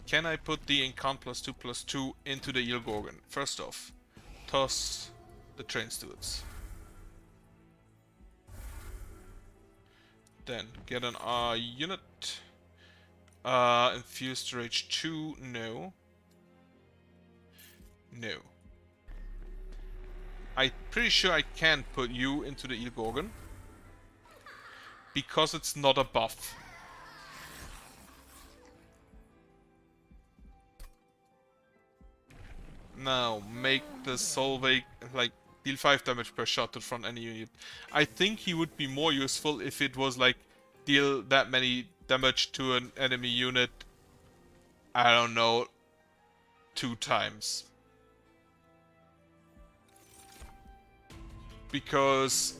S1: Can I put the Incant +2/+2 into the Ilgorgon? First off, toss the Trains to it. Then get an R unit. Infused Rage 2, no. No. I'm pretty sure I can put you into the Ilgorgon. Because it's not a buff. Now, make the Solveig, like, deal 5 damage per shot to front any unit. I think he would be more useful if it was, like, deal that many damage to an enemy unit, I don't know, 2 times. Because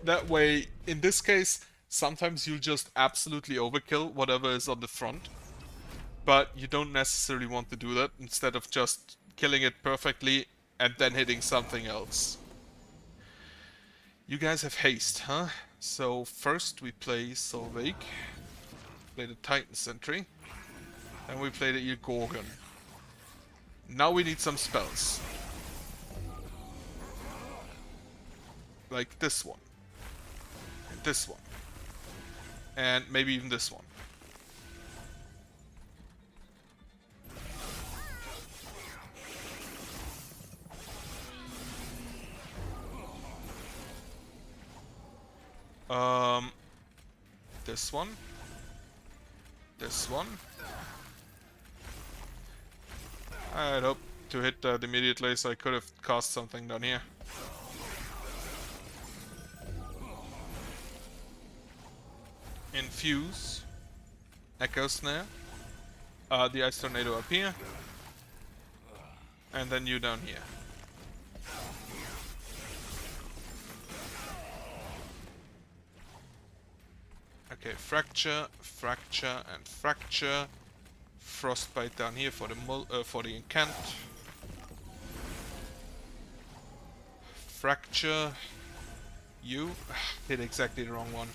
S1: that way, in this case, sometimes you'll just absolutely overkill whatever is on the front. But you don't necessarily want to do that, instead of just killing it perfectly and then hitting something else. You guys have haste, huh? So first we play Solveig, play the Titan Sentry, and we play the Ilgorgon. Now we need some spells. Like this one. And this one. And maybe even this one. This one. This one. I had hoped to hit that immediately, so I could have cast something down here. Infuse. Echo Snare. The Ice Tornado up here. And then you down here. Okay, Fracture, Fracture, and Fracture. Frostbite down here for the incant. Fracture. You hit exactly the wrong one.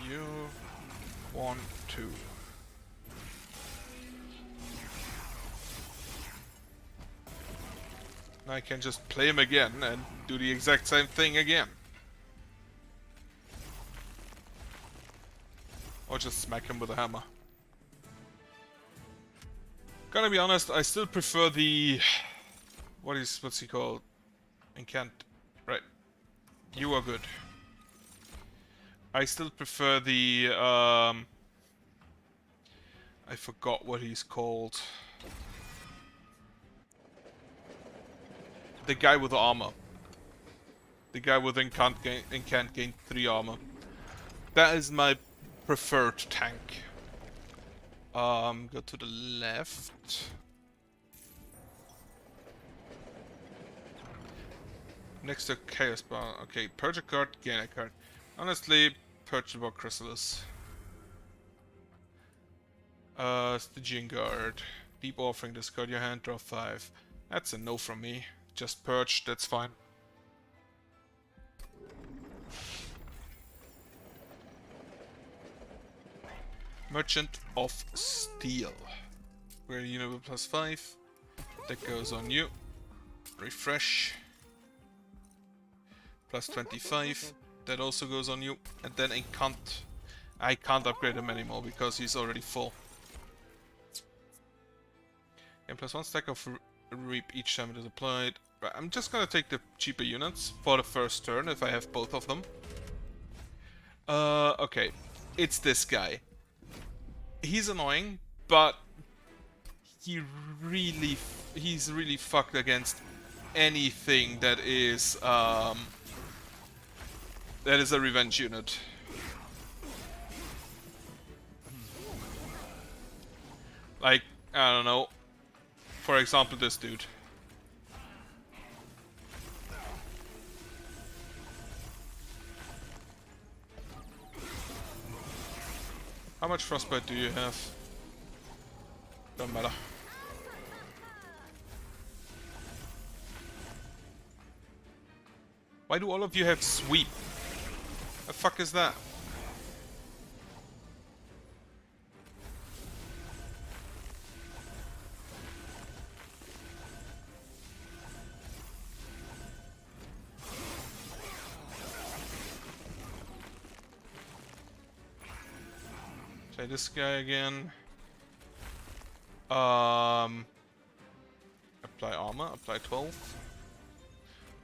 S1: You 1, 2. I can just play him again and do the exact same thing again. Or just smack him with a hammer. Gotta be honest, I still prefer the... What's he called? Incant. Right. You are good. I still prefer the... I forgot what he's called. The guy with the armor. The guy with incant gain 3 armor. That is my preferred tank. Go to the left. Next to Chaos Bar. Okay, purge a card, gain a card. Honestly, purge the Bar Chrysalis. Stygian Guard. Deep Offering, discard your hand, draw 5. That's a no from me. Just purge, that's fine. Merchant of Steel. We're Unit +5. That goes on you. Refresh. +25. That also goes on you. And then Incant. I can't upgrade him anymore because he's already full. And +1 stack of Reap each time it is applied. Right, I'm just gonna take the cheaper units for the first turn if I have both of them. Okay. It's this guy. He's annoying, but he's really fucked against anything that is a revenge unit. Like, I don't know. For example, this dude. How much frostbite do you have? Don't matter. Why do all of you have sweep? The fuck is that? Play this guy again. Apply armor, apply 12.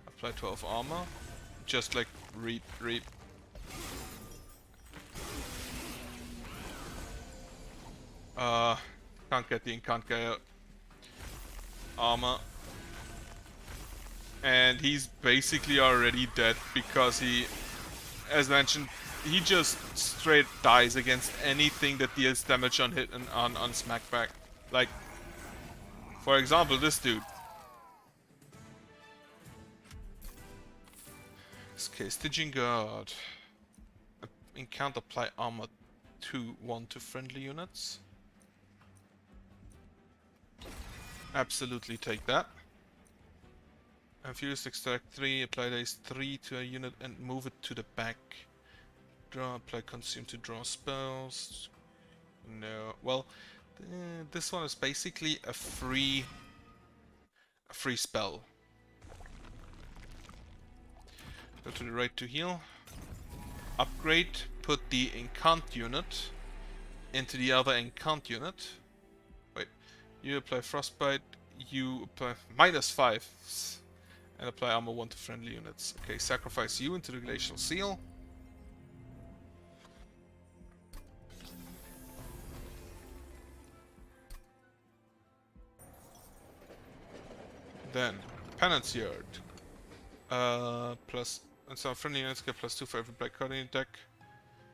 S1: Apply 12 armor. Just like reap. Can't get the incant guy out. Armor. And he's basically already dead because he, as mentioned, he just straight dies against anything that deals damage on hit and on smackback. Like, for example, this dude. Okay, Stygian Guard. Incant apply armor 1 to friendly units. Absolutely take that. Infuse extract 3, apply days 3 to a unit and move it to the back. Draw, apply consume to draw spells. No, well, this one is basically a free spell. Go to the right to heal. Upgrade put the Incant unit into the other Incant unit. Wait, you apply Frostbite, you apply -5 and apply armor 1 to friendly units. Okay, sacrifice you into the Glacial Seal. Then, Penance Yard. Plus, and some friendly units get +2 for every black card in your deck.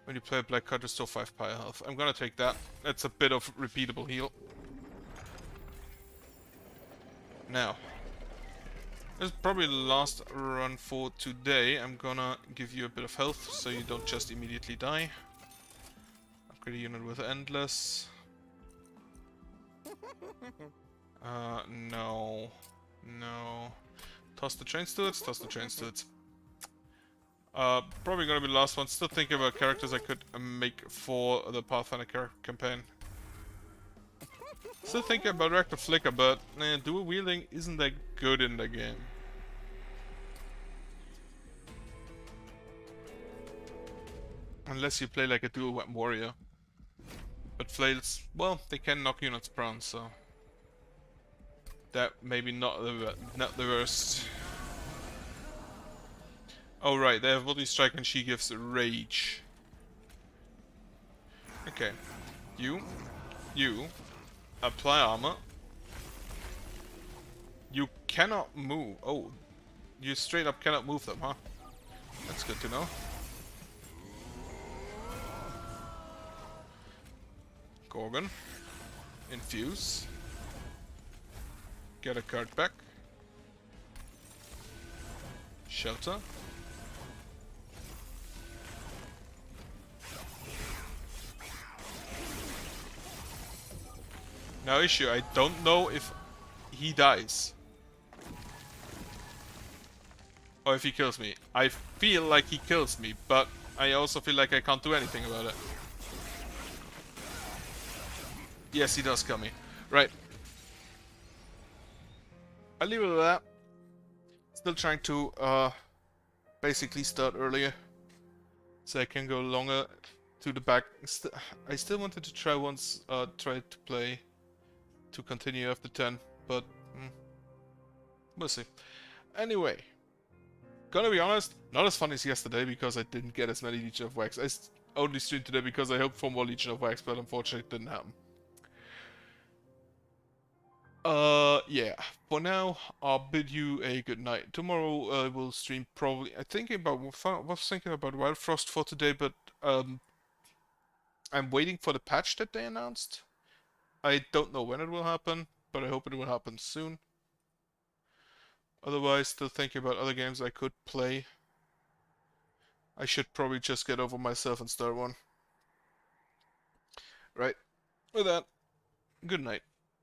S1: When you play a black card, restore 5 pyre health. I'm gonna take that. That's a bit of repeatable heal. Now, this is probably the last run for today. I'm gonna give you a bit of health so you don't just immediately die. Upgrade a unit with Endless. No. No. Toss the train stewards, toss the train stewards. Probably gonna be the last one. Still thinking about characters I could make for the Pathfinder campaign. Still thinking about Reactor Flicker, but dual wielding isn't that good in the game. Unless you play like a dual weapon warrior. But flails, well, they can knock units prone, so that maybe not the worst. Oh right, they have Body Strike and she gives Rage. Okay. You apply armor. You cannot move. Oh, you straight up cannot move them, huh? That's good to know. Gorgon. Infuse. Get a card back. Shelter. Now issue, I don't know if he dies. Or if he kills me. I feel like he kills me, but I also feel like I can't do anything about it. Yes, he does kill me. Right. I'll leave it at that. Still trying to basically start earlier. So I can go longer to the back. I still wanted to try once, try to play to continue after 10, but we'll see. Anyway, gonna be honest, not as fun as yesterday because I didn't get as many Legion of Wax. I only streamed today because I hoped for more Legion of Wax, but unfortunately it didn't happen. Yeah, for now, I'll bid you a good night. Tomorrow I will stream probably, was thinking about Wild Frost for today, but I'm waiting for the patch that they announced. I don't know when it will happen, but I hope it will happen soon. Otherwise, still thinking about other games I could play. I should probably just get over myself and start one. Right, with that, good night.